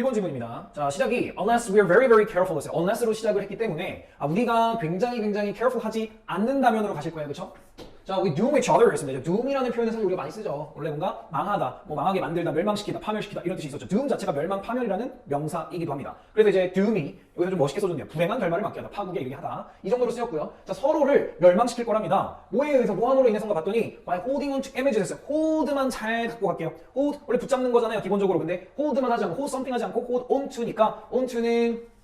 1번 질문입니다. 자, 시작이 unless we are very very careful 했어요. unless로 시작을 했기 때문에 우리가 굉장히 careful 하지 않는다면으로 가실 거예요. 그렇죠? 자, we doom each other 했습니다. doom이라는 표현은 사실 우리가 많이 쓰죠. 원래 뭔가 망하다, 뭐 망하게 만들다, 멸망시키다, 파멸시키다 이런 뜻이 있었죠. doom 자체가 멸망, 파멸이라는 명사이기도 합니다. 그래서 이제 doom이 여기서 좀 멋있게 써줬네요. 불행한 결말을 맞게 하다, 파국에 이르게 하다 이 정도로 쓰였고요. 자, 서로를 멸망시킬 거랍니다. 뭐에 의해서 뭐함으로 인해서인가 봤더니 by holding on to images 했어요. hold만 잘 갖고 갈게요. hold 원래 붙잡는 거잖아요. 기본적으로. 근데 hold만 하지 않고 hold something 하지 않고 hold onto니까 onto는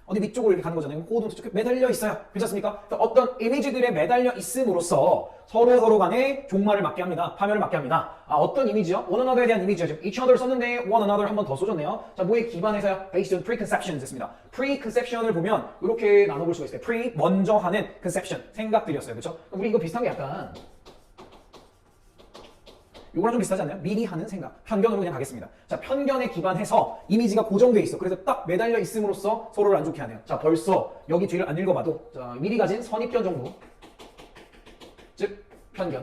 어디 위쪽으로 이렇게 가는 거잖아요. hold onto 매달려 있어요. 괜찮습니까? 어떤 이미지들에 매달려 있음으로써 서로 간에 종말을 맞게 합니다. 파멸을 맞게 합니다. 어떤 이미지요? one another에 대한 이미지요. 지금 each other 썼는데 one another 한 번 더 써줬네요. 자, 뭐에 기반해서요? based on preconceptions 했습니다. preconception을 보면 이렇게 나눠볼 수가 있어요. pre, 먼저 하는 conception, 생각들이었어요. 그렇죠? 우리 이거 비슷한 게 약간 요거랑 좀 비슷하지 않나요? 미리 하는 생각. 편견으로 그냥 가겠습니다. 자, 편견에 기반해서 이미지가 고정돼 있어. 그래서 딱 매달려 있음으로써 서로를 안 좋게 하네요. 자, 벌써 여기 뒤를 안 읽어봐도 자, 미리 가진 선입견 정도. 즉, 편견.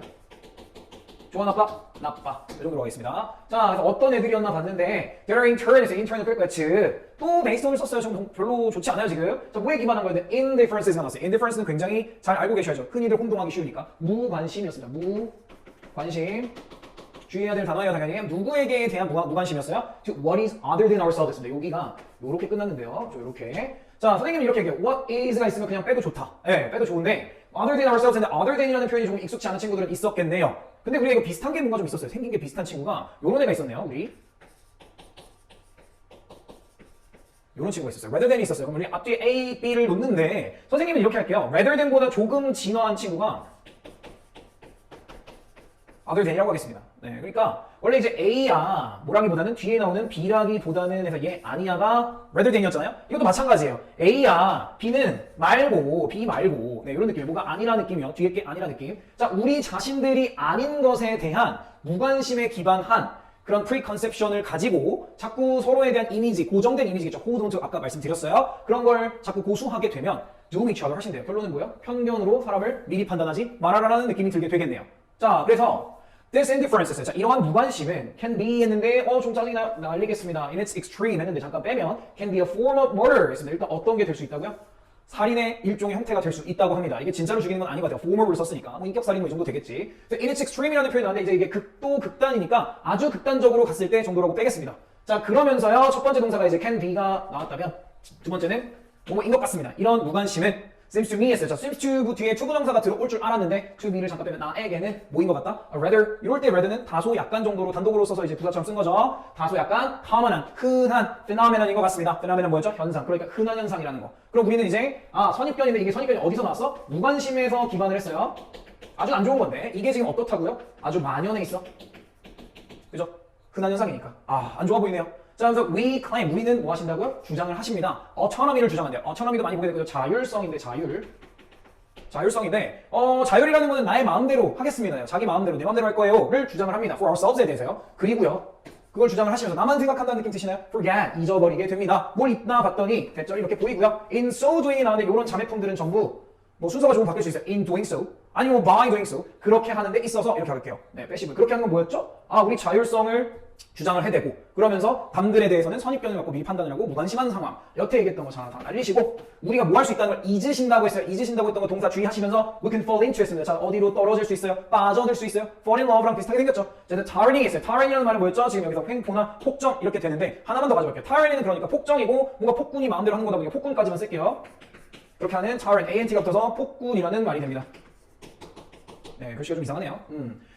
좋아, 나빠? 나빠. 이 정도로 가겠습니다. 자, 그래서 어떤 애들이었나 봤는데 they're intern에서 intern을 끌 거야. 즉, 또 based on을 썼어요. 좀 별로 좋지 않아요, 지금. 자, 뭐에 기반한 거예요? indifference가 나왔어요. indifference는 굉장히 잘 알고 계셔야죠. 흔히들 혼동하기 쉬우니까. 무관심이었습니다. 무관심. 주의해야 될 단어예요, 당연히. 누구에게 대한 무관심이었어요? What is other than ourselves 였습니다. 여기가 요렇게 끝났는데요. 요렇게. 자, 선생님이 이렇게 얘기해요. What is가 있으면 그냥 빼도 좋다. 예, 빼도 좋은데 other than ourselles인데 other than이라는 표현이 좀 익숙치 않은 친구들은 있었겠네요. 근데 우리가 이거 비슷한 게 뭔가 좀 있었어요. 생긴 게 비슷한 친구가 요런 애가 있었네요, 우리. 요런 친구가 있었어요. rather than이 있었어요. 그럼 우리 앞뒤에 A, B를 놓는데 선생님은 이렇게 할게요. rather than보다 조금 진화한 친구가 other than이라고 하겠습니다. 네, 그러니까 원래 이제 A야 뭐라기보다는 뒤에 나오는 B라기보다는 해서 얘 아니야가 rather than이었잖아요. 이것도 마찬가지예요. A야 B는 말고 B 말고 네, 이런 느낌. 뭐가 아니라 느낌이요. 뒤에 게 아니라 느낌. 자, 우리 자신들이 아닌 것에 대한 무관심에 기반한 그런 preconception을 가지고 자꾸 서로에 대한 이미지, 고정된 이미지겠죠. hold on to 아까 말씀드렸어요. 그런 걸 자꾸 고수하게 되면 doom each other 하신대요. 결론은 뭐예요? 편견으로 사람을 미리 판단하지 말아라라는 느낌이 들게 되겠네요. 자, 그래서 this indifference. 자, 이러한 무관심은 can be 했는데 좀 짜증이 날리겠습니다. in its extreme 했는데 잠깐 빼면 can be a form of murder 했습니다. 일단 어떤 게 될 수 있다고요? 살인의 일종의 형태가 될 수 있다고 합니다. 이게 진짜로 죽이는 건 아니거든요. former을 썼으니까 뭐 인격살인 이 정도 되겠지. in its extreme이라는 표현이 나왔는데 이제 이게 극도 극단이니까 아주 극단적으로 갔을 때 정도라고 빼겠습니다. 자, 그러면서요 첫 번째 동사가 이제 can be가 나왔다면 두 번째는 뭐뭐인 것 같습니다. 이런 무관심은 seems to me 했어요. 자, seems to 뒤에 추구정사가 들어올 줄 알았는데 to me를 잠깐 빼면 나에게는 뭐인 것 같다? rather 이럴 때 rather는 다소 약간 정도로 단독으로 써서 이제 부사처럼 쓴 거죠. 다소 약간 common한 흔한 phenomenon인 것 같습니다. phenomenon 뭐였죠? 현상. 그러니까 흔한 현상이라는 거. 그럼 우리는 이제 선입견인데 이게 선입견이 어디서 나왔어? 무관심에서 기반을 했어요. 아주 안 좋은 건데 이게 지금 어떻다고요? 아주 만연해 있어. 그죠? 흔한 현상이니까. 안 좋아 보이네요. 자, 그래서 we claim, 우리는 뭐 하신다고요? 주장을 하십니다. autonomy를 주장한대요. autonomy도 많이 보게 되고요. 자율성인데, 자율성인데, 자율이라는 거는 나의 마음대로 하겠습니다. 자기 마음대로, 내 마음대로 할 거예요.를 주장을 합니다. for ourselles에 대해서요. 그리고요. 그걸 주장을 하시면서 나만 생각한다는 느낌 드시나요? forget, 잊어버리게 됩니다. 뭘 잊나 봤더니, 대절이 이렇게 보이고요. in so doing이 나오는데, 이런 자매품들은 전부 뭐 순서가 조금 바뀔 수 있어요. in doing so. 아니면 by doing so. 그렇게 하는데 있어서 이렇게 할게요. 네, 패시브. 그렇게 하는 건 뭐였죠? 우리 자율성을 주장을 해대고 그러면서 남들에 대해서는 선입견을 갖고 미리 판단을 하고 무관심한 상황. 여태 얘기했던 거 다 날리시고 우리가 뭐 할 수 있다는 걸 잊으신다고 했어요. 잊으신다고 했던 거 동사 주의하시면서 we can fall into 했습니다. 자, 어디로 떨어질 수 있어요? 빠져들 수 있어요? fall in love랑 비슷하게 생겼죠. 자, tyranny 했어요. tyranny라는 말은 뭐였죠? 지금 여기서 횡포나 폭정 이렇게 되는데 하나만 더 가져갈게요. tyranny는 그러니까 폭정이고 뭔가 폭군이 마음대로 하는 거다 보니까 폭군까지만 쓸게요. 그렇게 하는 tyrant, ant가 붙어서 폭군이라는 말이 됩니다. 네, 글씨가 좀 이상하네요.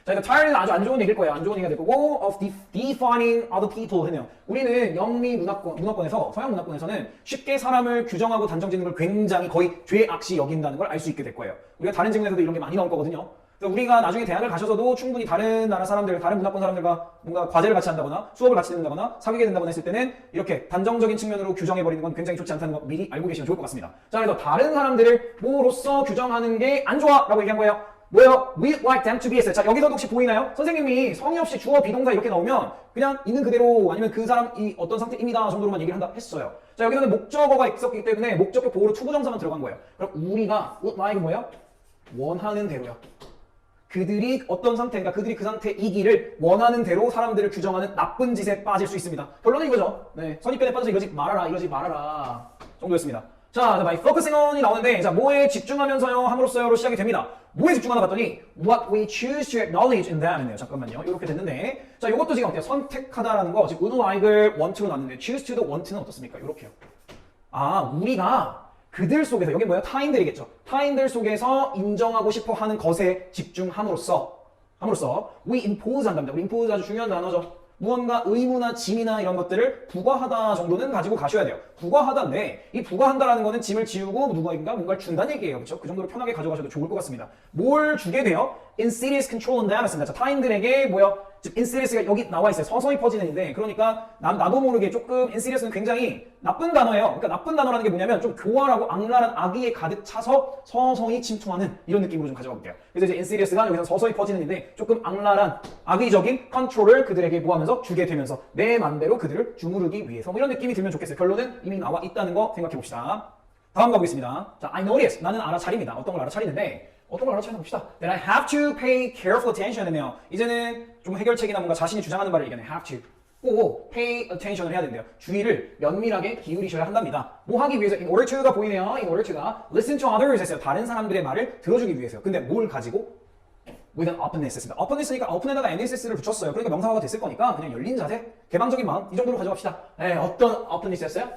자, 그러니까 tyranny는 아주 안 좋은 얘기일 거예요. 안 좋은 얘기가 될 거고 of defining other people 했네요. 우리는 영미 문화권에서 서양 문화권에서는 쉽게 사람을 규정하고 단정짓는 걸 굉장히 거의 죄악시 여긴다는 걸 알 수 있게 될 거예요. 우리가 다른 질문에서도 이런 게 많이 나올 거거든요. 그래서 우리가 나중에 대학을 가셔서도 충분히 다른 나라 사람들, 다른 문화권 사람들과 뭔가 과제를 같이 한다거나 수업을 같이 듣는다거나 사귀게 된다거나 했을 때는 이렇게 단정적인 측면으로 규정해버리는 건 굉장히 좋지 않다는 거 미리 알고 계시면 좋을 것 같습니다. 자, 그래서 다른 사람들을 뭐로서 규정하는 게 안 좋아 라고 얘기한 거예요. 뭐예요? We like them to be 했어요. 자, 여기서도 혹시 보이나요? 선생님이 성의 없이 주어, 비동사 이렇게 나오면 그냥 있는 그대로 아니면 그 사람이 어떤 상태입니다 정도로만 얘기를 한다 했어요. 자, 여기서는 목적어가 있었기 때문에 목적격 보호로 투부정사만 들어간 거예요. 그럼 우리가 would like 뭐예요? 원하는 대로요. 그들이 어떤 상태인가, 그들이 그 상태이기를 원하는 대로 사람들을 규정하는 나쁜 짓에 빠질 수 있습니다. 결론은 이거죠. 네, 선입견에 빠져서 이러지 말아라 정도였습니다. 자, by focusing on이 나오는데, 자, 뭐에 집중하면서요, 함으로써요로 시작이 됩니다. 뭐에 집중하다 봤더니 what we choose to acknowledge in them이네요. 잠깐만요. 이렇게 됐는데, 자, 이것도 지금 어때요? 선택하다라는 거 지금 would like을 want로 나왔는데 choose to도 want는 어떻습니까? 이렇게요. 아, 우리가 그들 속에서, 여기 뭐예요? 타인들이겠죠. 타인들 속에서 인정하고 싶어 하는 것에 집중함으로써 we impose 한답니다. 우리 impose 아주 중요한 단어죠. 무언가 의무나 짐이나 이런 것들을 부과하다 정도는 가지고 가셔야 돼요. 부과하다인데 이 부과한다라는 거는 짐을 지우고 누구에게인가 뭔가를 준다는 얘기예요. 그렇죠? 그 정도로 편하게 가져가셔도 좋을 것 같습니다. 뭘 주게 돼요? insidious control and damage 했습니다. 자, 타인들에게 뭐요? 지금 insidious가 여기 나와 있어요. 서서히 퍼지는 인데, 그러니까 나도 모르게 조금 insidious는 굉장히 나쁜 단어예요. 그러니까 나쁜 단어라는 게 뭐냐면 좀 교활하고 악랄한 악의에 가득 차서 서서히 침투하는 이런 느낌으로 좀 가져가 볼게요. 그래서 이제 insidious가 여기서 서서히 퍼지는 인데 조금 악랄한 악의적인 컨트롤을 그들에게 뭐하면서 주게 되면서 내 맘대로 그들을 주무르기 위해서 뭐 이런 느낌이 들면 좋겠어요. 결론은 이미 나와 있다는 거 생각해 봅시다. 다음 가보겠습니다. 자, I notice. 나는 알아차립니다. 어떤 걸 알아차리는데 어떤 걸 알아차리나 봅시다. That I have to pay careful attention 했네요. 이제는 좀 해결책이나 뭔가 자신이 주장하는 바를 얘기하네. have to. 꼭 pay attention을 해야 된대요. 주의를 면밀하게 기울이셔야 한답니다. 뭐 하기 위해서 in order to가 보이네요. in order to가 listen to others 했어요. 다른 사람들의 말을 들어주기 위해서요. 근데 뭘 가지고? with an openness 했습니다. openness니까 open에다가 ness를 붙였어요. 그러니까 명사화가 됐을 거니까 그냥 열린 자세, 개방적인 마음 이 정도로 가져갑시다. 어떤 openness였어요?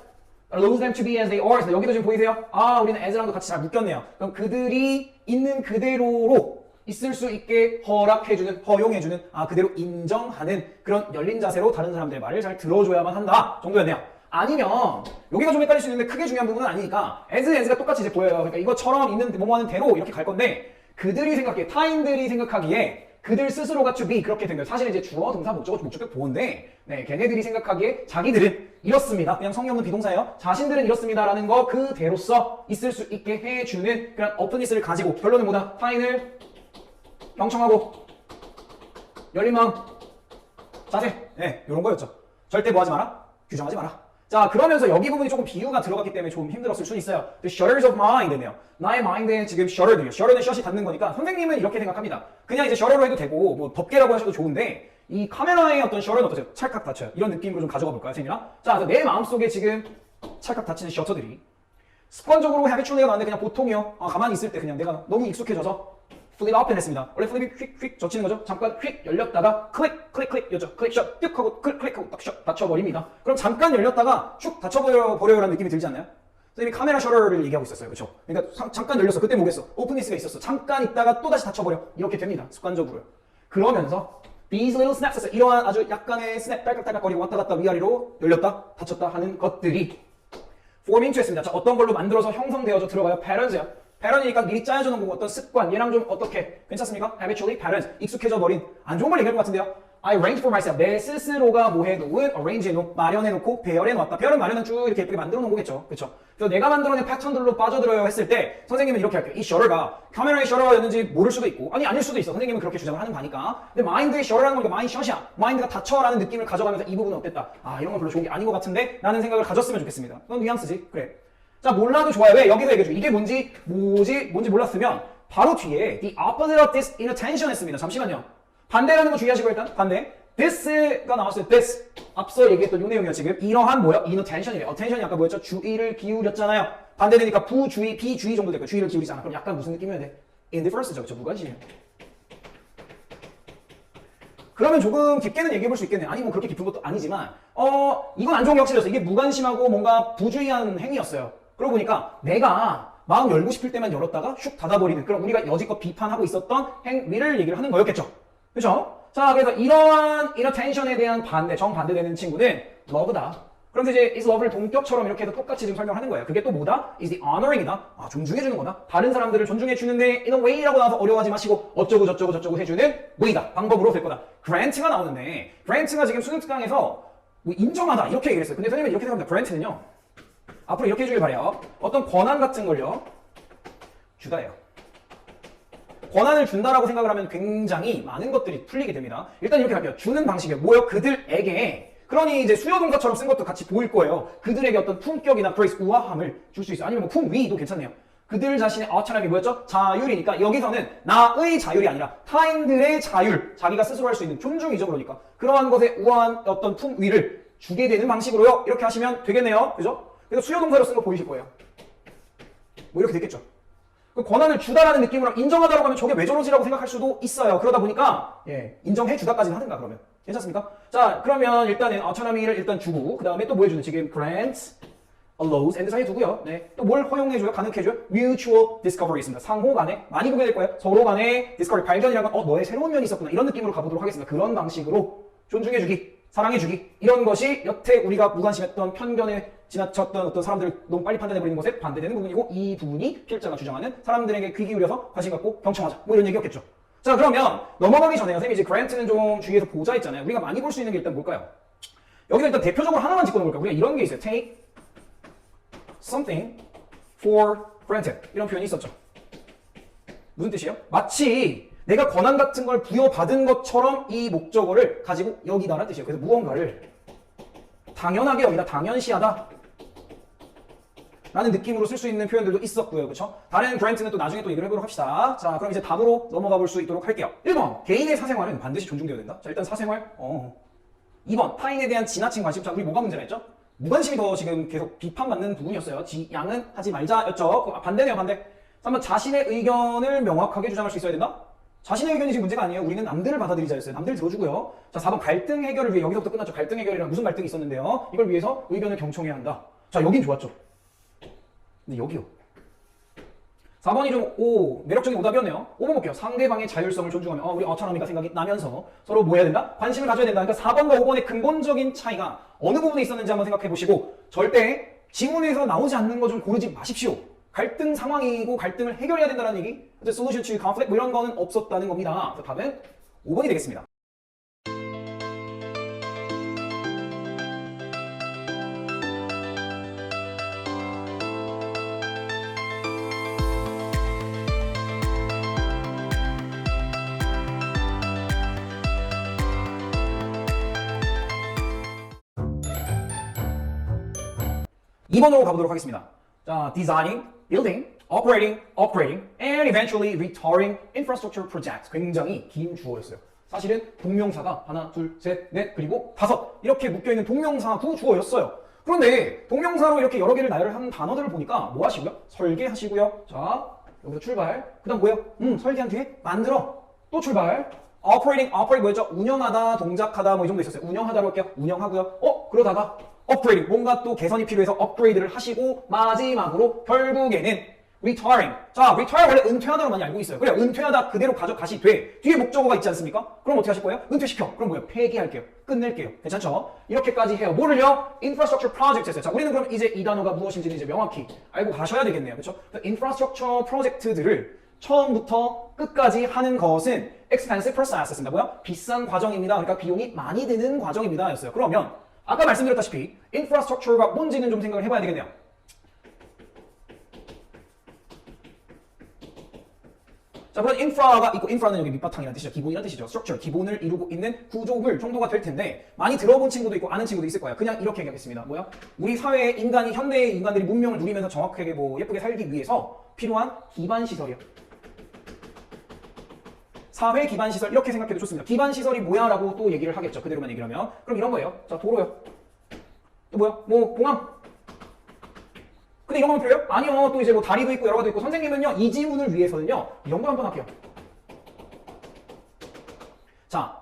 Allows them to be as they are. 여기도 지금 보이세요? 아, 우리는 as랑도 같이 잘 묶였네요. 그럼 그들이 있는 그대로로 있을 수 있게 허락해주는, 허용해주는, 그대로 인정하는 그런 열린 자세로 다른 사람들의 말을 잘 들어줘야만 한다 정도였네요. 아니면 여기가 좀 헷갈릴 수 있는데 크게 중요한 부분은 아니니까 as가 똑같이 이제 보여요. 그러니까 이것처럼 있는 뭐뭐하는 대로 이렇게 갈 건데 그들이 생각해, 타인들이 생각하기에 그들 스스로가 to be 그렇게 된 거예요. 사실은 이제 주어, 동사, 목적격 보호인데 걔네들이 생각하기에 자기들은 이렇습니다. 그냥 성의 없는 비동사예요. 자신들은 이렇습니다라는 거 그대로서 있을 수 있게 해주는 그런 openness를 가지고 결론은 뭐다? 타인을 경청하고 열린 마음, 자세, 이런 거였죠. 절대 뭐 하지 마라? 규정하지 마라. 자, 그러면서 여기 부분이 조금 비유가 들어갔기 때문에 좀 힘들었을 수는 있어요. The shutters of mind네요. 나의 마인드에 지금 shutter들이요. shutter는 셔시 닫는 거니까 선생님은 이렇게 생각합니다. 그냥 이제 shutter로 해도 되고 뭐 덮개라고 하셔도 좋은데 이 카메라의 어떤 shutter는 어떠세요? 찰칵 닫혀요. 이런 느낌으로 좀 가져가 볼까요, 선생님이랑? 자, 내 마음속에 지금 찰칵 닫히는 셔터들이 습관적으로 habitually가 나는데 그냥 보통이요. 가만히 있을 때 그냥 내가 너무 익숙해져서 flip open 했습니다. 원래 flip이 휙휙 젖히는 거죠. 잠깐 휙 열렸다가 클릭였죠. 클릭 셔 뜩 하고 클릭하고 딱 셔 닫혀버립니다. 그럼 잠깐 열렸다가 슉 닫혀버려요라는 느낌이 들지 않나요? 선생님이 카메라 셔터를 얘기하고 있었어요. 그렇죠? 그러니까 잠깐 열렸어. 그때 뭐겠어? 오픈니스가 있었어. 잠깐 있다가 또 다시 닫혀버려. 이렇게 됩니다. 습관적으로요. 그러면서 these little snaps 이러한 아주 약간의 스냅 딸깍딸깍거리고 왔다 갔다 위아래로 열렸다 닫혔다 하는 것들이 form into 했습니다. 자, 어떤 걸로 만들어서 형성되어져 들어가요? patterns요. 패런이니까 미리 짜여져 놓은 어떤 습관, 얘랑 좀 어떻게 괜찮습니까? habitually, patterns, 익숙해져 버린 안 좋은 걸 얘기할 것 같은데요. I arrange for myself, 내 스스로가 뭐 해놓은, arrange 해놓고, 마련해놓고, 배열해놓았다. 배열은 마련은 쭉 이렇게 예쁘게 만들어 놓은 거겠죠. 그쵸? 그래서 내가 만들어낸 패턴들로 빠져들어요 했을 때 선생님은 이렇게 할게요. 이 셔터가 카메라의 셔터였는지 모를 수도 있고 아닐 수도 있어. 선생님은 그렇게 주장을 하는 바니까. 근데 마인드의 셔터라는 거니까 마인드 셔시야. 마인드가 닫혀라는 느낌을 가져가면서 이 부분은 어땠다. 이런 건 별로 좋은 게 아닌 것 같은데 라는 생각을 가졌으면 좋겠습니다. 그건 뉘앙스지. 그래. 자, 몰라도 좋아요. 왜? 여기서 얘기해줘. 이게 뭔지 몰랐으면 바로 뒤에 the opposite of this inattention 했습니다. 잠시만요. 반대라는 거 주의하시고 일단 반대. this가 나왔어요. this. 앞서 얘기했던 요 내용이요. 지금 이러한 뭐요? inattention이래요. attention이 아까 뭐였죠? 주의를 기울였잖아요. 반대되니까 부주의, 비주의 정도 될까요? 주의를 기울이잖아. 그럼 약간 무슨 느낌이어야 돼? indifference죠. 그렇죠? 무관심이에요. 그러면 조금 깊게는 얘기해 볼 수 있겠네요. 아니 뭐 그렇게 깊은 것도 아니지만 이건 안 좋은 게 확실했어요. 이게 무관심하고 뭔가 부주의한 행위였어요. 그러고 보니까 내가 마음 열고 싶을 때만 열었다가 슉 닫아버리는 그런 우리가 여지껏 비판하고 있었던 행위를 얘기를 하는 거였겠죠. 그렇죠? 자, 그래서 이러한 inattention에 대한 반대, 정반대되는 친구는 love다. 그런데 이제 is love를 동격처럼 이렇게 해서 똑같이 지금 설명하는 거예요. 그게 또 뭐다? is the honoring이다. 존중해주는 거다. 다른 사람들을 존중해주는데 이런 way라고 나와서 어려워하지 마시고 어쩌고 저쩌고 해주는 way다. 방법으로 될 거다. grant가 나오는데 grant가 지금 수능 특강에서 뭐 인정하다 이렇게 얘기를 했어요. 근데 선생님은 이렇게 생각합니다. grant는요. 앞으로 이렇게 해주길 바래요. 어떤 권한 같은 걸요. 주다예요. 권한을 준다라고 생각을 하면 굉장히 많은 것들이 풀리게 됩니다. 일단 이렇게 할게요. 주는 방식이에요. 뭐요? 그들에게. 그러니 이제 수요동사처럼 쓴 것도 같이 보일 거예요. 그들에게 어떤 품격이나 grace, 우아함을 줄 수 있어요. 아니면 뭐 품위도 괜찮네요. 그들 자신의 autonomy이 뭐였죠? 자율이니까 여기서는 나의 자율이 아니라 타인들의 자율, 자기가 스스로 할 수 있는 존중이죠. 그러니까 그러한 것에 우아한 어떤 품위를 주게 되는 방식으로요. 이렇게 하시면 되겠네요. 그죠? 그래서 수요 동사로 쓴 거 보이실 거예요. 뭐 이렇게 됐겠죠. 그 권한을 주다라는 느낌으로 인정하다라고 하면 저게 왜 저러지라고 생각할 수도 있어요. 그러다 보니까 인정해 주다까지는 하든가 그러면. 괜찮습니까? 자, 그러면 일단은 autonomy를 일단 주고 그 다음에 또 뭐 해주는 지금 grants, allows, and 사이에 두고요. 네. 또 뭘 허용해줘요? 가능해줘요? mutual discovery 있습니다. 상호 간에 많이 보게 될 거예요. 서로 간에 discovery, 발견이라는 건 너의 새로운 면이 있었구나 이런 느낌으로 가보도록 하겠습니다. 그런 방식으로 존중해주기, 사랑해주기 이런 것이 여태 우리가 무관심했던 편견에 지나쳤던 어떤 사람들을 너무 빨리 판단해버리는 것에 반대되는 부분이고 이 부분이 필자가 주장하는 사람들에게 귀 기울여서 관심 갖고 경청하자 뭐 이런 얘기였겠죠. 자, 그러면 넘어가기 전에요. 선생님이 이제 grant는 좀 주위에서 보자 있잖아요. 우리가 많이 볼 수 있는 게 일단 뭘까요? 여기서 일단 대표적으로 하나만 짚고 넘어갈까요? 우리가 이런 게 있어요. take something for granted 이런 표현이 있었죠. 무슨 뜻이에요? 마치 내가 권한 같은 걸 부여받은 것처럼 이 목적어를 가지고 여기다라는 뜻이에요. 그래서 무언가를 당연하게 여기다, 당연시하다 라는 느낌으로 쓸 수 있는 표현들도 있었고요. 그렇죠? 다른 grant는 또 나중에 또 얘기를 해보도록 합시다. 자, 그럼 이제 답으로 넘어가 볼 수 있도록 할게요. 1번, 개인의 사생활은 반드시 존중되어야 된다. 자, 일단 사생활. 2번, 타인에 대한 지나친 관심. 자, 우리 뭐가 문제라 했죠? 무관심이 더 지금 계속 비판받는 부분이었어요. 지양은 하지 말자였죠. 반대네요, 반대. 3번, 자신의 의견을 명확하게 주장할 수 있어야 된다. 자신의 의견이 지금 문제가 아니에요. 우리는 남들을 받아들이자였어요. 남들 들어주고요. 자, 4번, 갈등 해결을 위해 여기서부터 끝났죠. 갈등 해결이란 무슨 갈등이 있었는데요. 이걸 위해서 의견을 경청해야 한다. 자, 여긴 좋았죠. 근데 여기요. 4번이 좀 매력적인 오답이었네요. 5번 볼게요. 상대방의 자율성을 존중하며 우리 autonomy가 생각이 나면서 서로 뭐 해야 된다? 관심을 가져야 된다. 그러니까 4번과 5번의 근본적인 차이가 어느 부분에 있었는지 한번 생각해 보시고 절대 지문에서 나오지 않는 거 좀 고르지 마십시오. 갈등 상황이고 갈등을 해결해야 된다는 얘기, solution to conflict 뭐 이런 거는 없었다는 겁니다. 그래서 답은 5번이 되겠습니다. (2번으로) 가보도록 하겠습니다. 자, designing, building, operating, upgrading, and eventually retiring infrastructure projects. 굉장히 긴 주어였어요. 사실은 동명사가 하나, 둘, 셋, 넷, 그리고 다섯 이렇게 묶여있는 동명사 구주어였어요. 그런데 동명사로 이렇게 여러 개를 나열한 단어들을 보니까 뭐 하시고요? 설계하시고요. 자, 여기서 출발. 그 다음 뭐예요? 설계한 뒤에 만들어. 또 출발. operating, operate 뭐였죠? 운영하다, 동작하다 뭐 이 정도 있었어요. 운영하다로 할게요. 운영하고요. 그러다가 upgrading, 뭔가 또 개선이 필요해서 업그레이드를 하시고 마지막으로 결국에는 retiring. 자, retire 원래 은퇴하다로 많이 알고 있어요. 그래요. 은퇴하다 그대로 가져가시되 뒤에 목적어가 있지 않습니까? 그럼 어떻게 하실 거예요? 은퇴시켜. 그럼 뭐예요? 폐기할게요. 끝낼게요. 괜찮죠? 이렇게까지 해요. 뭐를요? infrastructure project 했어요. 자, 우리는 그럼 이제 이 단어가 무엇인지는 이제 명확히 알고 가셔야 되겠네요. 그렇죠? infrastructure 프로젝트들을 처음부터 끝까지 하는 것은 expensive process입니다. 뭐야? 비싼 과정입니다. 그러니까 비용이 많이 드는 과정입니다. 였어요. 그러면 아까 말씀드렸다시피 infrastructure가 뭔지는 좀 생각을 해봐야 되겠네요. 자, 그럼 infra가 있고 infra는 여기 밑바탕이라는 뜻이죠. 기본이라는 뜻이죠. structure, 기본을 이루고 있는 구조물 정도가 될 텐데 많이 들어본 친구도 있고 아는 친구도 있을 거예요. 그냥 이렇게 얘기하겠습니다. 뭐야? 우리 사회의 인간이 현대의 인간들이 문명을 누리면서 정확하게 뭐 예쁘게 살기 위해서 필요한 기반 시설이요. 사회 기반 시설 이렇게 생각해도 좋습니다. 기반 시설이 뭐야? 라고 또 얘기를 하겠죠. 그대로만 얘기를 하면. 그럼 이런 거예요. 자, 도로요. 또 뭐야? 뭐 공항. 근데 이런 거면 필요해요? 아니요. 또 이제 뭐 다리도 있고 여러 가지도 있고 선생님은요. 이 지문을 위해서는요. 이런 거 한번 할게요. 자,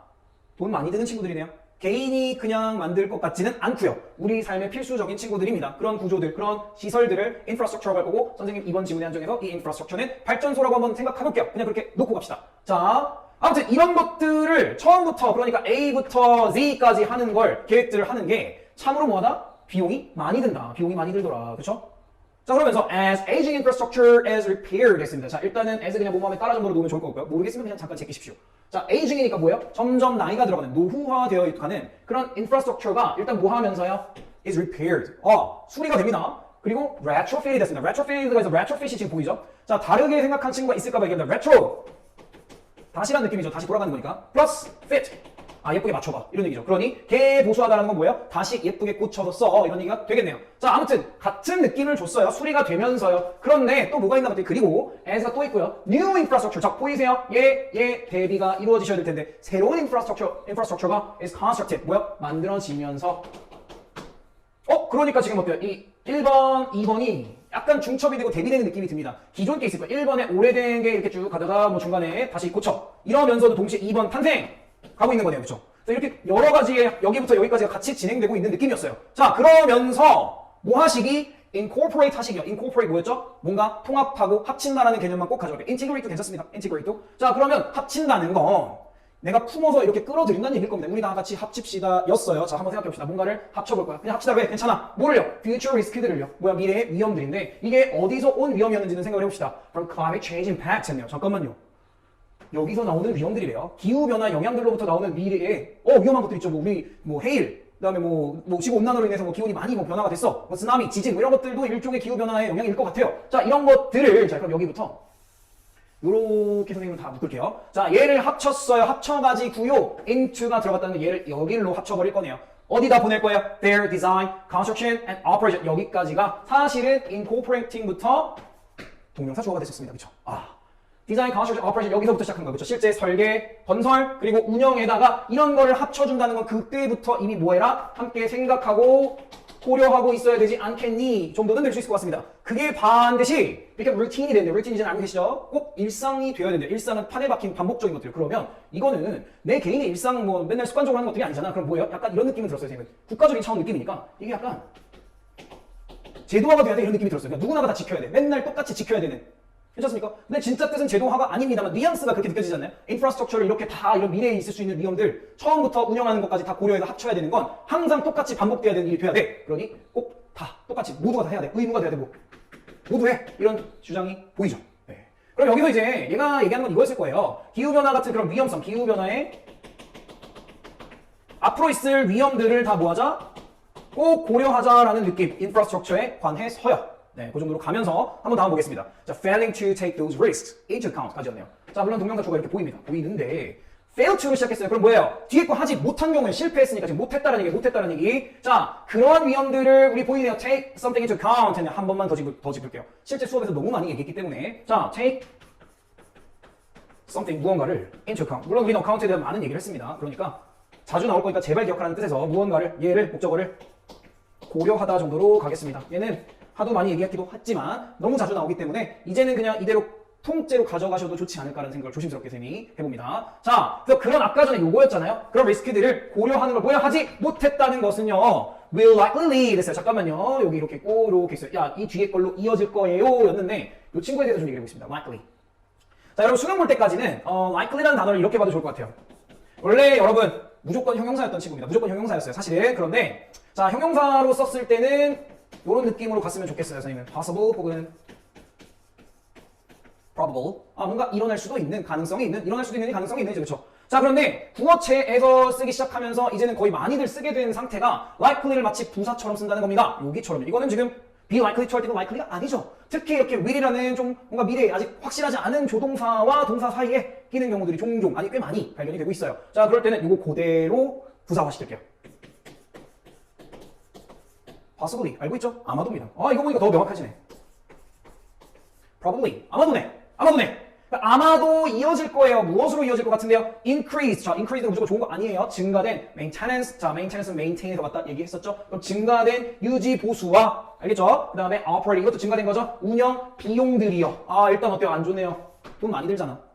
돈 많이 드는 친구들이네요. 개인이 그냥 만들 것 같지는 않고요. 우리 삶의 필수적인 친구들입니다. 그런 구조들, 그런 시설들을 인프라스트럭처라고 할 거고 선생님 이번 지문의 한정에서 이 인프라스트럭처는 발전소라고 한번 생각해 볼게요. 그냥 그렇게 놓고 갑시다. 자, 아무튼 이런 것들을 처음부터 그러니까 A부터 Z까지 하는 걸 계획들을 하는 게 참으로 뭐하다? 비용이 많이 든다. 비용이 많이 들더라. 그렇죠? 자, 그러면서 as aging infrastructure is repaired 했습니다. 자, 일단은 as 그냥 몸함에 따라 정도로 놓으면 좋을 것 같고요. 모르겠으면 그냥 잠깐 제끼십시오. 자, aging이니까 뭐예요? 점점 나이가 들어가는 노후화되어 가는 그런 infrastructure가 일단 뭐 하면서요? is repaired. 수리가 됩니다. 그리고 retrofit이 됐습니다. retrofit가 있어 retrofit이 지금 보이죠? 자, 다르게 생각한 친구가 있을까 봐 얘기합니다. retro. 다시란 느낌이죠. 다시 돌아가는 거니까. plus fit. 아 예쁘게 맞춰봐 이런 얘기죠. 그러니 개보수하다라는 건 뭐예요? 다시 예쁘게 고쳐서 써 이런 얘기가 되겠네요. 자 아무튼 같은 느낌을 줬어요. 수리가 되면서요. 그런데 또 뭐가 있나 봤더니 그리고 as가 또 있고요. new infrastructure. 자 보이세요? 얘 대비가 이루어지셔야 될 텐데 새로운 infrastructure가 is constructed. 뭐야? 만들어지면서 그러니까 지금 어때요? 이 1번, 2번이 약간 중첩이 되고 대비되는 느낌이 듭니다. 기존 케이스 1번에 오래된 게 이렇게 쭉 가다가 뭐 중간에 다시 고쳐. 이러면서도 동시에 2번 탄생! 가고 있는 거네요. 그쵸? 이렇게 여러 가지의 여기부터 여기까지가 같이 진행되고 있는 느낌이었어요. 자, 그러면서 뭐 하시기? incorporate 하시기요. incorporate 뭐였죠? 뭔가 통합하고 합친다라는 개념만 꼭 가져올게요. integrate도 괜찮습니다. integrate도. 자, 그러면 합친다는 건 내가 품어서 이렇게 끌어들인다는 얘기일 겁니다. 우리 다 같이 합칩시다 였어요. 자, 한번 생각해봅시다. 뭔가를 합쳐볼 거야. 그냥 합치다 왜? 괜찮아. 뭐를요? future risk들을요. 뭐야? 미래의 위험들인데 이게 어디서 온 위험이었는지는 생각을 해봅시다. from climate change impacts 했네요. 잠깐만요. 여기서 나오는 위험들이래요. 기후변화 영향들로부터 나오는 미래에 위험한 것들 있죠. 우리 해일, 그다음에 지구온난화로 인해서 기온이 많이 변화가 됐어. 쓰나미, 지진 이런 것들도 일종의 기후변화의 영향일 것 같아요. 자, 이런 것들을 자 그럼 여기부터 요렇게 선생님은 다 묶을게요. 자, 얘를 합쳤어요. 합쳐가지고요. into가 들어갔다는 얘를 여기로 합쳐버릴 거네요. 어디다 보낼 거예요? Their design, construction, and operation. 여기까지가 사실은 incorporating부터 동명사 주어가 됐었습니다. 그쵸? 디자인, construction, operation 여기서부터 시작한 거예요. 그쵸? 실제 설계, 건설, 그리고 운영에다가 이런 거를 합쳐준다는 건 그때부터 이미 뭐해라? 함께 생각하고 고려하고 있어야 되지 않겠니? 정도는 될 수 있을 것 같습니다. 그게 반드시 이렇게 루틴이 되는데, 루틴 이제는 알고 계시죠? 꼭 일상이 되어야 된대요. 일상은 판에 박힌 반복적인 것들. 그러면 이거는 내 개인의 일상 맨날 습관적으로 하는 것들이 아니잖아. 그럼 뭐예요? 약간 이런 느낌은 들었어요, 선생님은. 국가적인 차원 느낌이니까 이게 약간 제도화가 돼야 돼 이런 느낌이 들었어요. 그러니까 누구나가 다 지켜야 돼. 맨날 똑같이 지켜야 되는. 괜찮습니까? 근데 진짜 뜻은 제도화가 아닙니다만 뉘앙스가 그렇게 느껴지지 않나요? 인프라스트럭처를 이렇게 다 이런 미래에 있을 수 있는 위험들 처음부터 운영하는 것까지 다 고려해서 합쳐야 되는 건 항상 똑같이 반복돼야 되는 일이 돼야 돼. 그러니 꼭 다 똑같이 모두가 다 해야 돼. 의무가 돼야 되고 모두 해. 이런 주장이 보이죠. 네. 그럼 여기서 이제 얘가 얘기하는 건 이거였을 거예요. 기후변화 같은 그런 위험성, 기후변화에 앞으로 있을 위험들을 다 뭐하자? 꼭 고려하자라는 느낌. 인프라스트럭처에 관해서요. 네, 그 정도로 가면서 한번 다음 보겠습니다. 자, failing to take those risks into account 까지였네요. 자, 물론 동명사 주어가 이렇게 보입니다. 보이는데 fail to로 시작했어요. 그럼 뭐예요? 뒤에 거 하지 못한 경우에 실패했으니까 지금 못했다는 얘기. 자, 그러한 위험들을 우리 보이네요. take something into account. 한 번만 더 짚을게요. 실제 수업에서 너무 많이 얘기했기 때문에 자, take something 무언가를 into account. 물론 우리는 account에 대한 많은 얘기를 했습니다. 그러니까 자주 나올 거니까 제발 기억하라는 뜻에서 무언가를 얘를 목적어를 고려하다 정도로 가겠습니다. 얘는 하도 많이 얘기했기도 했지만 너무 자주 나오기 때문에 이제는 그냥 이대로 통째로 가져가셔도 좋지 않을까라는 생각을 조심스럽게 쌤이 해봅니다. 자, 그래서 그런 아까 전에 요거였잖아요. 그런 리스크들을 고려하는 걸 뭐야 하지 못했다는 것은요. will likely lead 됐어요. 잠깐만요. 여기 이렇게 이렇게 있어요. 야, 이 뒤에 걸로 이어질 거예요 였는데 이 친구에 대해서 좀 얘기해 보겠습니다. likely. 자, 여러분 수능 볼 때까지는 likely라는 단어를 이렇게 봐도 좋을 것 같아요. 원래 여러분 무조건 형용사였던 친구입니다. 무조건 형용사였어요. 사실은. 그런데 자, 형용사로 썼을 때는 이런 느낌으로 갔으면 좋겠어요, 선생님은. possible 혹은 probable. 뭔가 일어날 수도 있는 가능성이 있는, 일어날 수도 있는 가능성이 있는, 그렇죠? 자, 그런데 구어체에서 쓰기 시작하면서 이제는 거의 많이들 쓰게 된 상태가 likely를 마치 부사처럼 쓴다는 겁니다. 여기처럼요. 이거는 지금 be likely to 할 때도 likely가 아니죠. 특히 이렇게 will이라는 좀 뭔가 미래에 아직 확실하지 않은 조동사와 동사 사이에 끼는 경우들이 종종, 꽤 많이 발견이 되고 있어요. 자, 그럴 때는 이거 그대로 부사화 시킬게요. possibly. 알고 있죠? 아마도입니다. 이거 보니까 더 명확해지네. probably. 아마도네. 그러니까 아마도 이어질 거예요. 무엇으로 이어질 것 같은데요? increase. 자, increase는 무조건 좋은 거 아니에요. 증가된 maintenance. 자, maintenance는 maintain에서 왔다 얘기했었죠. 그럼 증가된 유지 보수와 알겠죠? 그 다음에 operating. 이것도 증가된 거죠. 운영 비용들이요. 일단 어때요? 안 좋네요. 돈 많이 들잖아.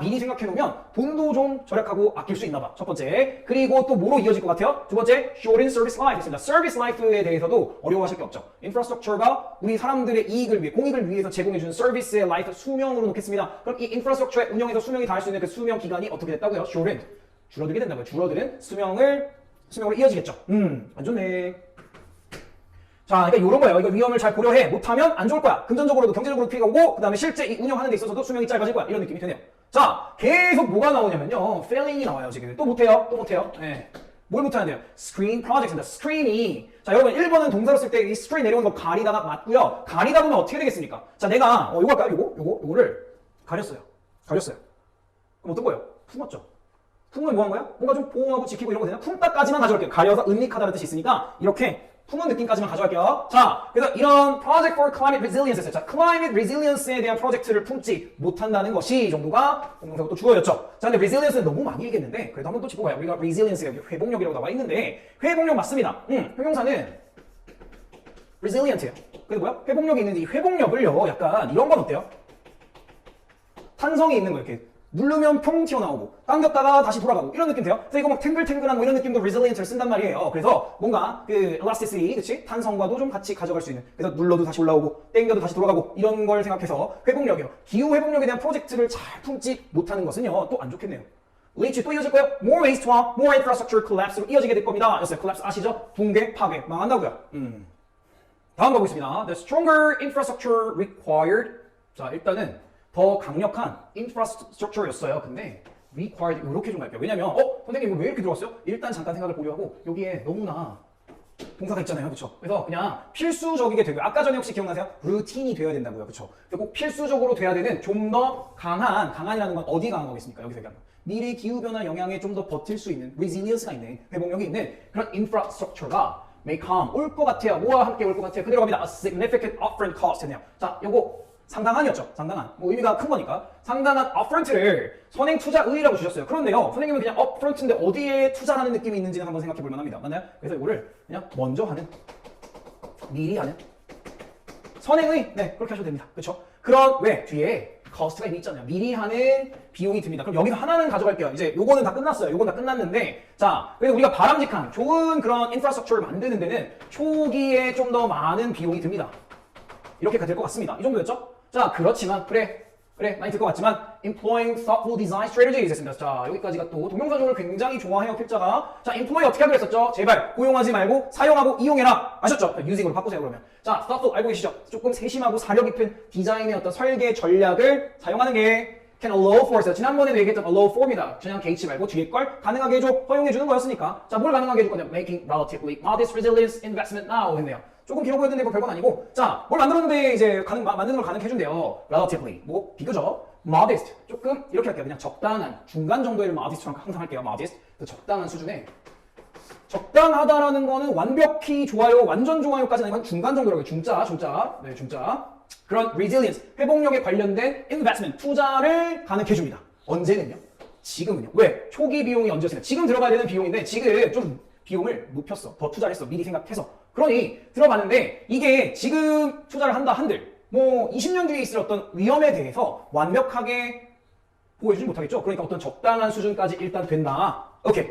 미리 생각해놓으면 돈도 좀 절약하고 아낄 수 있나봐. 첫 번째. 그리고 또 뭐로 이어질 것 같아요? 두 번째, shorten service life 있습니다. service life에 대해서도 어려워하실 게 없죠. infrastructure가 우리 사람들의 이익을 위해, 공익을 위해서 제공해주는 서비스의 라이프 수명으로 놓겠습니다. 그럼 이 infrastructure의 운영에서 수명이 닿을 수 있는 그 수명 기간이 어떻게 됐다고요? shortened. 줄어들게 된다고요. 줄어드는 수명으로 이어지겠죠. 안 좋네. 자, 그러니까 이런 거예요. 이거 위험을 잘 고려해. 못하면 안 좋을 거야. 금전적으로도 경제적으로도 피해가 오고, 그 다음에 실제 이 운영하는 데 있어서도 수명이 짧아질 거야. 이런 느낌이 드네요. 자, 계속 뭐가 나오냐면요. failing이 나와요, 지금. 또 못해요. 네. 뭘 못하는데요? screen project입니다. screen이. 자, 여러분, 1번은 동사로 쓸 때 이 screen 내려오는 거 가리다가 맞고요. 가리다 보면 어떻게 되겠습니까? 자, 내가, 요거 할까요? 요거를 가렸어요. 그럼 어떤 거예요? 품었죠. 품은 뭐 하는 거야? 뭔가 좀 보호하고 지키고 이런 거 되나? 품다까지만 가져갈게요. 가려서 은닉하다는 뜻이 있으니까 이렇게 품은 느낌까지만 가져갈게요. 자, 그래서 이런 Project for Climate Resilience 했어요. 자, Climate Resilience에 대한 프로젝트를 품지 못한다는 것이 정도가 공동사고 또 주어였죠. 자, 근데 Resilience는 너무 많이 읽겠는데 그래도 한번 또 짚어봐요. 우리가 Resilience 여기 회복력이라고 나와 있는데 회복력 맞습니다. 형용사는 Resilient예요. 그래서 뭐야? 회복력이 있는데 이 회복력을요, 약간 이런 건 어때요? 탄성이 있는 거 이렇게 누르면 평 튀어나오고 당겼다가 다시 돌아가고 이런 느낌 돼요? 그래서 이거 막 탱글탱글한 뭐 이런 느낌도 resilient를 쓴단 말이에요. 그래서 뭔가 그 elasticity, 그치? 탄성과도 좀 같이 가져갈 수 있는, 그래서 눌러도 다시 올라오고 땡겨도 다시 돌아가고 이런 걸 생각해서 회복력이요. 기후 회복력에 대한 프로젝트를 잘 품지 못하는 것은요, 또 안 좋겠네요. 리치 또 이어질 거예요. More waste와 more infrastructure collapse로 이어지게 될 겁니다. 였어요. collapse 아시죠? 붕괴, 파괴, 망한다고요. 다음 가보겠습니다. The stronger infrastructure required. 자, 일단은 더 강력한 infrastructure였어요. 근데 required 이렇게 좀 갈게요. 왜냐면 선생님 이거 왜 이렇게 들어왔어요? 일단 잠깐 생각을 보려고 여기에 너무나 동사가 있잖아요. 그렇죠? 그래서 그냥 필수적이게 되고요. 아까 전에 혹시 기억나세요? 루틴이 되어야 된다고요. 그렇죠? 꼭 필수적으로 돼야 되는 좀 더 강한이라는 건 어디 강한 거겠습니까? 여기서 얘기하는 거. 미래 기후변화 영향에 좀 더 버틸 수 있는 resilience가 있는, 회복력이 있는 그런 infrastructure가 may come, 올 것 같아요. 뭐와 함께 올 것 같아요? 그대로 갑니다. A significant upfront cost 했네요. 자, 요거 상당한이었죠. 상당한. 뭐 의미가 큰 거니까. 상당한 upfront를 선행 투자의라고 주셨어요. 그런데요, 선생님은 그냥 upfront인데 어디에 투자하는 느낌이 있는지는 한번 생각해 볼 만합니다. 맞나요? 그래서 이거를 그냥 먼저 하는, 미리 하는 선행의, 네, 그렇게 하셔도 됩니다. 그렇죠? 그런, 왜? 뒤에 cost가 이미 있잖아요. 미리 하는 비용이 듭니다. 그럼 여기서 하나는 가져갈게요. 이제 요거는 다 끝났어요. 요건 다 끝났는데, 자, 그래서 우리가 바람직한 좋은 그런 인프라스트럭처를 만드는 데는 초기에 좀 더 많은 비용이 듭니다. 이렇게 될 것 같습니다. 이 정도였죠? 자, 그렇지만 그래 많이 들 것 같지만 employing thoughtful design strategies 했습니다. 자, 여기까지가 또 동명사조를 굉장히 좋아해요, 필자가. 자, employ 어떻게 하기로 했었죠? 제발 고용하지 말고 사용하고 이용해라. 아셨죠? using으로 바꾸세요, 그러면. 자, thoughtful 알고 계시죠? 조금 세심하고 사려 깊은 디자인의 어떤 설계 전략을 사용하는 게 can allow for. 지난번에도 얘기했던 allow for입니다. 그냥 개의치 말고 뒤에 걸 가능하게 해줘, 허용해주는 거였으니까. 자, 뭘 가능하게 해줄 거냐? making relatively modest resilience investment now 했네요. 조금 길어 보였는데 뭐 별건 아니고, 자, 뭘 만들었는데 이제 만드는 걸 가능해 준대요. relatively, 뭐 비교적 modest, 조금 이렇게 할게요. 그냥 적당한, 중간 정도의 modest처럼 항상 할게요. modest, 적당한 수준에. 적당하다라는 거는 완벽히 좋아요, 완전 좋아요까지는 아니고 중간 정도라고요. 중짜, 네, 중짜. 그런 resilience, 회복력에 관련된 investment, 투자를 가능해 줍니다. 언제는요? 지금은요. 왜? 초기 비용이 언제 쓰냐? 지금 들어가야 되는 비용인데 지금 좀 비용을 높였어. 더 투자를 했어. 미리 생각해서. 그러니 들어봤는데 이게 지금 투자를 한다 한들 뭐 20년 뒤에 있을 어떤 위험에 대해서 완벽하게 보호해주지 못하겠죠. 그러니까 어떤 적당한 수준까지 일단 된다. 오케이.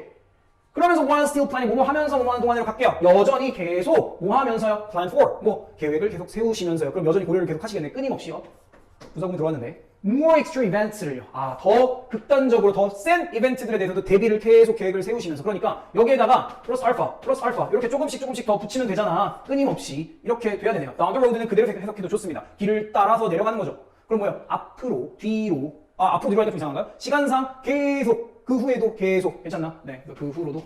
그러면서 while still planning, 뭐 하면서 뭐 하는 동안으로 갈게요. 여전히 계속 뭐 하면서요? plan for, 뭐 계획을 계속 세우시면서요. 그럼 여전히 고려를 계속 하시겠네. 끊임없이요. 부사구문 들어왔는데 more extreme events를요. 더 극단적으로 더 센 이벤트들에 대해서도 대비를 계속 계획을 세우시면서, 그러니까 여기에다가 플러스 알파 이렇게 조금씩 더 붙이면 되잖아. 끊임없이 이렇게 돼야 되네요. down the road는 그대로 해석해도 좋습니다. 길을 따라서 내려가는 거죠. 그럼 뭐예요? 앞으로, 뒤로, 앞으로 뒤로 하니까 좀 이상한가요? 시간상 계속, 그 후에도 계속 괜찮나? 네, 그 후로도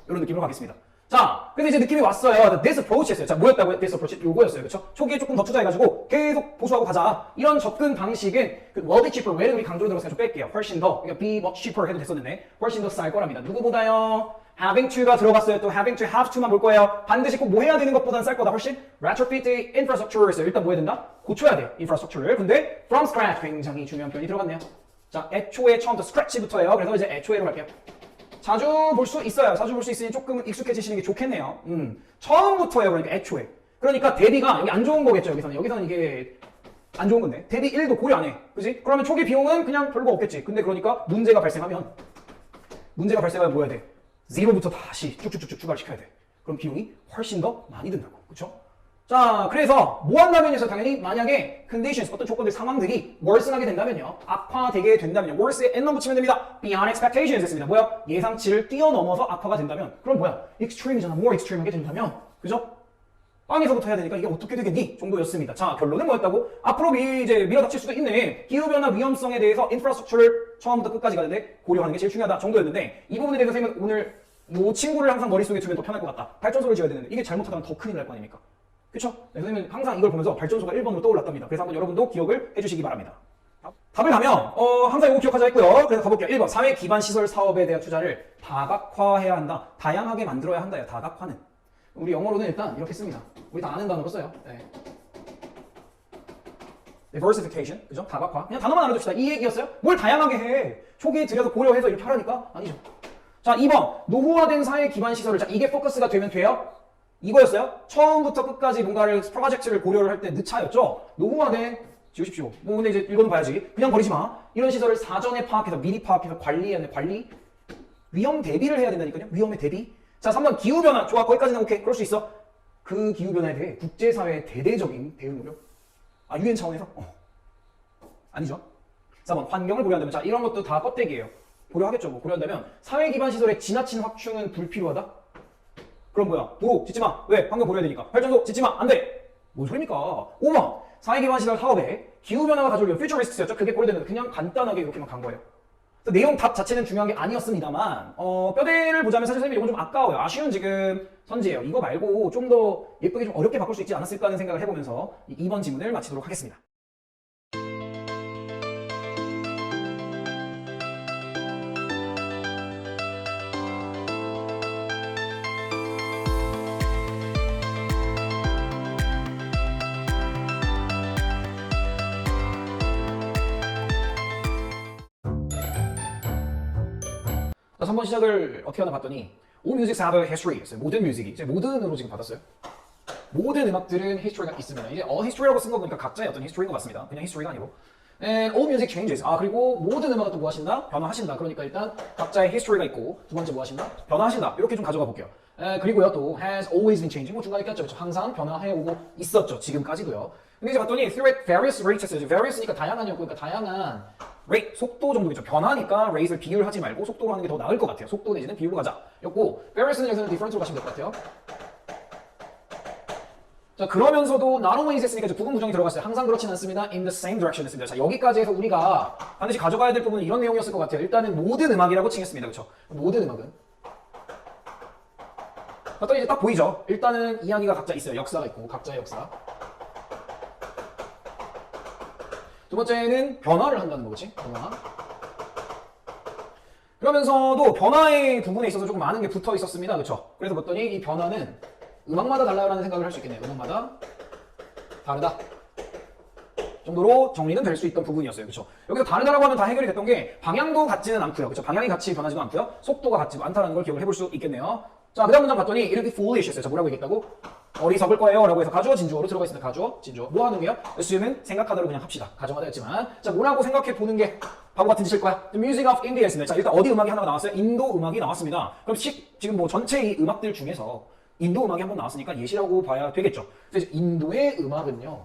이런 느낌으로 가겠습니다. 자, 그래서 이제 느낌이 왔어요. this approach 했어요. 자, 뭐였다고요? this approach 요거였어요. 그쵸? 초기에 조금 더 투자해가지고 계속 보수하고 가자. 이런 접근 방식은 그 well be cheaper, 왜를 우리 강조로 들어서 좀 뺄게요. 훨씬 더, 그러니까 be much cheaper 해도 됐었는데 훨씬 더 쌀 거랍니다. 누구보다요? having to가 들어갔어요. 또 having to, have to만 볼 거예요. 반드시 꼭 뭐 해야 되는 것보다는 쌀 거다. 훨씬 retrofit the infrastructure 했어요. 일단 뭐 해야 된다? 고쳐야 돼. infrastructure를. 근데 from scratch, 굉장히 중요한 표현이 들어갔네요. 자, 애초에 처음부터 scratch부터예요. 그래서 이제 애초에로 갈게요. 자주 볼 수 있어요. 자주 볼 수 있으니 조금은 익숙해지시는 게 좋겠네요. 처음부터예요. 그러니까 애초에. 그러니까 대비가 여기 안 좋은 거겠죠. 여기서는 이게 안 좋은 건데. 대비 1도 고려 안 해. 그지? 그러면 초기 비용은 그냥 별거 없겠지. 근데 그러니까 문제가 발생하면 뭐 해야 돼? 0부터 다시 쭉쭉쭉쭉 추가를 시켜야 돼. 그럼 비용이 훨씬 더 많이 든다고. 그쵸? 자, 그래서 뭐 한다면요? 당연히 만약에 conditions, 어떤 조건들, 상황들이 worsen하게 된다면요, 악화되게 된다면요, worse에 n만 붙이면 됩니다. beyond expectations 했습니다. 뭐야? 예상치를 뛰어넘어서 악화가 된다면, 그럼 뭐야? extreme이잖아. more extreme하게 된다면, 그죠? 빵에서부터 해야 되니까 이게 어떻게 되겠니? 정도였습니다. 자, 결론은 뭐였다고? 앞으로 이제 밀어닥칠 수도 있네. 기후변화 위험성에 대해서 인프라스트럭처를 처음부터 끝까지 가는데 고려하는 게 제일 중요하다 정도였는데, 이 부분에 대해서 선생님은 오늘 이 친구를 항상 머릿속에 두면 더 편할 것 같다. 발전소를 지어야 되는데 이게 잘못하다면 더 큰일 날 거 아닙니까? 그쵸? 네, 선생님은 항상 이걸 보면서 발전소가 1번으로 떠올랐답니다. 그래서 한번 여러분도 기억을 해주시기 바랍니다. 답을 가면 항상 이거 기억하자 했고요. 그래서 가볼게요. 1번 사회 기반 시설 사업에 대한 투자를 다각화해야 한다. 다양하게 만들어야 한다요. 다각화는. 우리 영어로는 일단 이렇게 씁니다. 우리 다 아는 단어로 써요. 네. diversification, 그죠? 다각화. 그냥 단어만 알아둡시다. 이 얘기였어요? 뭘 다양하게 해? 초기에 들여서 고려해서 이렇게 하라니까? 아니죠. 자, 2번 노후화된 사회 기반 시설을. 자, 이게 포커스가 되면 돼요? 이거였어요? 처음부터 끝까지 뭔가를 프로젝트를 고려를 할 때 늦차였죠? 노후화된 지우십시오. 뭐 근데 이제 이거는 봐야지. 그냥 버리지 마. 이런 시설을 사전에 파악해서 미리 파악해서 관리 위험 대비를 해야 된다니까요. 위험의 대비. 자, 3번 기후변화. 좋아, 거기까지는 오케이. 그럴 수 있어. 그 기후변화에 대해 국제사회의 대대적인 대응 노력. 아, 유엔 차원에서? 아니죠. 4번 환경을 고려한다면. 자, 이런 것도 다 껍데기예요. 고려하겠죠. 뭐 고려한다면 사회 기반 시설의 지나친 확충은 불필요하다. 그럼 뭐야? 도로 짓지 마. 왜? 환경 고려해야 되니까. 발전소 짓지 마. 안 돼. 뭔 소리입니까? 5번 사회 기반 시설 사업에 기후변화가 가져올 퓨처 리스크였죠. 그게 고려되는데 그냥 간단하게 이렇게만 간 거예요. 내용 답 자체는 중요한 게 아니었습니다만 뼈대를 보자면 사실 선생님이 이건 좀 아까워요. 아쉬운 지금 선지예요. 이거 말고 좀 더 예쁘게 좀 어렵게 바꿀 수 있지 않았을까 하는 생각을 해보면서 2번 지문을 마치도록 하겠습니다. 자, 3번 시작을 어떻게 하나 봤더니 All music have a history 였어요. 모든 뮤직이 이제 모든으로 지금 받았어요. 모든 음악들은 history가 있습니다. 이제 history라고 쓴 거 보니까 각자의 어떤 history인 것 같습니다. 그냥 history가 아니고. And all music changes. 아, 그리고 모든 음악은 또 뭐 하신다? 변화하신다. 그러니까 일단 각자의 history가 있고 두 번째 뭐 하신다? 변화하신다. 이렇게 좀 가져가 볼게요. 그리고요 또 has always been changing. 뭐 중간에 꼈죠. 그렇죠? 항상 변화해오고 있었죠. 지금까지도요. 근데 이제 봤더니 through it various rates 했어요. various니까 다양한이었고, 그러니까 다양한 rate, 속도 정도겠죠. 변화니까 rate를 비율하지 말고 속도로 하는 게 더 나을 것 같아요. 속도 내지는 비율로 가자. 였고, various는 여기서는 different로 가시면 될 것 같아요. 자, 그러면서도 not always 했으니까 이제 부분 부정이 들어갔어요. 항상 그렇진 않습니다. in the same direction 했습니다. 자, 여기까지 해서 우리가 반드시 가져가야 될 부분은 이런 내용이었을 것 같아요. 일단은 모든 음악이라고 칭했습니다. 그렇죠? 모든 음악은. 봤더니 이제 딱 보이죠? 일단은 이야기가 각자 있어요. 역사가 있고, 각자의 역사. 두 번째는 변화를 한다는 거지. 변화. 그러면서도 변화의 부분에 있어서 조금 많은 게 붙어 있었습니다. 그렇죠? 그래서 봤더니 이 변화는 음악마다 달라요라는 생각을 할 수 있겠네요. 음악마다 다르다 정도로 정리는 될 수 있던 부분이었어요. 그렇죠? 여기서 다르다라고 하면 다 해결이 됐던 게 방향도 같지는 않고요. 그렇죠? 방향이 같이 변하지도 않고요. 속도가 같지도 않다는 걸 기억을 해볼 수 있겠네요. 자, 그 다음 문장 봤더니 이렇게 foolish 했어요. 자, 뭐라고 얘기했다고? 어리석을 거예요 라고 해서 가주어 진주어로 들어가 있습니다. 가주어 진주어. 뭐 하는 게요? assume은 생각하다로 그냥 합시다. 가정하다 했지만, 자, 뭐라고 생각해 보는 게 바보 같은 짓일 거야? The music of India 했습니다. 자, 일단 어디 음악이 하나가 나왔어요? 인도 음악이 나왔습니다. 그럼 지금 뭐 전체 이 음악들 중에서 인도 음악이 한번 나왔으니까 예시라고 봐야 되겠죠. 그래서 인도의 음악은요,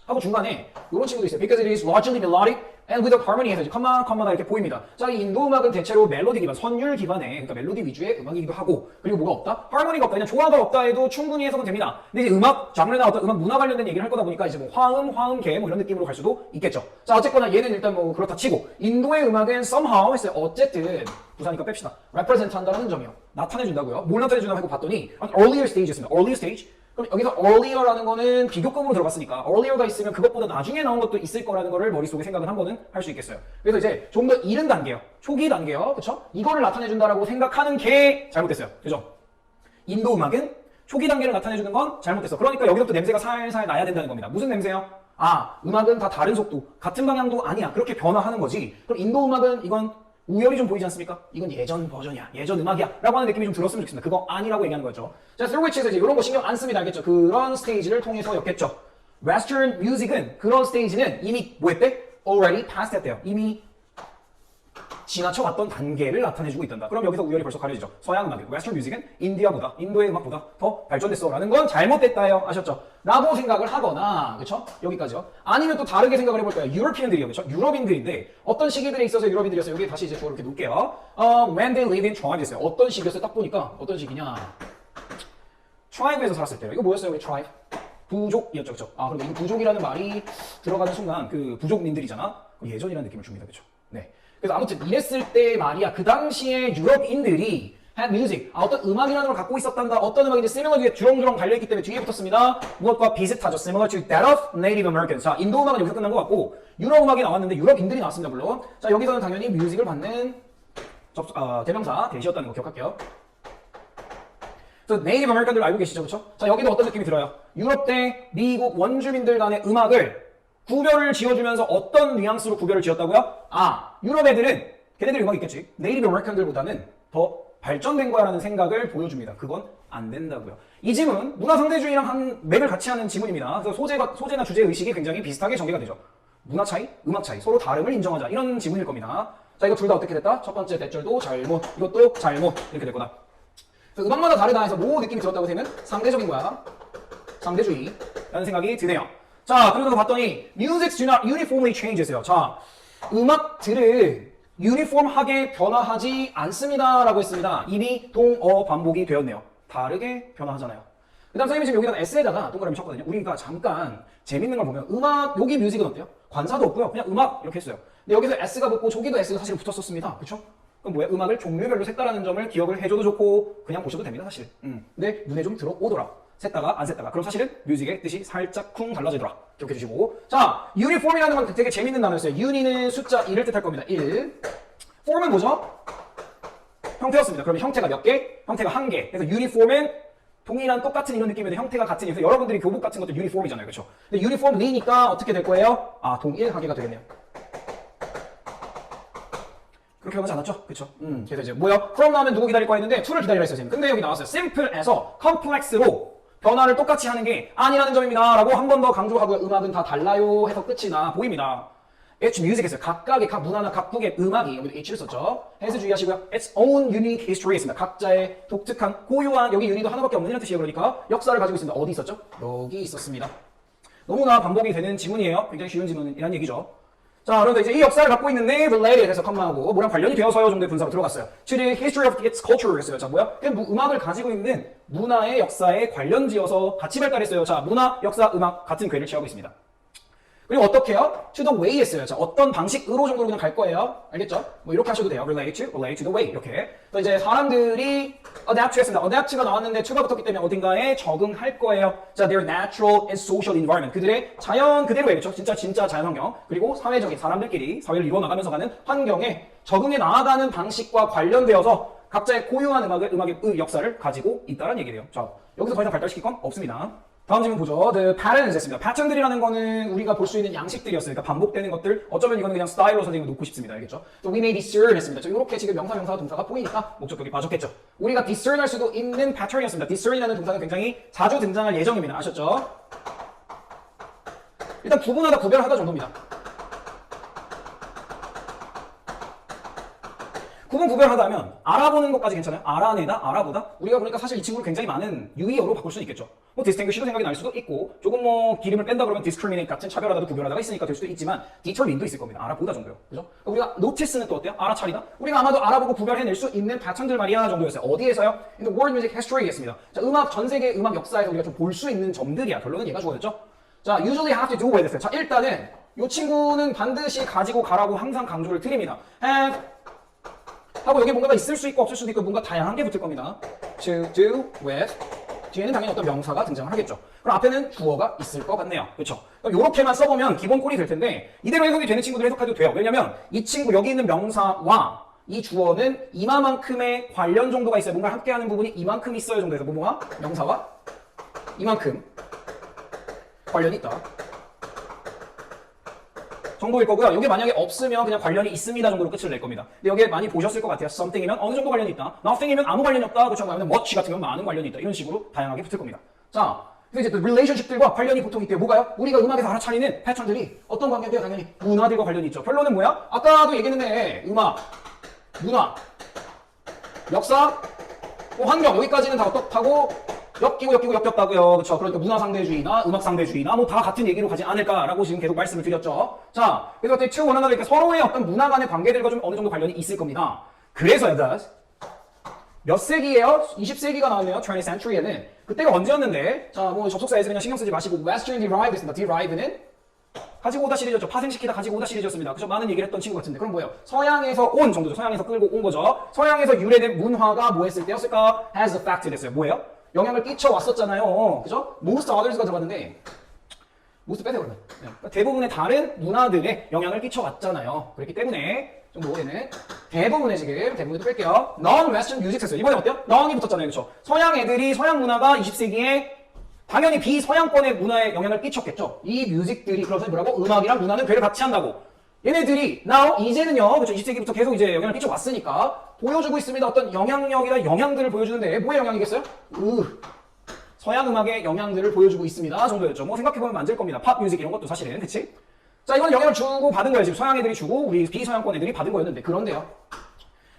하고 중간에 이런 친구도 있어요. Because it is largely melodic and without harmony 해서 컴마다 이렇게 보입니다. 자, 이 인도 음악은 대체로 멜로디 기반, 선율 기반의, 그러니까 멜로디 위주의 음악이기도 하고, 그리고 뭐가 없다? 하모니가 없다. 그냥 조화가 없다 해도 충분히 해석은 됩니다. 근데 이제 음악 장르나 어떤 음악 문화 관련된 얘기를 할 거다 보니까 이제 뭐 화음계 뭐 이런 느낌으로 갈 수도 있겠죠. 자, 어쨌거나 얘는 일단 뭐 그렇다 치고, 인도의 음악은 somehow 했어요. 어쨌든 부사니까 뺍시다. represent 한다는 점이요. 나타내준다고요. 뭘 나타내준다고 하고 봤더니 earlier stage였습니다. earlier stage. 그럼 여기서 earlier라는 거는 비교급으로 들어갔으니까 earlier가 있으면 그것보다 나중에 나온 것도 있을 거라는 거를 머릿속에 생각을 한 번은 할 수 있겠어요. 그래서 이제 좀 더 이른 단계요. 초기 단계요. 그쵸? 이거를 나타내준다라고 생각하는 게 잘못됐어요. 그죠? 인도 음악은 초기 단계를 나타내주는 건 잘못됐어. 그러니까 여기서부터 냄새가 살살 나야 된다는 겁니다. 무슨 냄새요? 아, 음악은 다 다른 속도, 같은 방향도 아니야. 그렇게 변화하는 거지. 그럼 인도 음악은 이건 우열이 좀 보이지 않습니까? 이건 예전 버전이야, 예전 음악이야 라고 하는 느낌이 좀 들었으면 좋겠습니다. 그거 아니라고 얘기하는 거죠. 자, through which에서 이제 이런 거 신경 안 씁니다. 알겠죠? 그런 스테이지를 통해서였겠죠. Western music은 그런 스테이지는 이미 뭐 했대? Already passed 했대요. 이미 지나쳐왔던 단계를 나타내주고 있단다. 그럼 여기서 우열이 벌써 가려지죠. 서양 음악은, Western music은 인도의 음악보다 더 발전됐어 라는 건 잘못됐다요. 아셨죠? 라고 생각을 하거나, 그쵸? 여기까지요. 아니면 또 다르게 생각을 해볼까요? 유러피언들이요. 그쵸? 유럽인들인데 어떤 시기들에 있어서 유럽인들이었어요. 여기 다시 이제 주어 이렇게 놓을게요. When they lived in tribe였어요. 어떤 시기였어요? 딱 보니까 어떤 시기냐? tribe에서 살았을 때요. 이거 뭐였어요? 우리 tribe? 부족이었죠. 그쵸? 아, 그런데 이 부족이라는 말이 들어가는 순간 그 부족민들이잖아? 예전이라는 느낌을 줍니다. 그쵸? 네. 그래서 아무튼 이랬을 때 말이야, 그 당시에 유럽인들이 had music. 어떤 음악이라는 걸 갖고 있었단다. 어떤 음악인지 similar 뒤에 주렁주렁 달려있기 때문에 뒤에 붙었습니다. 무엇과 비슷하죠. similar to that of Native Americans. 자, 인도 음악은 여기서 끝난 것 같고 유럽 음악이 나왔는데 유럽인들이 나왔습니다. 물론. 자, 여기서는 당연히 music을 받는 대명사 대시였다는 거 기억할게요. 네이티브 아메리칸들 알고 계시죠, 그렇죠? 자, 여기도 어떤 느낌이 들어요? 유럽 대 미국 원주민들 간의 음악을 구별을 지어주면서 어떤 뉘앙스로 구별을 지었다고요? 아, 유럽 애들은 걔네들 음악이 있겠지. 네이티브 아메리칸들보다는 더 발전된 거야라는 생각을 보여줍니다. 그건 안 된다고요. 이 지문, 문화 상대주의랑 한 맥을 같이 하는 지문입니다. 그래서 소재나 주제 의식이 굉장히 비슷하게 전개가 되죠. 문화 차이, 음악 차이, 서로 다름을 인정하자. 이런 지문일 겁니다. 자, 이거 둘 다 어떻게 됐다? 첫 번째 대절도 잘못, 이것도 잘못 이렇게 될 거다. 음악마다 다르다 해서 뭐 느낌이 들었다고 되면 상대적인 거야. 상대주의라는 생각이 드네요. 자, 그리고 봤더니 Musics do not uniformly change 했어요. 자, 음악들을 유니폼하게 변화하지 않습니다 라고 했습니다. 이미 동어 반복이 되었네요. 다르게 변화하잖아요. 그 다음 선생님이 지금 여기다가 에세이에다가 동그라미 쳤거든요. 우리가 잠깐 재밌는 걸 보면 음악, 여기 뮤직은 어때요? 관사도 없고요. 그냥 음악 이렇게 했어요. 근데 여기서 S가 붙고 저기도 S가 사실 붙었었습니다. 그쵸? 그럼 뭐야? 음악을 종류별로 셌다라는 점을 기억을 해줘도 좋고 그냥 보셔도 됩니다 사실. 근데 눈에 좀 들어오더라. 셌다가 안 셌다가. 그럼 사실은 뮤직의 뜻이 살짝 쿵 달라지더라. 기억해 주시고. 자, 유니폼이라는 건 되게 재밌는 단어였어요. 유니는 숫자 1을 뜻할 겁니다. 1. 폼은 뭐죠? 형태였습니다. 그러면 형태가 몇 개? 형태가 한 개. 그래서 유니폼은 동일한 똑같은 이런 느낌인데 형태가 같은 이유에서 여러분들이 교복 같은 것도 유니폼이잖아요. 그렇죠? 근데 유니폼리니까 어떻게 될 거예요? 아, 동일하게가 되겠네요. 그렇게 하지 않았죠? 그쵸? 그래서 이제 뭐요? from 나오면 누구 기다릴 거 했는데 to를 기다리라 했어요. 근데 여기 나왔어요. simple에서 complex로 변화를 똑같이 하는 게 아니라는 점입니다. 라고 한 번 더 강조하고요. 음악은 다 달라요 해서 끝이 나 보입니다. Each music 했어요. 각각의 각 문화나 각국의 음악이 여기도 H를 썼죠. 해서 주의하시고요. Its own unique history 있습니다. 각자의 독특한 고유한 여기 유니도 하나밖에 없는 이런 뜻이에요. 그러니까 역사를 가지고 있습니다. 어디 있었죠? 여기 있었습니다. 너무나 반복이 되는 지문이에요. 굉장히 쉬운 지문이란 얘기죠. 자, 그런데 이제 이 역사를 갖고 있는데 related 해서 컴마하고 뭐랑 관련이 되어서요 정도의 분사로 들어갔어요. To the history of its culture 했어요. 자, 뭐야? 음악을 가지고 있는 문화의 역사에 관련지어서 같이 발달했어요. 자, 문화, 역사, 음악 같은 궤를 취하고 있습니다. 그리고 어떻게 해요? To the way 했어요. 자, 어떤 방식으로 정도로 그냥 갈 거예요. 알겠죠? 뭐 이렇게 하셔도 돼요. relate to the way 이렇게. 또 이제 사람들이 adapt 했습니다. adapt가 나왔는데 to가 붙었기 때문에 어딘가에 적응할 거예요. 자, their natural and social environment. 그들의 자연 그대로의 그렇죠? 진짜 자연 환경. 그리고 사회적인 사람들끼리 사회를 이루어 나가면서 가는 환경에 적응해 나아가는 방식과 관련되어서 각자의 고유한 음악의 역사를 가지고 있다는 얘기예요. 자, 여기서 더 이상 발달시킬 건 없습니다. 다음 질문 보죠. The patterns 했습니다. 패턴들이라는 거는 우리가 볼 수 있는 양식들이었어요. 그러니까 반복되는 것들. 어쩌면 이거는 그냥 스타일로 선생님이 놓고 싶습니다. 알겠죠? So we may discern 했습니다. 이렇게 지금 명사, 동사가 보이니까 목적격이 빠졌겠죠. 우리가 discern 할 수도 있는 패턴이었습니다. discern이라는 동사는 굉장히 자주 등장할 예정입니다. 아셨죠? 일단 구분하다, 구별하다 정도입니다. 구별하다 하면 알아보는 것까지 괜찮아요? 알아내다, 알아보다? 우리가 보니까 사실 이 친구를 굉장히 많은 유의어로 바꿀 수는 있겠죠. 뭐 distinguish도 생각이 날 수도 있고 조금 뭐 기름을 뺀다 그러면 discriminate 같은 차별하다도 구별하다가 있으니까 될 수도 있지만 determine도 있을 겁니다. 알아보다 정도요. 그죠? 우리가 notice는 또 어때요? 알아차리다? 우리가 아마도 알아보고 구별해낼 수 있는 패턴들 말이야 정도였어요. 어디에서요? In the world music history였습니다. 자, 전 세계 음악 역사에서 우리가 좀 볼 수 있는 점들이야. 결론은 얘가 주어졌죠? 자, usually have to do with 했어요. 자, 일단은 이 친구는 반드시 가지고 가라고 항상 강조를 드립니다. have 하고 여기 뭔가가 있을 수 있고 없을 수도 있고 뭔가 다양한 게 붙을 겁니다. To do with 뒤에는 당연히 어떤 명사가 등장을 하겠죠. 그럼 앞에는 주어가 있을 것 같네요. 그렇죠? 그럼 이렇게만 써보면 기본 꼴이 될 텐데 이대로 해석이 되는 친구들 해석해도 돼요. 왜냐면 이 친구 여기 있는 명사와 이 주어는 이만큼의 관련 정도가 있어요. 뭔가 함께하는 부분이 이만큼 있어요 정도에서 뭐뭐와 명사와 이만큼 관련이 있다. 정도일 거고요. 여기 만약에 없으면 그냥 관련이 있습니다 정도로 끝을 낼 겁니다. 근데 여기에 많이 보셨을 것 같아요. something이면 어느 정도 관련이 있다. nothing이면 아무 관련이 없다. 그렇죠? 아니면 much 같은 경우는 많은 관련이 있다. 이런 식으로 다양하게 붙을 겁니다. 자, 그래서 이제 또 relationship들과 관련이 보통 있대요. 뭐가요? 우리가 음악에서 알아차리는 패턴들이 어떤 관계인데요? 당연히 문화들과 관련이 있죠. 결론은 뭐야? 아까도 얘기했는데 음악, 문화, 역사, 환경 여기까지는 다 어떻다고 엮이고 엮였다고요. 그렇죠? 그러니까 문화 상대주의나 음악 상대주의나 뭐 다 같은 얘기로 가지 않을까라고 지금 계속 말씀을 드렸죠. 자, 그래서 two one another 서로의 어떤 문화 간의 관계들과 좀 어느 정도 관련이 있을 겁니다. 그래서 몇 세기예요? 20세기가 나왔네요. 20th century에는. 그때가 언제였는데? 자, 뭐 접속사에서 그냥 신경 쓰지 마시고 Western derived 있습니다. derive는 가지고 오다 시리즈였죠. 파생시키다 가지고 오다 시리즈였습니다. 그죠? 많은 얘기를 했던 친구 같은데. 그럼 뭐예요? 서양에서 온 정도죠. 서양에서 끌고 온 거죠. 서양에서 유래된 문화가 뭐 했을 때였을까? has a fact 됐어요. 뭐예요? 영향을 끼쳐왔었잖아요. 그죠? most others가 들어갔는데 most 빼세요 그러면. 네. 그러니까 대부분의 다른 문화들에 영향을 끼쳐왔잖아요. 그렇기 때문에 좀 뭐에는 대부분의 지금 대부분도 뺄게요. non-western music 했어요. 이번에 어때요? non이 붙었잖아요. 그렇죠? 서양 애들이 서양 문화가 20세기에 당연히 비서양권의 문화에 영향을 끼쳤겠죠. 이 뮤직들이 그래서 뭐라고? 음악이랑 문화는 괴를 같이 한다고. 얘네들이 now 이제는요. 그렇죠? 20세기부터 계속 이제 영향을 끼쳐왔으니까 보여주고 있습니다. 어떤 영향력이나 영향들을 보여주는데 뭐의 영향이겠어요? 서양 음악의 영향들을 보여주고 있습니다. 정도였죠. 뭐 생각해보면 만질 겁니다. 팝 뮤직 이런 것도 사실은. 그치? 자, 이건 영향을 주고 받은 거예요. 지금 서양 애들이 주고 우리 비서양권 애들이 받은 거였는데 그런데요.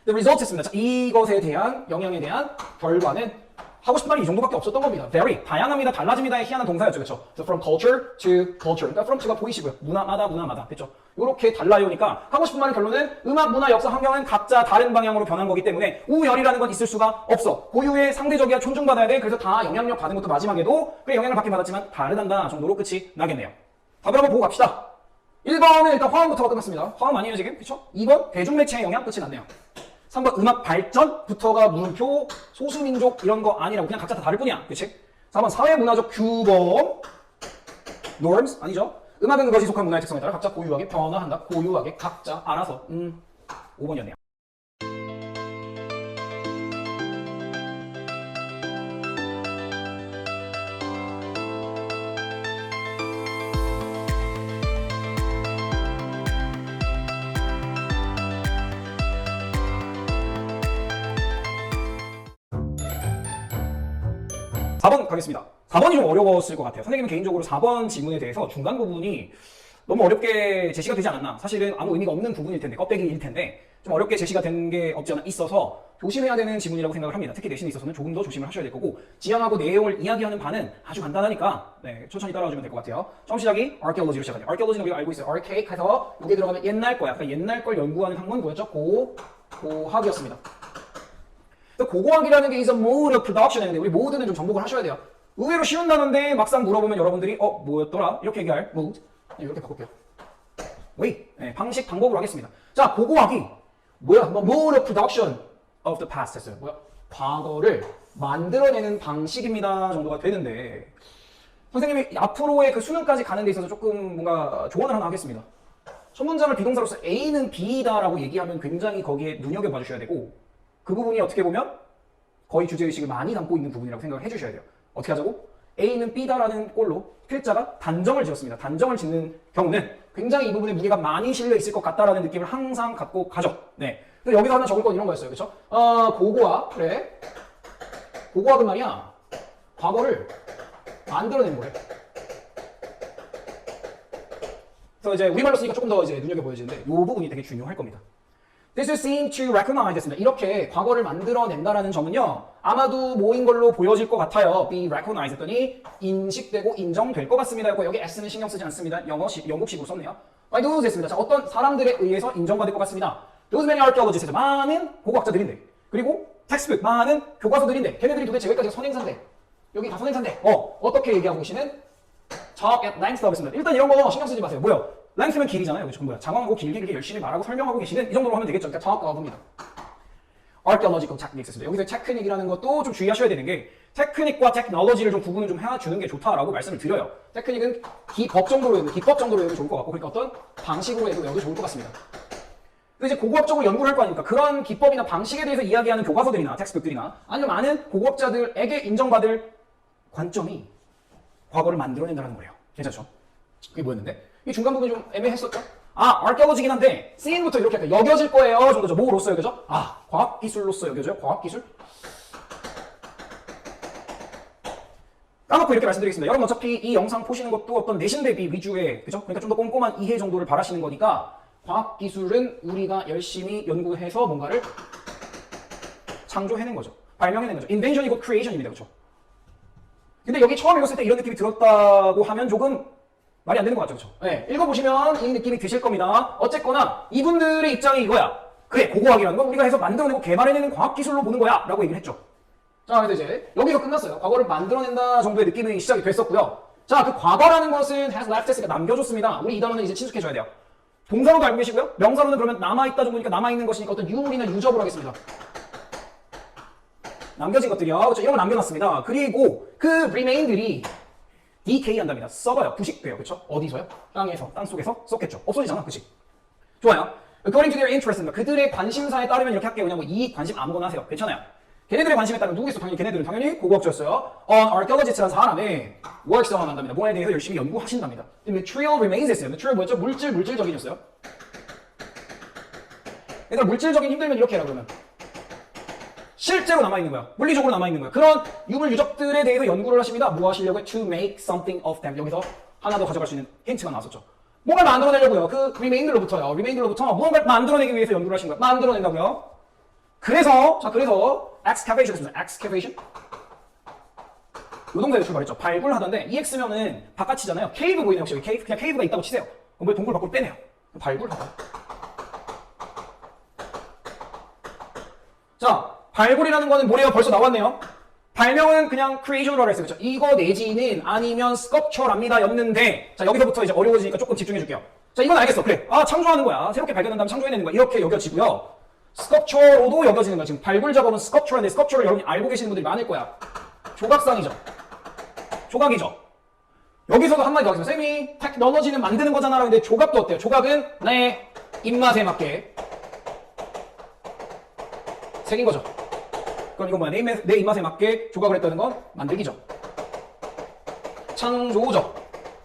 The result 했습니다. 자, 이것에 대한 영향에 대한 결과는 하고 싶은 말이 이 정도밖에 없었던 겁니다. Very 다양합니다. 달라집니다의 희한한 동사였죠. 그렇죠? So from culture to culture. 그러니까 from to가 보이시고요. 문화마다 됐죠? 이렇게 달라요니까 하고 싶은 말의 결론은 음악, 문화, 역사, 환경은 각자 다른 방향으로 변한 거기 때문에 우열이라는 건 있을 수가 없어. 고유의 상대적이야 존중받아야 돼. 그래서 다 영향력 받은 것도 마지막에도 그래 영향을 받긴 받았지만 다르단다 정도로 끝이 나겠네요. 답을 한번 보고 갑시다. 1번은 일단 화음부터가 끝났습니다. 화음 아니에요 지금? 그쵸? 2번 대중매체의 영향 끝이 났네요. 3번 음악 발전부터가 물음표, 소수민족 이런 거 아니라고 그냥 각자 다 다를 뿐이야. 그치? 4번 사회문화적 규범 norms 아니죠? 음악은 그것이 속한 문화의 특성에 따라 각자 고유하게 변화한다. 고유하게 각자 알아서 5번이었네요. 사 번 가겠습니다. 4번이 좀 어려웠을 것 같아요. 선생님은 개인적으로 4번 지문에 대해서 중간 부분이 너무 어렵게 제시가 되지 않았나. 사실은 아무 의미가 없는 부분일 텐데, 껍데기일 텐데 좀 어렵게 제시가 된 게 없지 않아 있어서 조심해야 되는 지문이라고 생각을 합니다. 특히 내신에 있어서는 조금 더 조심을 하셔야 될 거고 지향하고 내용을 이야기하는 바는 아주 간단하니까 네, 천천히 따라와 주면 될 것 같아요. 처음 시작이 archaeology로 시작하네요. archaeology는 우리가 알고 있어요. archaic 해서 여기에 들어가면 옛날 거야. 그러니까 옛날 걸 연구하는 학문 뭐였죠? 고고학이었습니다. 고고학이라는 게 is a mode of production 했는데 우리 mode는 좀 접목을 하셔야 돼요. 의외로 쉬운 단어인데 막상 물어보면 여러분들이 뭐였더라? 이렇게 얘기할 mode. 이렇게 바꿀게요. way. 네, 방식, 방법으로 하겠습니다. 자, 고고학이 뭐야? mode of production of the past 했어요. 뭐야? 과거를 만들어내는 방식입니다 정도가 되는데 선생님이 앞으로의 그 수능까지 가는 데 있어서 조금 뭔가 조언을 하나 하겠습니다. 첫 문장을 비동사로 써 A는 B다라고 얘기하면 굉장히 거기에 눈여겨봐 주셔야 되고 그 부분이 어떻게 보면 거의 주제의식을 많이 담고 있는 부분이라고 생각을 해주셔야 돼요. 어떻게 하자고? A는 B다라는 꼴로 필자가 단정을 지었습니다. 단정을 짓는 경우는 굉장히 이 부분에 무게가 많이 실려 있을 것 같다라는 느낌을 항상 갖고 가죠. 네. 그래서 여기서 하나 적을 건 이런 거였어요. 그쵸? 고고학. 그래. 고고학은 말이야. 과거를 만들어내는 거래. 그래서 이제 우리말로 쓰니까 조금 더 이제 눈여겨보여지는데 이 부분이 되게 중요할 겁니다. This is seen to recognize 됐습니다. 이렇게 과거를 만들어낸다라는 점은요. 아마도 뭐인 걸로 보여질 것 같아요. be recognized 했더니 인식되고 인정될 것 같습니다. 여기 s는 신경 쓰지 않습니다. 영국식으로 썼네요. by those 했습니다. 자, 어떤 사람들에 의해서 인정받을 것 같습니다. Those many archaeologists 많은 고고학자들인데 그리고 textbook 많은 교과서들인데 걔네들이 도대체 여기까지가 선행사인데 여기 다 선행사인데 어떻게 얘기하고 계시는 talk at length 했습니다. 일단 이런 거 신경 쓰지 마세요. 뭐요? length면 길이잖아요. 그죠? 뭐야? 장황하고 길게 열심히 말하고 설명하고 계시는 이 정도로 하면 되겠죠. 그러니까 talk of입니다. archaeological techniques입니다. 여기서 테크닉이라는 것도 좀 주의하셔야 되는 게 테크닉과 테크놀로지를 좀 구분을 좀 해주는 게 좋다라고 말씀을 드려요. 테크닉은 기법 정도로 외우면 좋을 것 같고 그러니까 어떤 방식으로 외워도 좋을 것 같습니다. 근데 이제 고고학적으로 연구를 할 거 아닙니까? 그런 기법이나 방식에 대해서 이야기하는 교과서들이나 텍스트북들이나 아니면 많은 고고학자들에게 인정받을 관점이 과거를 만들어낸다는 거예요. 괜찮죠? 그게 뭐였는데? 이 중간 부분이 좀 애매했었죠? archaeology긴 한데 seen부터 이렇게 할까요? 여겨질 거예요 정도죠. 뭐로써 여겨져? 과학기술로서 여겨져요? 과학기술? 까놓고 이렇게 말씀드리겠습니다. 여러분 어차피 이 영상 보시는 것도 어떤 내신 대비 위주의 그죠? 그러니까 좀 더 꼼꼼한 이해 정도를 바라시는 거니까 과학기술은 우리가 열심히 연구해서 뭔가를 창조해낸 거죠. 발명해낸 거죠. invention이 곧 creation입니다. 그렇죠? 근데 여기 처음 읽었을 때 이런 느낌이 들었다고 하면 조금 말이 안 되는 것 같죠, 그렇죠? 네, 읽어보시면 이 느낌이 드실 겁니다. 어쨌거나 이분들의 입장이 이거야. 그래, 고고학이라는 건 우리가 해서 만들어내고 개발해내는 과학기술로 보는 거야 라고 얘기를 했죠. 자, 그래서 이제 여기서 끝났어요. 과거를 만들어낸다 정도의 느낌이 시작이 됐었고요. 자, 그 과거라는 것은 has left 했으니까 남겨줬습니다. 우리 이 단어는 이제 친숙해져야 돼요. 동사로도 알고 계시고요. 명사로는 그러면 남아있다 정도니까 남아있는 것이니까 어떤 유물이나 유적으로 하겠습니다. 남겨진 것들이요. 그렇죠? 이런 거 남겨놨습니다. 그리고 그 remain들이 decay 한답니다. 썩어요. 부식돼요. 그렇죠? 어디서요? 땅에서, 땅 속에서 썩겠죠. 없어지잖아. 그치? 좋아요. According to their interest입니다. 그들의 관심사에 따르면 이렇게 할게요. 그냥 뭐 이 관심 아무거나 하세요. 괜찮아요. 걔네들의 관심에 따르면 누구겠어? 걔네들은 당연히 고고학자였어요. On archaeologists라는 사람의 work성을 한답니다. 뭐에 대해서 열심히 연구하신답니다. material remains 했어요. material 뭐였죠? 물질적인이었어요. 얘들아 물질적인 힘들면 이렇게 해라 그러면. 실제로 남아있는 거야. 물리적으로 남아있는 거야. 그런 유물 유적들에 대해서 연구를 하십니다. 뭐 하시려고요? To make something of them. 여기서 하나 더 가져갈 수 있는 힌트가 나왔었죠. 뭔가를 만들어내려고요. 그 remain들로부터요. remain들로부터 무언가를 만들어내기 위해서 연구를 하신 거야. 만들어낸다고요. 그래서 excavation이었습니다. excavation. 노동자에서 출발했죠. 발굴하던데 ex면은 바깥이잖아요. cave 보이네요. 혹시 여기 cave? 그냥 cave가 있다고 치세요. 그럼 왜 동굴 밖으로 빼내요? 발굴하다. 자, 발굴이라는 거는 뭐래요? 벌써 나왔네요. 발명은 그냥 creation으로 했어요. 그렇죠? 이거 내지는 아니면 sculpture랍니다. 였는데 자, 여기서부터 이제 어려워지니까 조금 집중해 줄게요. 자, 이건 알겠어. 그래. 아, 창조하는 거야. 새롭게 발견한 다음에 창조해내는 거야. 이렇게 여겨지고요. 스컵처로도 여겨지는 거야. 지금 발굴 작업은 스컵처인데 스컵처를 여러분이 알고 계시는 분들이 많을 거야. 조각상이죠. 조각이죠. 여기서도 한마디 더 하겠습니다. 쌤이 테크놀로지는 만드는 거잖아. 근데 조각도 어때요? 조각은 내 입맛에 맞게 새긴 거죠. 그럼 이건 뭐야? 내 입맛에 맞게 조각을 했다는 건 만들기죠. 창조죠.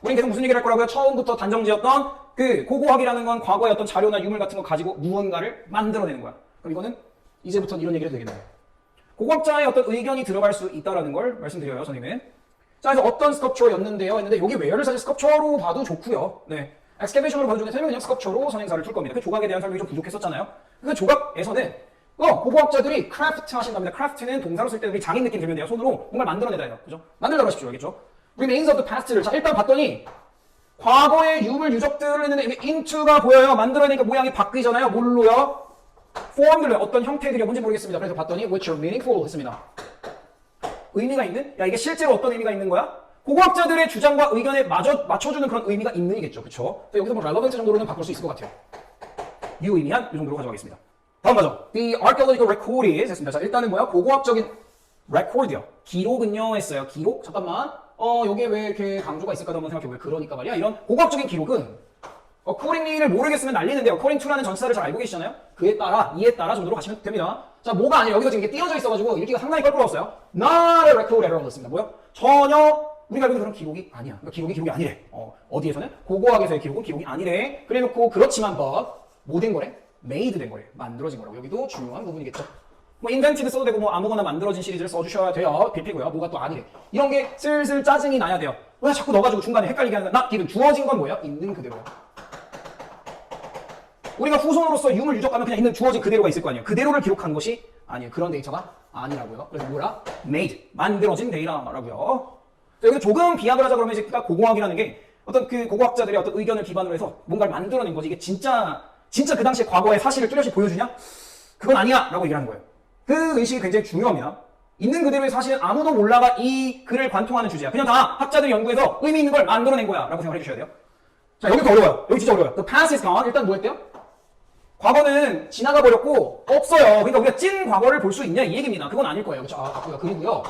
우린 계속 무슨 얘기를 할 거라고요? 처음부터 단정지었던 그 고고학이라는 건 과거의 어떤 자료나 유물 같은 거 가지고 무언가를 만들어내는 거야. 그럼 이거는 이제부터는 이런 얘기를 해도 되겠네요. 고고학자의 어떤 의견이 들어갈 수 있다라는 걸 말씀드려요, 선생님은. 자, 그래서 어떤 스컵처였는데요. 했는데 여기 where를 사실 스컵처로 봐도 좋고요. 네. 엑스케베이션으로 봐도 좋은데 설명은 그냥 스컵처로 선행사를 풀 겁니다. 그 조각에 대한 설명이 좀 부족했었잖아요. 그 조각에서는 고고학자들이 크래프트 하신답니다. 크래프트는 동사로 쓸 때 우리 장인 느낌 들면 돼요. 손으로 뭔가를 만들어내다 해요. 그죠? 만들라고 하십시오. 알겠죠? remains of the past를 자, 일단 봤더니 과거의 유물 유적들을 했는데 into가 보여요. 만들어내니까 모양이 바뀌잖아요. 뭘로요? form들로 어떤 형태들이 뭔지 모르겠습니다. 그래서 봤더니 which are meaningful 했습니다. 의미가 있는? 야, 이게 실제로 어떤 의미가 있는 거야? 고고학자들의 주장과 의견에 맞춰주는 그런 의미가 있는이겠죠. 그쵸? 여기서 뭐 relevant 정도로는 바꿀 수 있을 것 같아요. 유의미한 이 정도로 가져가겠습니다. 다음 가죠. The archaeological record is 했습니다. 자, 일단은 뭐야? 고고학적인 record이요. 기록은요 했어요. 기록? 잠깐만. 여기에 왜 이렇게 강조가 있을까도 한번 생각해보면 그러니까 말이야. 이런 고고학적인 기록은 accordingly를 모르겠으면 난리는데 according to라는 전치사를 잘 알고 계시잖아요. 그에 따라, 이에 따라 정도로 가시면 됩니다. 자, 뭐가 아니라 여기서 지금 이게 띄어져 있어가지고 읽기가 상당히 껄끄러웠어요. Not a record at all 였습니다. 뭐요? 전혀 우리가 알고 있는 그런 기록이 아니야. 그러니까 기록이 아니래. 어디에서는? 고고학에서의 기록은 기록이 아니래. 그래놓고 그렇지만 뭐 된 거래? made 된 거래. 만들어진 거라고. 여기도 중요한 부분이겠죠. 뭐 인벤티드 써도 되고 뭐 아무거나 만들어진 시리즈를 써주셔야 돼요. 빌피고요. 뭐가 또 아니래. 이런 게 슬슬 짜증이 나야 돼요. 왜 자꾸 넣어가지고 중간에 헷갈리게 하는 거야? not given. 주어진 건 뭐예요? 있는 그대로요. 우리가 후손으로서 유물 유적하면 그냥 있는 주어진 그대로가 있을 거 아니에요. 그대로를 기록한 것이 아니에요. 그런 데이터가 아니라고요. 그래서 뭐라? made. 만들어진 데이터라고요. 여기서 조금 비약을 하자 그러면 이제 고고학이라는 게 어떤 그 고고학자들의 어떤 의견을 기반으로 해서 뭔가를 만들어낸 거지. 이게 진짜 그 당시에 과거의 사실을 뚜렷이 보여주냐? 그건 아니야! 라고 얘기를 하는 거예요. 그 의식이 굉장히 중요합니다. 있는 그대로의 사실은 아무도 몰라가 이 글을 관통하는 주제야. 그냥 다 학자들이 연구해서 의미 있는 걸 만들어낸 거야. 라고 생각해 주셔야 돼요. 자, 여기부터 어려워요. 여기 진짜 어려워요. The past is gone. 일단 뭐 했대요? 과거는 지나가 버렸고 없어요. 그러니까 우리가 찐 과거를 볼 수 있냐 이 얘기입니다. 그건 아닐 거예요. 그렇죠? 바꾸가 그리고요.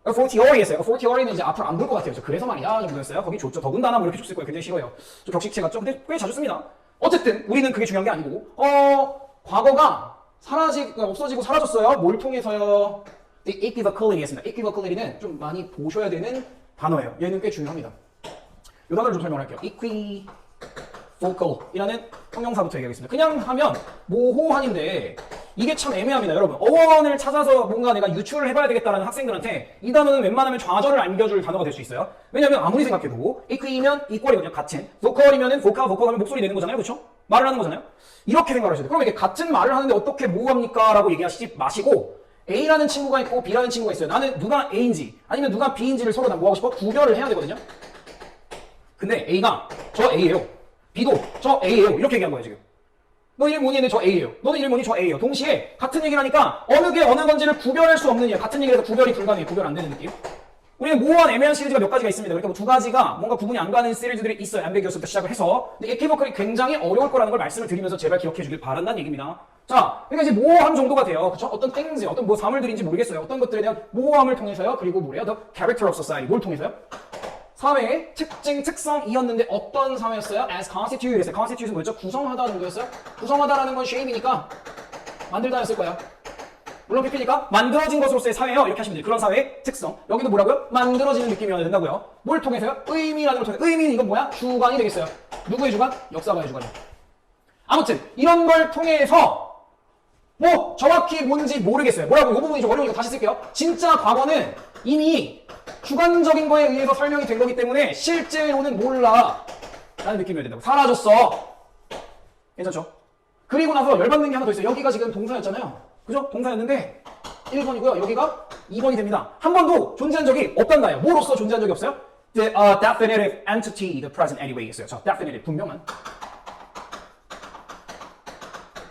for theory 했어요. for theory는 이제 앞으로 안 볼 것 같아요. 그래서 말이야 정도였어요. 거기 좋죠. 더군다나 뭐 이렇게 줬을 거예요. 굉장히 싫어요. 좀 격식체 같죠? 근데 꽤 자주 씁니다. 어쨌든 우리는 그게 중요한 게 아니고 과거가 없어지고 사라졌어요. 뭘 통해서요? The equivocality였습니다. equivocality는 좀 많이 보셔야 되는 단어예요. 얘는 꽤 중요합니다. 이 단어를 좀 설명할게요. equivocal이라는 형용사부터 얘기하겠습니다. 그냥 하면 모호한인데 이게 참 애매합니다. 여러분 어원을 찾아서 뭔가 내가 유추를 해봐야 되겠다라는 학생들한테 이 단어는 웬만하면 좌절을 안겨줄 단어가 될 수 있어요. 왜냐하면 아무리 생각해도 equi면 equal이거든요. 같은. vocal이면은 vocal 하면 목소리 내는 거잖아요. 그렇죠? 말을 하는 거잖아요. 이렇게 생각을 하셔야 돼요. 그럼 이게 같은 말을 하는데 어떻게 모호합니까? 라고 얘기하시지 마시고 A라는 친구가 있고 B라는 친구가 있어요. 나는 누가 A인지 아니면 누가 B인지를 서로 다 뭐 하고 싶어? 구별을 해야 되거든요. 근데 A가 저 A예요. B도 저 A예요. 이렇게 얘기한 거예요 지금. 너 이름 뭐니? 저 A예요. 너는 이름 뭐니? 저 A예요. 동시에 같은 얘기를 하니까 어느 게 어느 건지를 구별할 수 없는 일. 같은 얘기를 해서 구별이 불가능해. 구별 안 되는 느낌. 우리는 모호한 애매한 시리즈가 몇 가지가 있습니다. 그러니까 두 가지가 뭔가 구분이 안 가는 시리즈들이 있어요. ambiguous부터 시작을 해서. 근데 에키보컬이 굉장히 어려울 거라는 걸 말씀을 드리면서 제발 기억해 주길 바란다는 얘기입니다. 자, 그러니까 이제 모호함 정도가 돼요. 그쵸? 어떤 things, 어떤 뭐 사물들인지 모르겠어요. 어떤 것들에 대한 모호함을 통해서요. 그리고 뭐래요? The character of society. 뭘 통해서요? 사회의 특징, 특성이었는데 어떤 사회였어요? As constituted 했어요. constitute은 뭐였죠? 구성하다 정도였어요? 구성하다라는 건 shape이니까 만들다였을 거예요. 물론 PP니까 만들어진 것으로서의 사회예요. 이렇게 하시면 돼요. 그런 사회의 특성. 여기도 뭐라고요? 만들어지는 느낌이어야 된다고요. 뭘 통해서요? 의미라는 걸 통해서. 의미는 이건 뭐야? 주관이 되겠어요. 누구의 주관? 역사가의 주관이요. 아무튼 이런 걸 통해서 뭐 정확히 뭔지 모르겠어요. 뭐라고? 이 부분이 좀 어려우니까 다시 쓸게요. 진짜 과거는 이미 주관적인 거에 의해서 설명이 된 거기 때문에 실제로는 몰라 라는 느낌이어야 된다고. 사라졌어. 괜찮죠? 그리고 나서 열받는 게 하나 더 있어요. 여기가 지금 동사였잖아요. 그죠? 동사였는데 1번이고요. 여기가 2번이 됩니다. 한 번도 존재한 적이 없단가요. 뭐로서 존재한 적이 없어요? The definitive entity, the present anyway 있어요. 자, definitive, 분명한.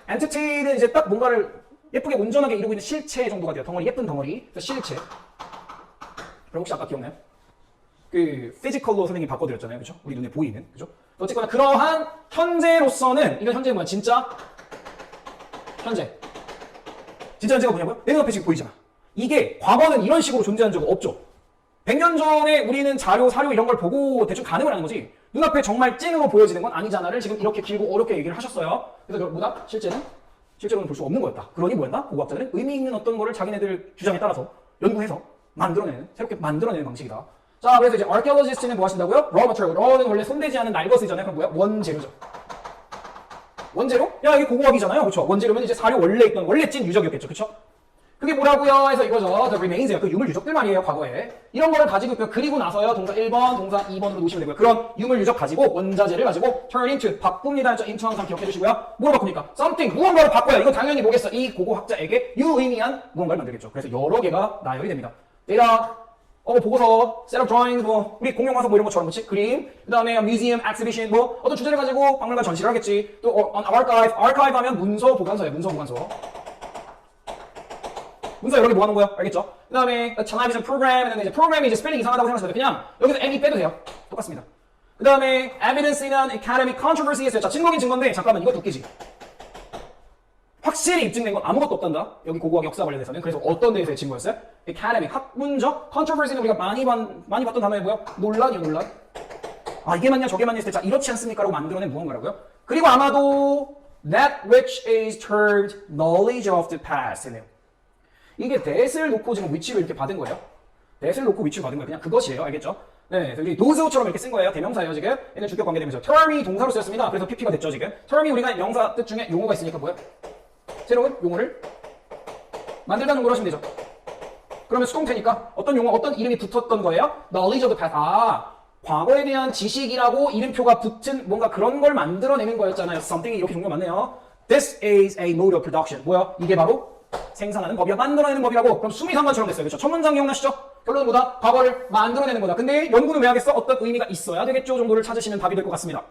entity는 이제 딱 뭔가를 예쁘게 온전하게 이루고 있는 실체 정도가 돼요. 덩어리, 예쁜 덩어리. 그래서 실체. 그럼 혹시 아까 기억나요? 그 피지컬로 선생님이 바꿔드렸잖아요. 그죠? 우리 눈에 보이는. 그죠? 어쨌거나 그러한 현재로서는 이건 현재는 뭐야? 진짜 현재. 진짜 현재가 뭐냐고요? 내 눈앞에 지금 보이잖아. 이게 과거는 이런 식으로 존재한 적은 없죠. 100년 전에 우리는 자료, 사료 이런 걸 보고 대충 가늠을 하는 거지 눈앞에 정말 찐으로 보여지는 건 아니잖아를 지금 이렇게 길고 어렵게 얘기를 하셨어요. 그래서 뭐다? 실제로는 볼 수가 없는 거였다. 그러니 뭐였나? 고고학자들은 의미 있는 어떤 거를 자기네들 주장에 따라서 연구해서 만들어내는, 새롭게 만들어내는 방식이다. 자, 그래서 이제 archaeologist는 뭐 하신다고요? raw material. raw는 원래 손대지 않은 날것이잖아요. 그럼 뭐야? 원재료죠. 원재료? 야, 이게 고고학이잖아요. 그쵸? 원재료면 이제 사료 원래 있던, 원래 찐 유적이었겠죠. 그쵸? 그게 뭐라고요? 해서 이거죠. The remains예요. 그 유물 유적들 말이에요. 과거에. 이런 거를 가지고 있고요. 그리고 나서요. 동사 1번, 동사 2번으로 놓으시면 되고요. 그런 유물 유적 가지고 원자재를 가지고 turn into, 바꿉니다. into 항상 기억해 주시고요. 뭐로 바꿉니까? something, 무언가를 바꿔요. 이건 당연히 뭐겠어? 이 고고학자에게 유의미한 무언가를 만들겠죠. 그래서 여러 개가 나열이 됩니다. 데이터, 보고서, 셋업 드로잉, 뭐 우리 공룡 화석 뭐 이런 것처럼 그렇지? 그림, 그 다음에 뮤지엄, 엑스비션, 뭐 어떤 주제를 가지고 박물관 전시를 하겠지. 또 archive, archive 하면 문서 보관소예요. 문서 보관소. 문서 여러 개 뭐 하는 거야? 알겠죠? 그 다음에 television program, 이제 프로그램이 이제 스펠링 이상하다고 생각하시면 그냥 여기서 M이 빼도 돼요. 똑같습니다. 그 다음에 evidence는 academic controversy 했어요. 자, 증거긴 증거인데 잠깐만 이거 웃기지. 확실히 입증된 건 아무것도 없단다. 여기 고고학 역사 관련해서는. 그래서 어떤 데에서의 증거였어요? academic, 학문적, controversy는 우리가 많이 봤던 단어에 뭐야? 논란이요, 논란. 아, 이게 맞냐, 저게 맞냐 했을 때, 자, 이렇지 않습니까? 라고 만들어낸 무언가라고요. 그리고 아마도 that which is termed knowledge of the past. 네요. 이게 that을 놓고 지금 위치를 이렇게 받은 거예요. that을 놓고 위치를 받은 거예요. 그냥 그것이에요. 알겠죠? 네, 우리 nose처럼 이렇게 쓴 거예요. 대명사예요, 지금. 얘는 주격 관계되면서. term이 동사로 쓰였습니다. 그래서 pp가 됐죠, 지금. term이 우리가 명사 뜻 중에 용어가 있으니까 뭐야? 새로운 용어를 만들다는 걸 하시면 되죠. 그러면 수동태니까 어떤 용어, 어떤 이름이 붙었던 거예요? knowledge of the past. 아, 과거에 대한 지식이라고 이름표가 붙은 뭔가 그런 걸 만들어내는 거였잖아요. something이 이렇게 종류가 많네요. This is a mode of production. 뭐야? 이게 바로 생산하는 법이야. 만들어내는 법이라고. 그럼 수미상관처럼 됐어요. 그렇죠? 첫 문장 기억나시죠? 결론은 뭐다? 과거를 만들어내는 거다. 근데 연구는 왜 하겠어? 어떤 의미가 있어야 되겠죠? 정도를 찾으시면 답이 될 것 같습니다.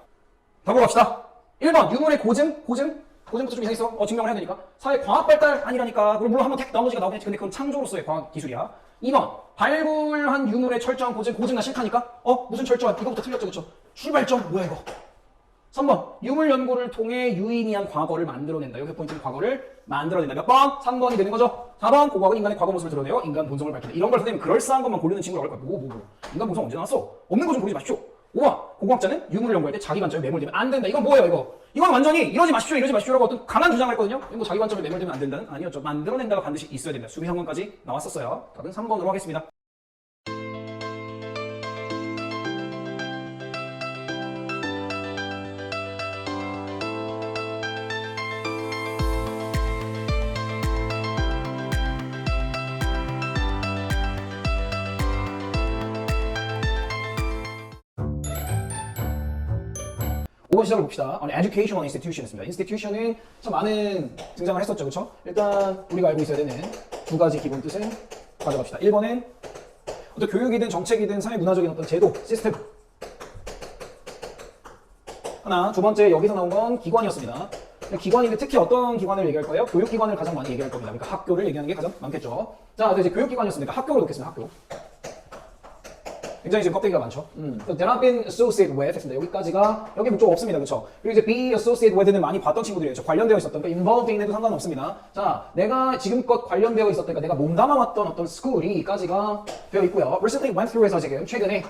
답으로 갑시다. 1번 유물의 고증부터 좀 이상했어. 증명을 해야 되니까. 사회 과학 발달 아니라니까. 그럼 물론 한번 테크놀로지가 나오겠지. 근데 그건 창조로서의 과학 기술이야. 2번 발굴한 유물의 철저한 고증 나 싫다니까. 무슨 철저한? 이거부터 틀렸죠, 그렇죠? 출발점 뭐야 이거? 3번 유물 연구를 통해 유의미한 과거를 만들어낸다. 여기 포인트는 과거를 만들어낸다. 몇 번? 3번이 되는 거죠. 4번 고고학은 인간의 과거 모습을 드러내어 인간 본성을 밝힌다. 이런 걸 선생님 그럴싸한 것만 고르는 친구를 어릴 거야. 뭐. 인간 본성 언제 나왔어? 없는 거 좀 고르지 마십시오. 5번 고고학자는 유물을 연구할 때 자기 관점에 매몰되면 안 된다. 이건 뭐예요 이거? 이건 완전히 이러지 마십시오라고 어떤 강한 주장을 했거든요. 뭐 자기 관점에 매몰되면 안 된다는 아니었죠. 만들어낸다가 반드시 있어야 된다. 수비 상관까지 나왔었어요. 답은 3번으로 하겠습니다. 시작을 봅시다. educational institution이었습니다. institution은 참 많은 등장을 했었죠. 그렇죠? 일단 우리가 알고 있어야 되는 두 가지 기본 뜻은 가져갑시다. 1번은 어떤 교육이든 정책이든 사회 문화적인 어떤 제도, 시스템. 하나, 두 번째 여기서 나온 건 기관이었습니다. 기관인데 특히 어떤 기관을 얘기할 거예요? 교육기관을 가장 많이 얘기할 겁니다. 그러니까 학교를 얘기하는 게 가장 많겠죠. 자, 이제 교육기관이었으니까 학교를 놓겠습니다. 학교. 굉장히 지금 껍데기가 많죠. So that I've been associated with 했습니다. 여기까지가 여기 목적 없습니다. 그렇죠? 그리고 이제 be associated with는 많이 봤던 친구들이에요. 관련되어 있었던, 그러니까 involved in에도 상관없습니다. 자, 내가 지금껏 관련되어 있었던, 그러니까 내가 몸담아왔던 어떤 스쿨이까지가 되어 있고요. recently went through에서 지금 최근에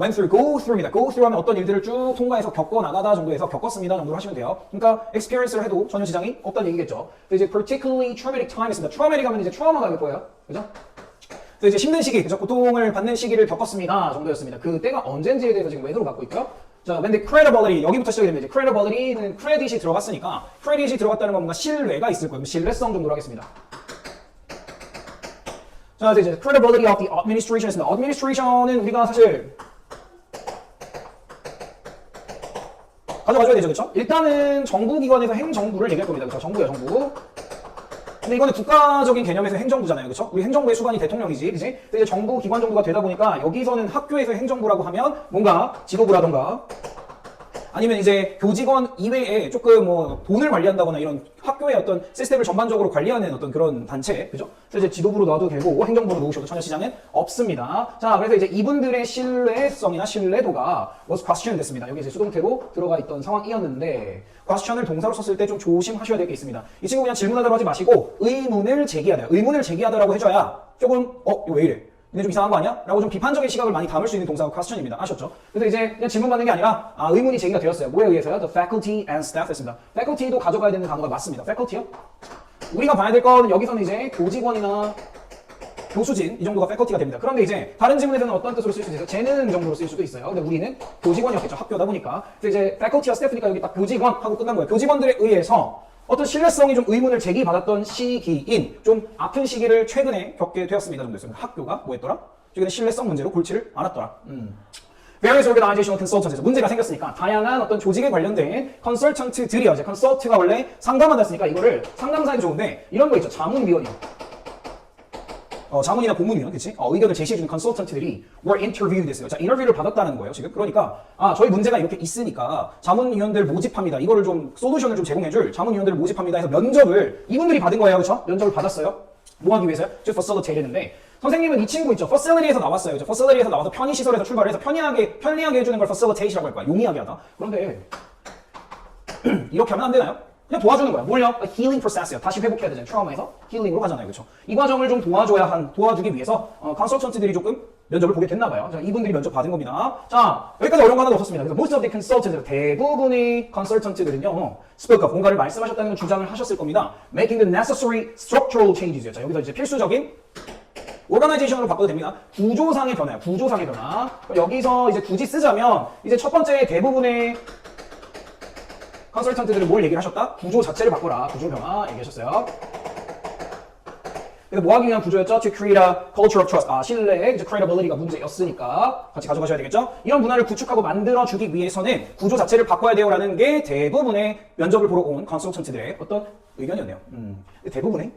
went through, go through입니다. go through 하면 어떤 일들을 쭉 통과해서 겪어 나가다 정도에서 겪었습니다 정도로 하시면 돼요. 그러니까 experience를 해도 전혀 지장이 없다는 얘기겠죠. 그래서 이제 particularly traumatic time 있습니다. traumatic 하면 이제 트라우마가 될 거예요. 그죠? 그래서 이제 힘든 시기, 그죠? 고통을 받는 시기를 겪었습니다 정도였습니다. 그때가 언젠지에 대해서 지금 when으로 갖고 있고요. 자, 근데 credibility, 여기부터 시작이 됩니다. 이제 credibility는 credit이 들어갔으니까 credit이 들어갔다는 건 뭔가 신뢰가 있을 거예요. 신뢰성 정도로 하겠습니다. 자, 이제 credibility of the administration 있습니다. administration은 우리가 사실 가져가줘야 되죠, 그렇죠? 일단은 정부기관에서 행정부를 얘기할 겁니다, 그렇죠? 정부예요, 정부. 근데 이거는 국가적인 개념에서 행정부잖아요, 그렇죠? 우리 행정부의 수반이 대통령이지, 그렇지? 근데 이제 정부 기관 정도가 되다 보니까 여기서는 학교에서 행정부라고 하면 뭔가 지도부라던가 아니면 이제 교직원 이외에 조금 뭐 돈을 관리한다거나 이런 학교의 어떤 시스템을 전반적으로 관리하는 어떤 그런 단체, 그죠? 그래서 이제 지도부로 놔도 되고 행정부로 놓으셔도 전혀 지장은 없습니다. 자, 그래서 이제 이분들의 신뢰성이나 신뢰도가 was questioned 됐습니다. 여기 이제 수동태로 들어가 있던 상황이었는데 question을 동사로 썼을 때 좀 조심하셔야 될 게 있습니다. 이 친구 그냥 질문하다고 하지 마시고 의문을 제기하다. 의문을 제기하다라고 해줘야 조금 이거 왜 이래? 근데 좀 이상한 거 아니야? 라고 좀 비판적인 시각을 많이 담을 수 있는 동사가 question입니다. 아셨죠? 그래서 이제 그냥 질문 받는 게 아니라 의문이 제기가 되었어요. 뭐에 의해서요? The faculty and staff 했습니다. faculty도 가져가야 되는 단어가 맞습니다. faculty요? 우리가 봐야 될 거는 여기서는 이제 교직원이나 교수진 이 정도가 faculty가 됩니다. 그런데 이제 다른 지문에서는 어떤 뜻으로 쓸 수 있어요? 재능 정도로 쓸 수도 있어요. 근데 우리는 교직원이었겠죠. 학교다 보니까. 그래서 이제 faculty와 staff니까 여기 딱 교직원 하고 끝난 거예요. 교직원들에 의해서 어떤 신뢰성이 좀 의문을 제기받았던 시기인 좀 아픈 시기를 최근에 겪게 되었습니다 정도였습니다. 학교가 뭐 했더라? 최근에 신뢰성 문제로 골치를 앓았더라. Various organizational consultants 문제가 생겼으니까 다양한 어떤 조직에 관련된 컨설턴트들이요. 이제 컨설트가 원래 상담하다 했으니까 이거를 상담사에도 좋은데 이런 거 있죠. 자문위원이요. 자문이나 공문위원, 그치? 의견을 제시해주는 컨설턴트들이 were interviewed 했어요. 자, 인터뷰를 받았다는 거예요, 지금. 그러니까, 저희 문제가 이렇게 있으니까 자문위원들 모집합니다. 이거를 좀, 솔루션을 좀 제공해줄 자문위원들을 모집합니다 해서 면접을 이분들이 받은 거예요, 그쵸? 면접을 받았어요. 뭐 하기 위해서요? to facilitate 했는데, 선생님은 이 친구 있죠? facility에서 나왔어요. 그쵸? facility에서 나와서 편의시설에서 출발을 해서 편리하게 해주는 걸 facilitate이라고 할 거야. 용이하게 하다. 그런데, 이렇게 하면 안 되나요? 그냥 도와주는 거야. 뭘요? healing process요. 다시 회복해야 되잖아요. 트라우마에서 힐링으로 가잖아요. 그렇죠? 이 과정을 좀 도와주기 위해서 컨설턴트들이 조금 면접을 보게 됐나 봐요. 자, 이분들이 면접 받은 겁니다. 자, 여기까지 어려운 거 하나도 없었습니다. 그래서 most of the consultants, 대부분의 컨설턴트들은요, spoke of, 뭔가를 말씀하셨다는 걸 주장을 하셨을 겁니다. making the necessary structural changes. 자, 여기서 이제 필수적인 오르가나이제이션으로 바꿔도 됩니다. 구조상의 변화요. 구조상의 변화. 여기서 이제 굳이 쓰자면 이제 첫 번째 대부분의 컨설턴트들은 뭘 얘기를 하셨다? 구조 자체를 바꿔라. 구조 변화 얘기하셨어요. 그래서 뭐 하기 위한 구조였죠? To create a culture of trust. 신뢰의 이제 credibility가 문제였으니까 같이 가져가셔야 되겠죠? 이런 문화를 구축하고 만들어주기 위해서는 구조 자체를 바꿔야 돼요라는 게 대부분의 면접을 보러 온 컨설턴트들의 어떤 의견이었네요. 대부분의?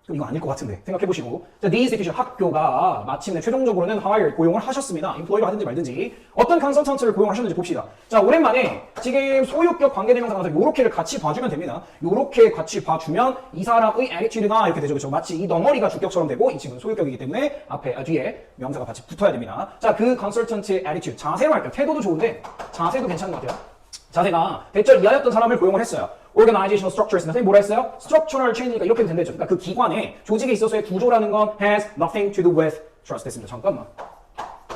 그럼 이거 아닐 것 같은데 생각해보시고 자, these institution 학교가 마침내 최종적으로는 hire 고용을 하셨습니다. employ를 하든지 말든지 어떤 컨설턴트를 고용하셨는지 봅시다. 자, 오랜만에 지금 소유격 관계대명사 나와서 요렇게를 같이 봐주면 됩니다. 요렇게 같이 봐주면 이 사람의 attitude가 이렇게 되죠. 그렇죠? 마치 이 덩어리가 주격처럼 되고 이 친구는 소유격이기 때문에 앞에 뒤에 명사가 같이 붙어야 됩니다. 자, 그 컨설턴트의 attitude 자세로 할게요. 태도도 좋은데 자세도 괜찮은 것 같아요. 자세가 대절 이하였던 사람을 고용을 했어요. Organizational structures. 선생님 뭐라 했어요? Structural change니까 이렇게 된대죠. 그러니까 그 기관에 조직에 있어서의 구조라는 건 has nothing to do with trust 됐습니다. 잠깐만.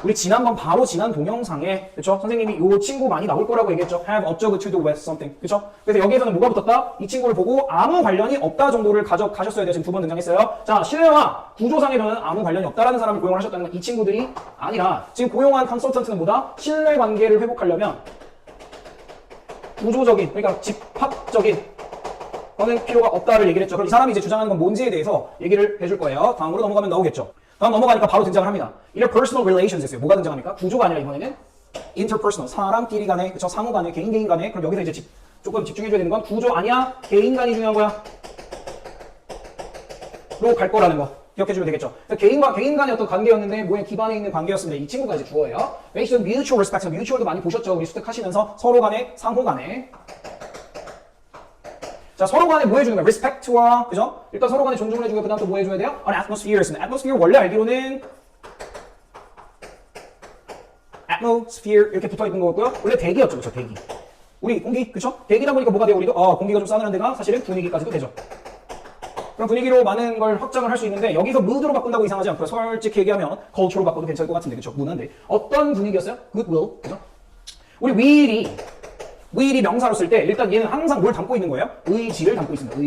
우리 지난번 바로 지난 동영상에 그렇죠? 선생님이 이 친구 많이 나올 거라고 얘기했죠. have observed to do with something. 그렇죠? 그래서 여기에서는 뭐가 붙었다? 이 친구를 보고 아무 관련이 없다 정도를 가져가셨어야 돼요. 지금 두 번 등장했어요. 자, 신뢰와 구조상의 변화는 아무 관련이 없다라는 사람을 고용을 하셨다는 건 이 친구들이 아니라 지금 고용한 컨설턴트는 뭐다? 신뢰 관계를 회복하려면 구조적인, 그러니까 집합적인 거는 필요가 없다를 얘기를 했죠. 그럼 이 사람이 이제 주장하는 건 뭔지에 대해서 얘기를 해줄 거예요. 다음으로 넘어가면 나오겠죠. 다음 넘어가니까 바로 등장을 합니다. interpersonal relations 했어요. 뭐가 등장합니까? 구조가 아니라 이번에는 interpersonal, 사람끼리 간에, 그쵸? 상호 간에, 개인 간에. 그럼 여기서 이제 조금 집중해줘야 되는 건 구조 아니야? 개인 간이 중요한 거야? 로 갈 거라는 거. 기억해주면 되겠죠. 개인 간의 어떤 관계였는데 뭐에 기반에 있는 관계였습니다. 이 친구가 이제 주어예요. based on mutual respect. mutual도 많이 보셨죠. 우리 수특하시면서 서로 간에, 상호 간에. 자, 서로 간에 뭐 해주는 거야? respect와, 그죠? 일단 서로 간에 존중을 해주고, 그 다음 또 뭐 해줘야 돼요? an atmosphere. atmosphere 원래 알기로는 atmosphere 이렇게 붙어있는 거고요. 원래 대기였죠, 그쵸? 대기. 우리 공기, 그쵸? 대기다 보니까 뭐가 돼요, 우리도? 공기가 좀 싸늘한 데가 사실은 분위기까지도 되죠. 그런 분위기로 많은 걸 확장을 할 수 있는데 여기서 mood로 바꾼다고 이상하지 않고요. 솔직히 얘기하면 culture로 바꿔도 괜찮을 것 같은데, 그쵸? 문화인데 어떤 분위기였어요? goodwill, 그죠? 우리 will이 명사로 쓸 때 일단 얘는 항상 뭘 담고 있는 거예요? 의지를 담고 있습니다.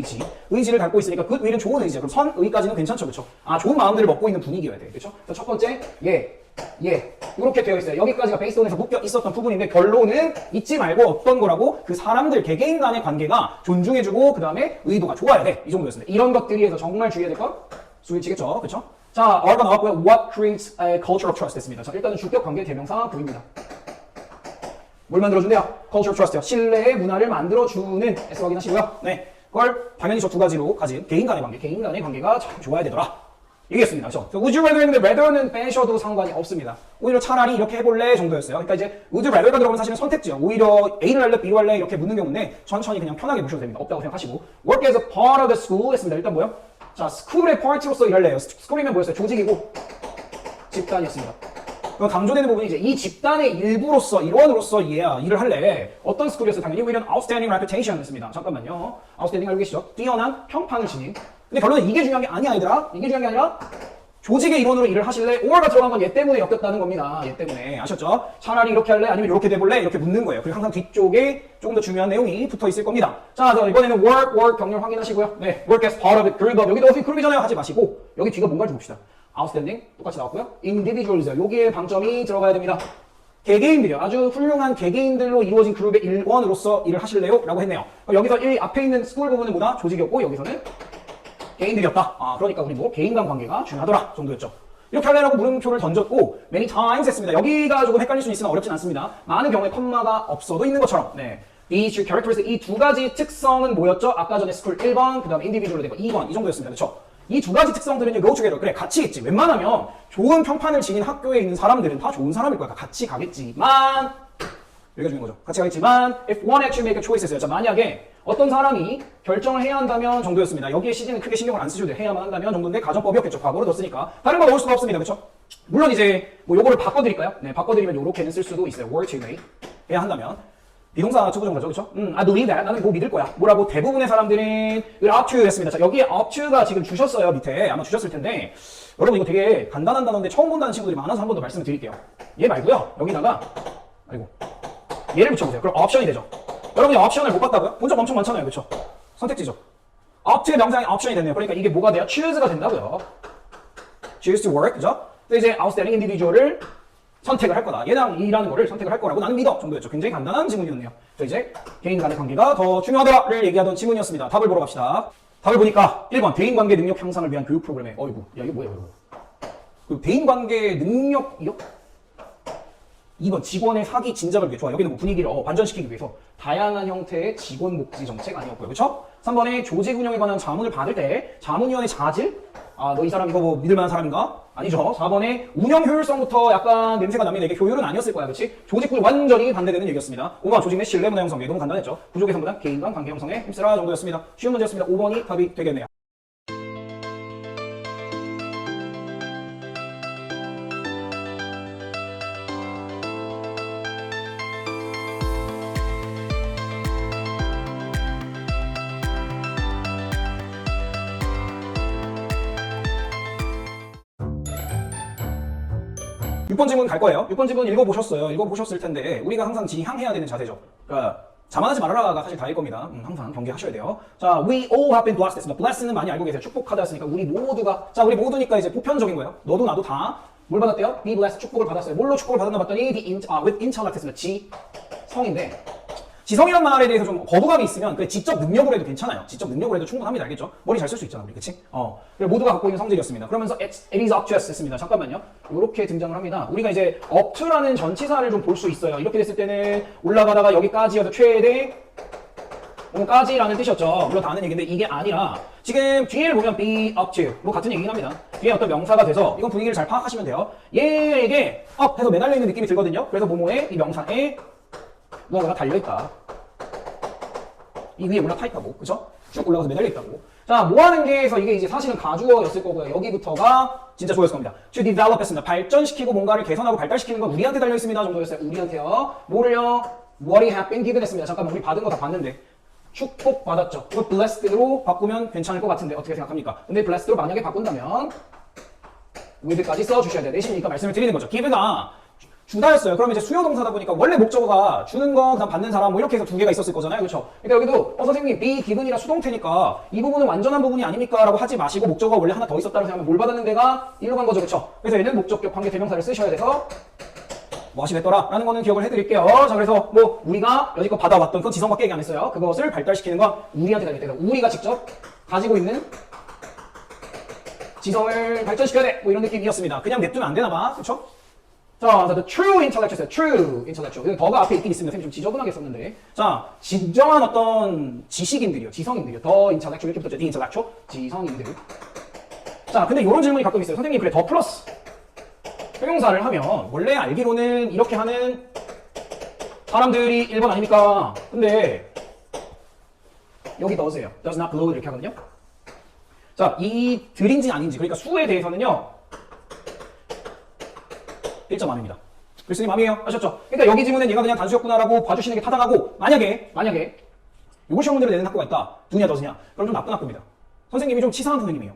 의지를 담고 있으니까 goodwill은 좋은 의지죠. 그럼 선의까지는 괜찮죠, 그렇죠? 좋은 마음들을 먹고 있는 분위기여야 돼, 그렇죠? 첫 번째 이렇게 되어 있어요. 여기까지가 베이스온에서 묶여 있었던 부분인데 결론은 잊지 말고 어떤 거라고 그 사람들 개개인 간의 관계가 존중해주고 그 다음에 의도가 좋아야 돼. 이 정도였습니다. 이런 것들이 해서 정말 주의해야 될 건 스위치겠죠, 그렇죠? 자, R가 나왔고요. What creates a culture of trust 됐습니다. 자, 일단은 주격 관계 대명사 보입니다. 뭘 만들어준대요? Culture of Trust요. 신뢰의 문화를 만들어주는 S 확인하시고요. 네, 그걸 당연히 저 두 가지로 가진 개인 간의 관계가 참 좋아야 되더라. 얘기했습니다. 그렇죠? Would you rather 했는데 rather는 빼셔도 상관이 없습니다. 오히려 차라리 이렇게 해볼래 정도였어요. 그러니까 이제 would you rather가 들어가면 사실은 선택지요. 오히려 A를 할래, B를 할래 이렇게 묻는 경우인데 천천히 그냥 편하게 보셔도 됩니다. 없다고 생각하시고 work as a part of the school 했습니다. 일단 뭐요? 자, 스쿨의 파트로서 일할래요. 스쿨이면 뭐였어요? 조직이고 집단이었습니다. 강조되는 부분이 이제 이 집단의 일부로서, 일원으로서 일을 할래. 어떤 스쿨이었어요? 당연히 우리는 outstanding reputation 했습니다. 잠깐만요. outstanding 알고 계시죠? 뛰어난 평판을 지닌. 근데 결론은 이게 중요한 게 아니야, 얘들아. 이게 중요한 게 아니라 조직의 일원으로 일을 하실래? or가 들어간 건 얘 때문에 엮였다는 겁니다. 얘 때문에. 아셨죠? 차라리 이렇게 할래? 아니면 이렇게 돼볼래? 이렇게 묻는 거예요. 그리고 항상 뒤쪽에 조금 더 중요한 내용이 붙어 있을 겁니다. 자, 이번에는 work 경렬 확인하시고요. 네, work as part of the group of. 여기도 어떻게 그룹이잖아요. 하지 마시고 여기 뒤가 뭔가를 좀 봅시다. outstanding 똑같이 나왔고요. individuals 여기에 방점이 들어가야 됩니다. 개개인들이요. 아주 훌륭한 개개인들로 이루어진 그룹의 일원으로서 일을 하실래요? 라고 했네요. 여기서 이 앞에 있는 스쿨 부분은 뭐다? 조직이었고 여기서는 개인들이었다. 그러니까 우리 개인 간 관계가 중요하더라 정도였죠. 이렇게 할래라고 물음표를 던졌고 many times 했습니다. 여기가 조금 헷갈릴 수는 있으나 어렵진 않습니다. 많은 경우에 컴마가 없어도 있는 것처럼. 네. These characteristics 이 두 가지 특성은 뭐였죠? 아까 전에 스쿨 1번, 그 다음에 individual로 되고 2번 이 정도였습니다. 그렇죠? 이 두 가지 특성들은 go together. 그래, 같이 있지. 웬만하면 좋은 평판을 지닌 학교에 있는 사람들은 다 좋은 사람일 거야. 같이 가겠지만 여기가 중요한 거죠. 같이 가겠지만 if one actually make a choice 했어요. 자, 만약에 어떤 사람이 결정을 해야 한다면 정도였습니다. 여기에 시즌은 크게 신경을 안 쓰셔도 돼요. 해야만 한다면 정도인데 가정법이었겠죠. 과거로 뒀으니까. 다른 거 넣을 수가 없습니다. 그렇죠? 물론 이제 요거를 바꿔드릴까요? 네, 바꿔드리면 요렇게는 쓸 수도 있어요. were to make. 해야 한다면. 비동사 투부정사죠, 그렇죠? I believe that. 나는 뭐 믿을 거야. 뭐라고 대부분의 사람들은 up to 했습니다. 자, 여기에 up to가 지금 주셨어요. 밑에 아마 주셨을 텐데 여러분 이거 되게 간단한 단어인데 처음 본다는 친구들이 많아서 한 번 더 말씀을 드릴게요. 얘 말고요. 여기다가 얘를 붙여보세요. 그럼 옵션이 되죠. 여러분이 옵션을 못 봤다고요? 본 적 엄청 많잖아요, 그렇죠? 선택지죠. up to의 명상이 옵션이 됐네요. 그러니까 이게 뭐가 돼요? choose가 된다고요. choose to work, 그죠? 또 이제 outstanding individual을 선택을 할 거다. 얘랑 이라는 거를 선택을 할 거라고 나는 믿어 정도였죠. 굉장히 간단한 지문이었네요. 그래서 이제 개인 간의 관계가 더 중요하더라를 얘기하던 지문이었습니다. 답을 보러 갑시다. 답을 보니까 1번 대인관계 능력 향상을 위한 교육 프로그램에 어이구 야 이게 뭐야 이거. 그 대인관계 능력이요? 2번 직원의 사기 진작을 위해. 좋아. 여기는 뭐 분위기를 반전시키기 위해서 다양한 형태의 직원 복지 정책 아니었고요. 그렇죠? 3번에 조직 운영에 관한 자문을 받을 때 자문위원의 자질? 너 이 사람 이거 뭐 믿을 만한 사람인가? 아니죠. 4번에 운영 효율성부터 약간 냄새가 납니다. 이게 효율은 아니었을 거야. 그렇지? 조직구조 완전히 반대되는 얘기였습니다. 5번 조직 내 신뢰 문화 형성. 너무 간단했죠. 구조 개선보다 개인 간 관계 형성에 힘쓰라 정도였습니다. 쉬운 문제였습니다. 5번이 답이 되겠네요. 6번 질문 갈 거예요. 6번 질문 읽어보셨어요. 읽어보셨을 텐데 우리가 항상 지향해야 되는 자세죠. 그러니까 자만하지 말아라가 사실 다일 겁니다. 항상 경계하셔야 돼요. 자, we all have been blessed 됐습니다. bless는 많이 알고 계세요. 축복하다였으니까 우리 모두가. 자, 우리 모두니까 이제 보편적인 거예요. 너도 나도 다 뭘 받았대요? be blessed 축복을 받았어요. 뭘로 축복을 받았나 봤더니 with intellect 했습니다. 지성인데 지성이란 말에 대해서 좀 거부감이 있으면 그래 지적 능력으로 해도 괜찮아요. 지적 능력으로 해도 충분합니다. 알겠죠? 머리 잘 쓸 수 있잖아 우리. 그치? 모두가 갖고 있는 성질이었습니다. 그러면서 it is up to us 했습니다. 잠깐만요. 이렇게 등장을 합니다. 우리가 이제 up to라는 전치사를 좀 볼 수 있어요. 이렇게 됐을 때는 올라가다가 여기까지여서 최대 까지라는 뜻이었죠. 물론 다 아는 얘기인데 이게 아니라 지금 뒤를 보면 be up to 뭐 같은 얘기긴 합니다. 뒤에 어떤 명사가 돼서 이건 분위기를 잘 파악하시면 돼요. 얘에게 up 해서 매달려 있는 느낌이 들거든요. 그래서 뭐뭐에 이 명사에 무언가가 달려있다. 이 위에 올라타 있다고. 그죠? 쭉 올라가서 매달려 있다고. 자, 뭐 하는 게 해서 이게 이제 사실은 가주어였을 거고요. 여기부터가 진짜 좋았을 겁니다. To develop 했습니다. 발전시키고 뭔가를 개선하고 발달시키는 건 우리한테 달려있습니다 정도였어요. 우리한테요. 뭐를요? What have been given 했습니다. 잠깐만, 우리 받은 거 다 봤는데. 축복받았죠. 이거 blessed로 바꾸면 괜찮을 것 같은데 어떻게 생각합니까? 근데 blessed로 만약에 바꾼다면 with까지 써주셔야 돼요. 내시니까 말씀을 드리는 거죠. give가 주다였어요. 그러면 이제 수요 동사다 보니까 원래 목적어가 주는 거, 그다음 받는 사람 뭐 이렇게 해서 두 개가 있었을 거잖아요. 그렇죠? 그러니까 여기도 선생님 be given이라 수동태니까 이 부분은 완전한 부분이 아닙니까? 라고 하지 마시고 목적어가 원래 하나 더 있었다고 생각하면 뭘 받았는 데가 일로 간 거죠. 그렇죠? 그래서 얘는 목적격 관계 대명사를 쓰셔야 돼서 뭐 하시겠더라? 라는 거는 기억을 해드릴게요. 자, 그래서 뭐 우리가 여지껏 받아왔던 건 지성밖에 얘기 안 했어요. 그것을 발달시키는 건 우리한테 달릴 때다. 우리가 직접 가지고 있는 지성을 발전시켜야 돼. 뭐 이런 느낌이었습니다. 그냥 냅두면 안 되나 봐. 그쵸? 자, the true intellectual, true intellectual. 더가 앞에 있긴 있습니다. 선생님 좀 지저분하게 썼는데. 자, 진정한 어떤 지식인들이요. 지성인들이요. 더 intellectual 이렇게 붙었죠. the intellectual. 지성인들. 자, 근데 이런 질문이 가끔 있어요. 선생님, 그래, 더 플러스 형용사를 하면 원래 알기로는 이렇게 하는 사람들이 1번 아닙니까? 근데 여기 넣으세요. does not blow 이렇게 하거든요. 자, 이 들인지 아닌지, 그러니까 수에 대해서는요 1점 만입니다. 글쓰기 맘이에요. 아셨죠? 그러니까 여기 지문은 얘가 그냥 단수였구나라고 봐주시는 게 타당하고, 만약에 이거 시험 문제로 내는 학교가 있다. 두냐 더스냐? 그럼 좀 나쁜 학교입니다. 선생님이 좀 치사한 선생님이에요.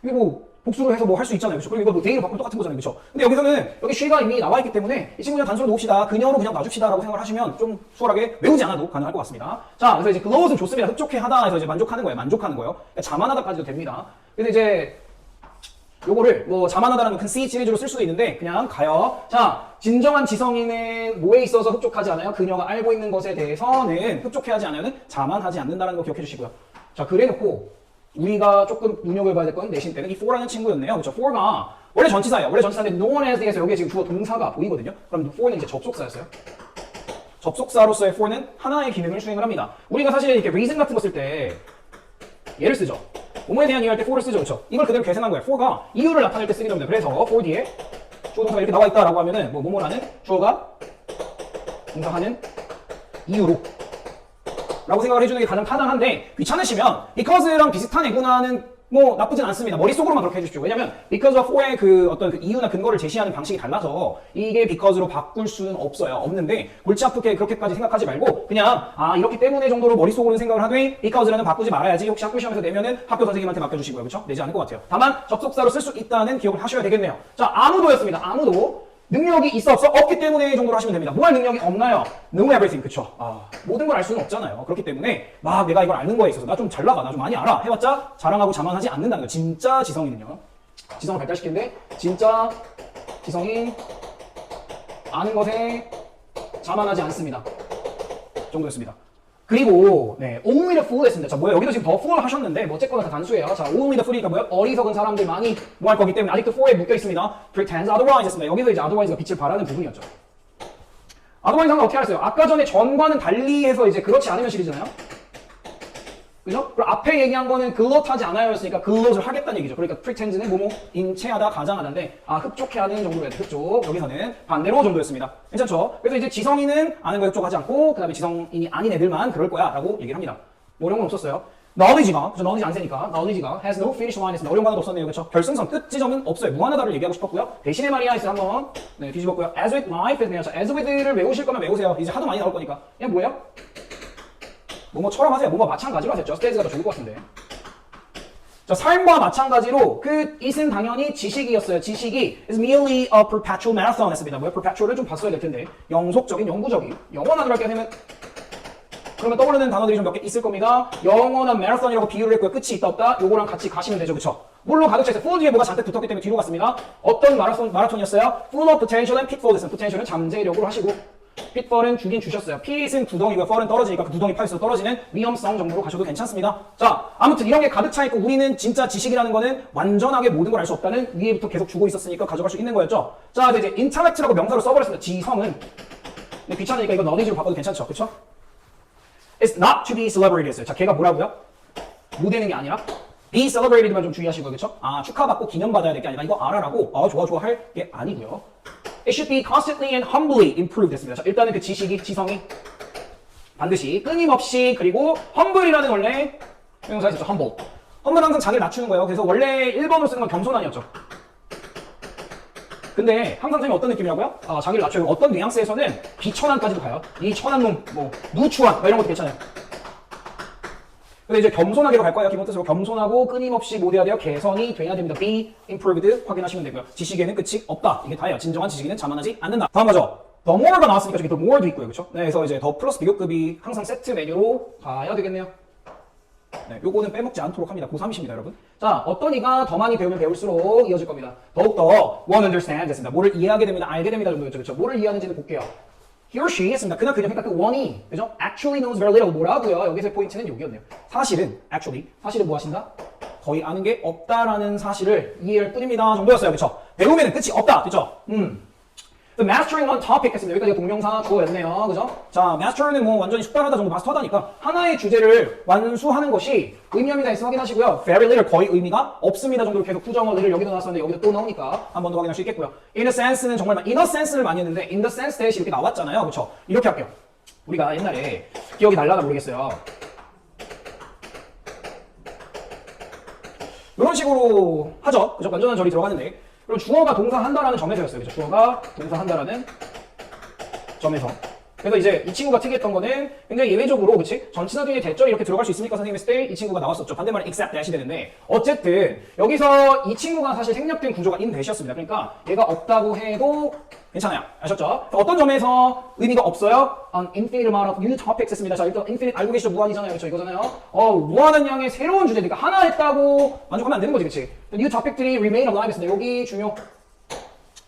이게 뭐 복수를 해서 뭐 할 수 있잖아요. 그렇죠? 그리고 이거 뭐 데이로 바꾸면 똑같은 거잖아요. 그렇죠? 근데 여기서는 여기 she가 이미 나와 있기 때문에 이 친구 그냥 단수로 놓읍시다. 그녀로 그냥 놔줍시다 라고 생각을 하시면 좀 수월하게 외우지 않아도 가능할 것 같습니다. 자, 그래서 이제 그것은 좋습니다. 흡족해 하다 해서 이제 만족하는 거예요. 만족하는 거예요. 그러니까 자만하다까지도 됩니다. 근데 이제 요거를 뭐 자만하다라는 conceit 시리즈로 쓸 수도 있는데 그냥 가요. 자, 진정한 지성인은 뭐에 있어서 흡족하지 않아요? 그녀가 알고 있는 것에 대해서는 흡족해하지 않아요는 자만하지 않는다는 거 기억해 주시고요. 자, 그래놓고 우리가 조금 눈여겨봐야 될 건 내신 때는 이 for라는 친구였네요. 그렇죠? for가 원래 전치사예요. 원래 전치사인데 no one has 에서 여기에 지금 주어 동사가 보이거든요. 그럼 for는 이제 접속사였어요. 접속사로서의 for는 하나의 기능을 수행을 합니다. 우리가 사실 이렇게 reason 같은 거 쓸 때 얘를 쓰죠. 뭐뭐에 대한 이유할 때 for를 쓰죠. 그렇죠? 이걸 그대로 계산한 거예요. for가 이유를 나타낼 때 쓰게 됩니다. 그래서 for 뒤에 주어 동사가 이렇게 나와 있다라고 하면은 뭐뭐라는 주어가 동사하는 이유로 라고 생각을 해주는 게 가장 타당한데, 귀찮으시면 because랑 비슷한 애구나는 뭐 나쁘진 않습니다. 머릿속으로만 그렇게 해주십시오. 왜냐면 because of for의 그 어떤 그 이유나 근거를 제시하는 방식이 달라서 이게 because로 바꿀 수는 없어요. 없는데 골치 아프게 그렇게까지 생각하지 말고 그냥 이렇기 때문에 정도로 머릿속으로는 생각을 하되 because라는 바꾸지 말아야지. 혹시 학교 시험에서 내면은 학교 선생님한테 맡겨주시고요. 그렇죠? 내지 않을 것 같아요. 다만 접속사로 쓸 수 있다는 기억을 하셔야 되겠네요. 자, 아무도였습니다. 아무도. 능력이 있어 없어? 없기 때문에 정도로 하시면 됩니다. 뭐 할 능력이 없나요? Know everything. 그쵸? 모든 걸 알 수는 없잖아요. 그렇기 때문에 막 내가 이걸 아는 거에 있어서 나 좀 잘 나가, 나 좀 많이 알아 해봤자 자랑하고 자만하지 않는다는 거예요. 진짜 지성인은요. 지성을 발달시키는데 진짜 지성이 아는 것에 자만하지 않습니다. 정도였습니다. 그리고 only the fool 했습니다. 자, 뭐야, 여기도 지금 더 fool 하셨는데 뭐 어쨌거나 다 단수예요. 자, only the fool이니까 뭐야? 어리석은 사람들만이 뭐 할 거기 때문에 아직도 for에 묶여 있습니다. pretends otherwise 했습니다. 여기서 이제 otherwise가 빛을 발하는 부분이었죠. otherwise 하면 어떻게 알았어요? 아까 전에 전과는 달리 해서 이제 그렇지 않으면 시리즈나요? 그죠? 그리고 앞에 얘기한 거는 글롯하지 않아요 였으니까 글롯을 하겠다는 얘기죠. 그러니까 pretends는 뭐뭐 인체하다, 가장하다인데 흡족해 하는 정도로 해야 돼. 흡족. 여기서는 반대로 정도였습니다. 괜찮죠? 그래서 이제 지성인은 아는 거에 흡족하지 않고 그 다음에 지성인이 아닌 애들만 그럴 거야 라고 얘기를 합니다. 뭐 어려운 건 없었어요. knowledge가, 그죠? knowledge 안 세니까 knowledge가 has no finish line 했습니다. 어려운 거 하나도 없었네요. 그렇죠? 결승선, 끝 지점은 없어요. 무한하다를 얘기하고 싶었고요. 대신에 말이야 했을 한번 뒤집었고요. as with life 했네요. 자, as with를 외우실 거면 외우세요. 이제 하도 많이 나올 거니까. 그냥 뭐예요? 뭐처럼 하세요. 뭐뭐 마찬가지로 하세요. just as가 더 좋을 것 같은데. 자, 삶과 마찬가지로 그 it은 당연히 지식이었어요. 지식이 is merely a perpetual marathon 했습니다. 뭐야? perpetual을 좀 봤어야 될 텐데. 영속적인, 영구적인. 영원하기로 할게 되면 그러면 떠오르는 단어들이 좀 몇 개 있을 겁니다. 영원한 마라톤이라고 비유를 했고요. 끝이 있다 없다. 요거랑 같이 가시면 되죠. 그쵸? 물론 가득 차있어요. full 뒤에 뭐가 잔뜩 붙었기 때문에 뒤로 갔습니다. 어떤 마라톤이었어요? full of potential and pitfall 됐어요. potential은 잠재력으로 하시고 pitfall은 주긴 주셨어요. pit은 구덩이고요. fall은 떨어지니까 그 구덩이 파에서 떨어지는 위험성 정도로 가셔도 괜찮습니다. 자, 아무튼 이런 게 가득 차있고 우리는 진짜 지식이라는 거는 완전하게 모든 걸 알 수 없다는 위에부터 계속 주고 있었으니까 가져갈 수 있는 거였죠. 자, 이제 intellect라고 명사로 써버렸습니다. 지성은. 근데 귀찮으니까 이거 knowledge로 바꿔도 괜찮죠. 그쵸? It's not to be celebrated 했어요. 자, 걔가 뭐라고요? 못 되는 게 아니라 be celebrated만 좀 주의하시고요. 그쵸? 축하받고 기념받아야 될 게 아니라 이거 알아라고 좋아 할 게 아니고요. It should be constantly and humbly improved 했습니다. 자, 일단은 그 지성이 반드시 끊임없이 그리고 humble이라는 원래 형용사가 있었죠. humble. humble은 항상 자기를 낮추는 거예요. 그래서 원래 1번으로 쓰는 건 겸손 아니었죠. 근데 항상 선생님이 어떤 느낌이라고요? 자기를 낮춰요. 어떤 뉘앙스에서는 비천한까지도 가요. 이 천한 놈, 뭐 누추한 이런 것도 괜찮아요. 근데 이제 겸손하게로 갈 거예요. 기본 뜻으로 겸손하고 끊임없이 뭐 돼야 돼요? 개선이 돼야 됩니다. be improved 확인하시면 되고요. 지식에는 끝이 없다. 이게 다예요. 진정한 지식인은 자만하지 않는다. 다음 가죠. the more가 나왔으니까 저기 the more도 있고요. 그렇죠? 네, 그래서 이제 더 플러스 비교급이 항상 세트 메뉴로 가야 되겠네요. 네, 요거는 빼먹지 않도록 합니다. 고3이십니다, 여러분. 자, 어떤 이가 더 많이 배우면 배울수록 이어질 겁니다. 더욱더 one understand 됐습니다. 뭐를 이해하게 됩니다. 알게 됩니다. 정도였죠. 그렇죠? 뭐를 이해하는지는 볼게요. He or she 했습니다. 그나 그녀, 그러니까 그 one이, 그죠? Actually knows very little. 뭐라고요? 여기서의 포인트는 여기였네요. 사실은, actually, 사실은 뭐 하신다? 거의 아는 게 없다라는 사실을 이해할 뿐입니다. 정도였어요. 그쵸? 배우면 끝이 없다. 그쵸? The mastering on topic 했습니다. 여기까지가 동명사 주어였네요. 그죠? 자, master는 뭐 완전히 숙달하다 정도 마스터하다니까 하나의 주제를 완수하는 것이 의미합니다. 있어 확인하시고요. very little 거의 의미가 없습니다. 정도로 계속 부정어를 여기도 나왔었는데 여기도 또 나오니까 한 번 더 확인할 수 있겠고요. in a sense는 정말 in a sense를 많이 했는데 in the sense 대신 이렇게 나왔잖아요. 그쵸? 이렇게 할게요. 우리가 옛날에 기억이 날라나 모르겠어요. 이런 식으로 하죠. 그죠? 완전한 절이 들어가는데 그리고 주어가 동사한다라는 점에서였어요. 그죠? 주어가 동사한다라는 점에서. 그래서 이제 이 친구가 특이했던 거는 굉장히 예외적으로, 그치? 전치사 뒤에 대절이 이렇게 들어갈 수 있습니까? 선생님 했을 때 이 친구가 나왔었죠. 반대말은 except that이 되는데, 어쨌든, 여기서 이 친구가 사실 생략된 구조가 in that이었습니다. 그러니까 얘가 없다고 해도 괜찮아요. 아셨죠? 어떤 점에서 의미가 없어요? An infinite amount of new topics 했습니다. 자, 일단 infinite 알고 계시죠? 무한이잖아요. 그렇죠? 이거잖아요. 무한한 양의 새로운 주제. 그러니까 하나 했다고 만족하면 안 되는 거지, 그치? new topic들이 remain alive 했습니다. 여기 중요.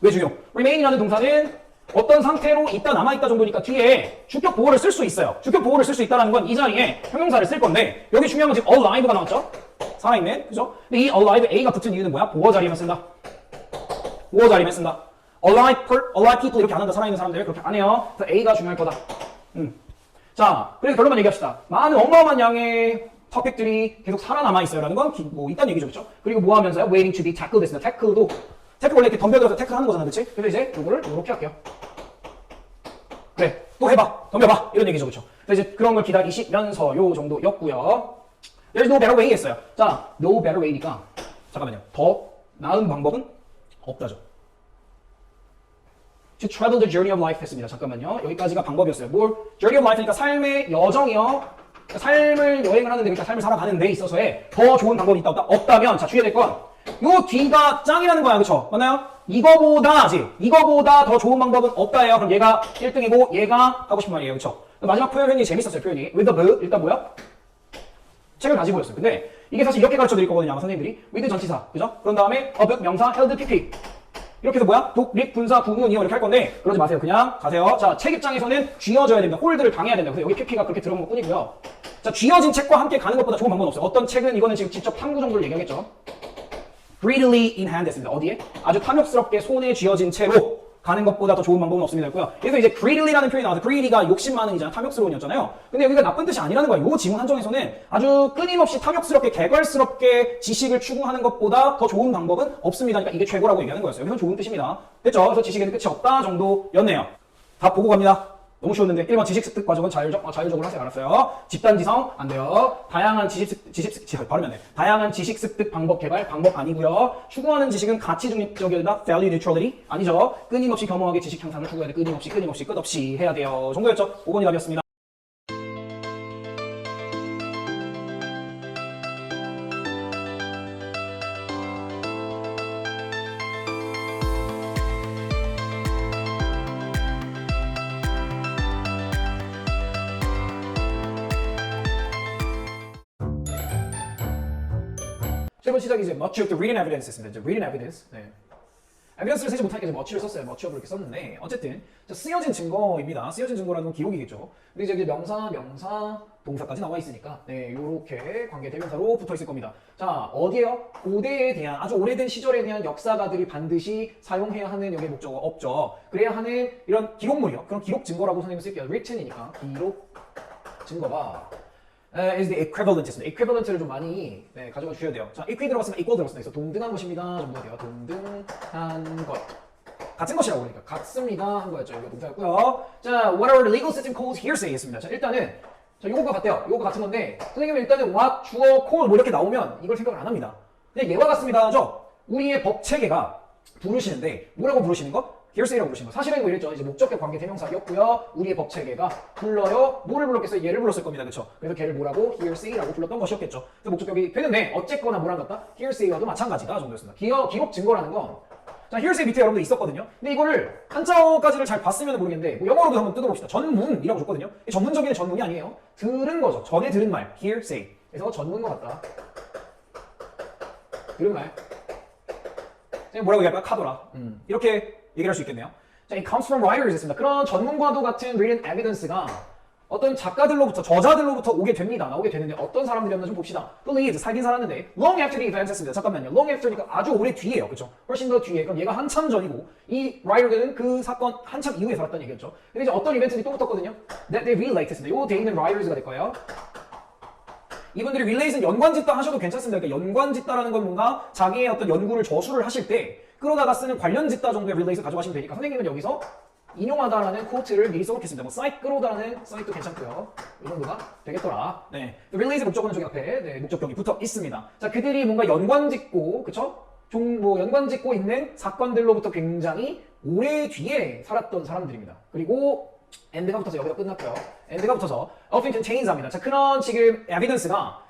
왜 중요? remain이라는 동사는 어떤 상태로 있다 남아있다 정도니까 뒤에 주격 보호를 쓸 수 있어요. 주격 보호를 쓸 수 있다는 건 이 자리에 형용사를 쓸 건데 여기 중요한 건 지금 alive가 나왔죠? 살아있는, 그죠? 근데 이 alive A가 붙은 이유는 뭐야? 보호 자리에만 쓴다. 보호 자리에만 쓴다. alive people 이렇게 안 한다. 살아있는 사람들 그렇게 안 해요. 그래서 A가 중요할 거다. 자, 그래서 결론만 얘기합시다. 많은 어마어마한 양의 토픽들이 계속 살아남아 있어요라는 건 뭐 있다는 얘기죠, 그렇죠? 그리고 뭐 하면서요? waiting to be tackled 됐습니다. tackle도 태클 원래 이렇게 덤벼들어서 태클 하는 거잖아, 그치? 그래서 이제 요거를 이렇게 할게요. 그래, 또 해봐, 덤벼봐 이런 얘기죠, 그쵸? 그래서 이제 그런 걸 기다리시면서 요 정도였고요. There's no better way 했어요. 자, no better way니까 잠깐만요. 더 나은 방법은 없다죠. To travel the journey of life 했습니다. 잠깐만요. 여기까지가 방법이었어요. 뭘? journey of life니까 삶의 여정이요. 그러니까 삶을 여행을 하는데, 그러니까 삶을 살아가는 데 있어서의 더 좋은 방법이 있다, 없다면, 자, 주의해야 될 건, 요 뒤가 짱이라는 거야, 그쵸? 맞나요? 이거보다 더 좋은 방법은 없다예요. 그럼 얘가 1등이고, 얘가 하고 싶은 말이에요, 그쵸? 마지막 표현이 재밌었어요, 표현이. with the book, 일단 뭐야? 책을 가지고 있어요. 근데, 이게 사실 이렇게 가르쳐 드릴 거거든요, 아마 선생님들이. with 전치사, 그죠? 그런 다음에, a book, 명사, held, pp. 이렇게 해서 뭐야? 독, 립, 분사, 구문, 이어 이렇게 할 건데 그러지 마세요. 그냥 가세요. 자, 책 입장에서는 쥐어져야 됩니다. 홀드를 당해야 된다. 그래서 여기 PP가 그렇게 들어간 것 뿐이고요. 자, 쥐어진 책과 함께 가는 것보다 좋은 방법은 없어요. 어떤 책은 이거는 지금 직접 탐구 정도를 얘기하겠죠. greedily in hand 했습니다. 어디에? 아주 탐욕스럽게 손에 쥐어진 채로 가는 것보다 더 좋은 방법은 없습니다. 했고요. 그래서 이제 greedily라는 표현이 나와서 greedy가 욕심 많은 이잖아. 탐욕스러운이었잖아요. 근데 여기가 나쁜 뜻이 아니라는 거야. 요 지문 한정에서는 아주 끊임없이 탐욕스럽게 개걸스럽게 지식을 추구하는 것보다 더 좋은 방법은 없습니다. 그러니까 이게 최고라고 얘기하는 거였어요. 여기서 좋은 뜻입니다. 됐죠? 그래서 지식에는 끝이 없다 정도였네요. 다 보고 갑니다. 너무 쉬웠는데 1번 지식 습득 과정은 자율적으로 하세요. 알았어요. 집단 지성 안 돼요. 다양한 발음이 안 돼. 다양한 지식 습득 방법 개발 방법 아니고요. 추구하는 지식은 가치 중립적이다. value neutrality 아니죠. 끊임없이 겸허하게 지식 향상을 추구해야 돼. 끊임없이 끝없이 해야 돼요. 정도였죠. 5번이 답이었습니다. 세 번째 시작이 이제 much of the reading evidence 했습니다. 이제 reading evidence. 네. evidence를 세지 못하니까 이제 much를 썼어요. much of 이렇게 썼는데 어쨌든 쓰여진 증거입니다. 쓰여진 증거라는 건 기록이겠죠. 근데 이제 명사, 동사까지 나와 있으니까 네, 요렇게 관계 대명사로 붙어 있을 겁니다. 자, 어디에요? 고대에 대한 아주 오래된 시절에 대한 역사가들이 반드시 사용해야 하는 여기에 목적어 없죠. 그래야 하는 이런 기록물이요. 그런 기록 증거라고 선생님이 쓸게요. written이니까 기록 증거가 is the equivalent 했습니다. equivalent를 좀 많이 가져가 주셔야 돼요. 자, equi 들어갔으면 equal 들어갔습니다. 그래서 동등한 것입니다. 정도 돼요. 동등한 것. 같은 것이라고 그러니까 같습니다 한 거였죠. 이거 동사였고요. 자, what are the legal system calls hearsay 했습니다. 자, 일단은 자, 요거가 같대요. 요거 같은 건데 선생님은 일단은 what, 주어, call 뭐 이렇게 나오면 이걸 생각을 안 합니다. 그냥 얘와 같습니다 하죠. 우리의 법 체계가 부르시는데 뭐라고 부르시는 거? hearsay라고 부르시는 거. 사실은 뭐 이랬죠. 이제 목적격 관계 대명사였고요. 우리의 법 체계가 불러요. 뭐를 불렀겠어요? 얘를 불렀을 겁니다. 그렇죠? 그래서 걔를 뭐라고? hearsay라고 불렀던 것이었겠죠. 그래서 목적격이 되는데 어쨌거나 뭐랑 같다? hearsay와도 마찬가지다 정도였습니다. 기록 증거라는 건 자, hearsay 밑에 여러분들 있었거든요. 근데 이거를 한자어까지를 잘 봤으면 모르겠는데 뭐 영어로도 한번 뜯어봅시다. 전문이라고 줬거든요. 전문적인 전문이 아니에요. 들은 거죠. 전에 들은 말. hearsay. 그래서 전문과 같다. 들은 말. 뭐라고 얘기할까? 카더라. 이렇게 얘기를 할 수 있겠네요. 자, it comes from writers 했습니다. 그런 전문과도 같은 written evidence가 어떤 작가들로부터, 저자들로부터 오게 됩니다. 나오게 되는데 어떤 사람들이었나 좀 봅시다. believed, 살긴 살았는데 long after the events 했습니다. 잠깐만요. long after니까 아주 오래 뒤에요. 그렇죠? 훨씬 더 뒤에. 그럼 얘가 한참 전이고 이 writer들은 그 사건 한참 이후에 살았다는 얘기였죠. 근데 이제 어떤 이벤트들이 또 붙었거든요. that they relate 했습니다. 요 데이는 writers가 될 거예요. 이분들이 relate은 연관짓다 하셔도 괜찮습니다. 그러니까 연관짓다라는 건 뭔가 자기의 어떤 연구를 저수를 하실 때 끌어다가 쓰는 관련짓다 정도의 relate을 가져가시면 되니까 선생님은 여기서 인용하다라는 코트를 미리 써놓겠습니다. 뭐 cite 끌어오다라는 cite도 괜찮고요. 이 정도가 되겠더라. 네, relate의 목적어는 저기 앞에 네, 목적격이 붙어 있습니다. 자, 그들이 뭔가 연관짓고 그쵸? 뭐 연관짓고 있는 사건들로부터 굉장히 오래 뒤에 살았던 사람들입니다. 그리고 end가 붙어서 여기서 끝났고요. end가 붙어서 often contains 합니다. 자, 그런 지금 evidence가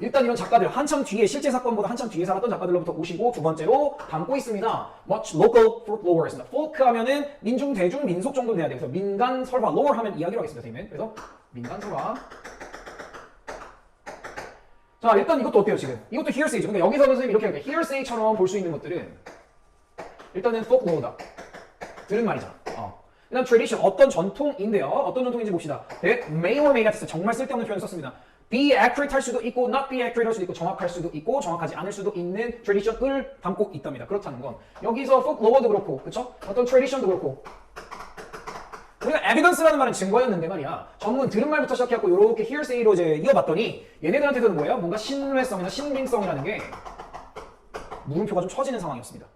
일단 이런 작가들 한참 뒤에 실제 사건보다 한참 뒤에 살았던 작가들로부터 오시고 두 번째로 담고 있습니다. much local folklore 했습니다. folk 하면은 민중, 대중, 민속 정도 돼야 돼요. 그래서 민간, 설화, lore 하면 이야기로 하겠습니다. 선생님은. 그래서 민간, 설화. 자, 일단 이것도 어때요 지금? 이것도 hearsay죠. 그러니까 여기서는 선생님이 이렇게 할게요. hearsay처럼 볼 수 있는 것들은 일단은 folklore다. 들은 말이잖아. 그다음 tradition, 어떤 전통인데요. 어떤 전통인지 봅시다. that may or may not 했어요. 정말 쓸데없는 표현을 썼습니다. be accurate 할 수도 있고 not be accurate 할 수도 있고 정확할 수도 있고 정확하지 않을 수도 있는 tradition을 담고 있답니다. 그렇다는 건 여기서 folklore도 그렇고 그쵸? 어떤 tradition도 그렇고 우리가 evidence라는 말은 증거였는데 말이야. 전문 들은 말부터 시작해갖고 이렇게 hearsay로 이제 이어봤더니 얘네들한테는 뭐예요? 뭔가 신뢰성이나 신빙성이라는 게 물음표가 좀 처지는 상황이었습니다.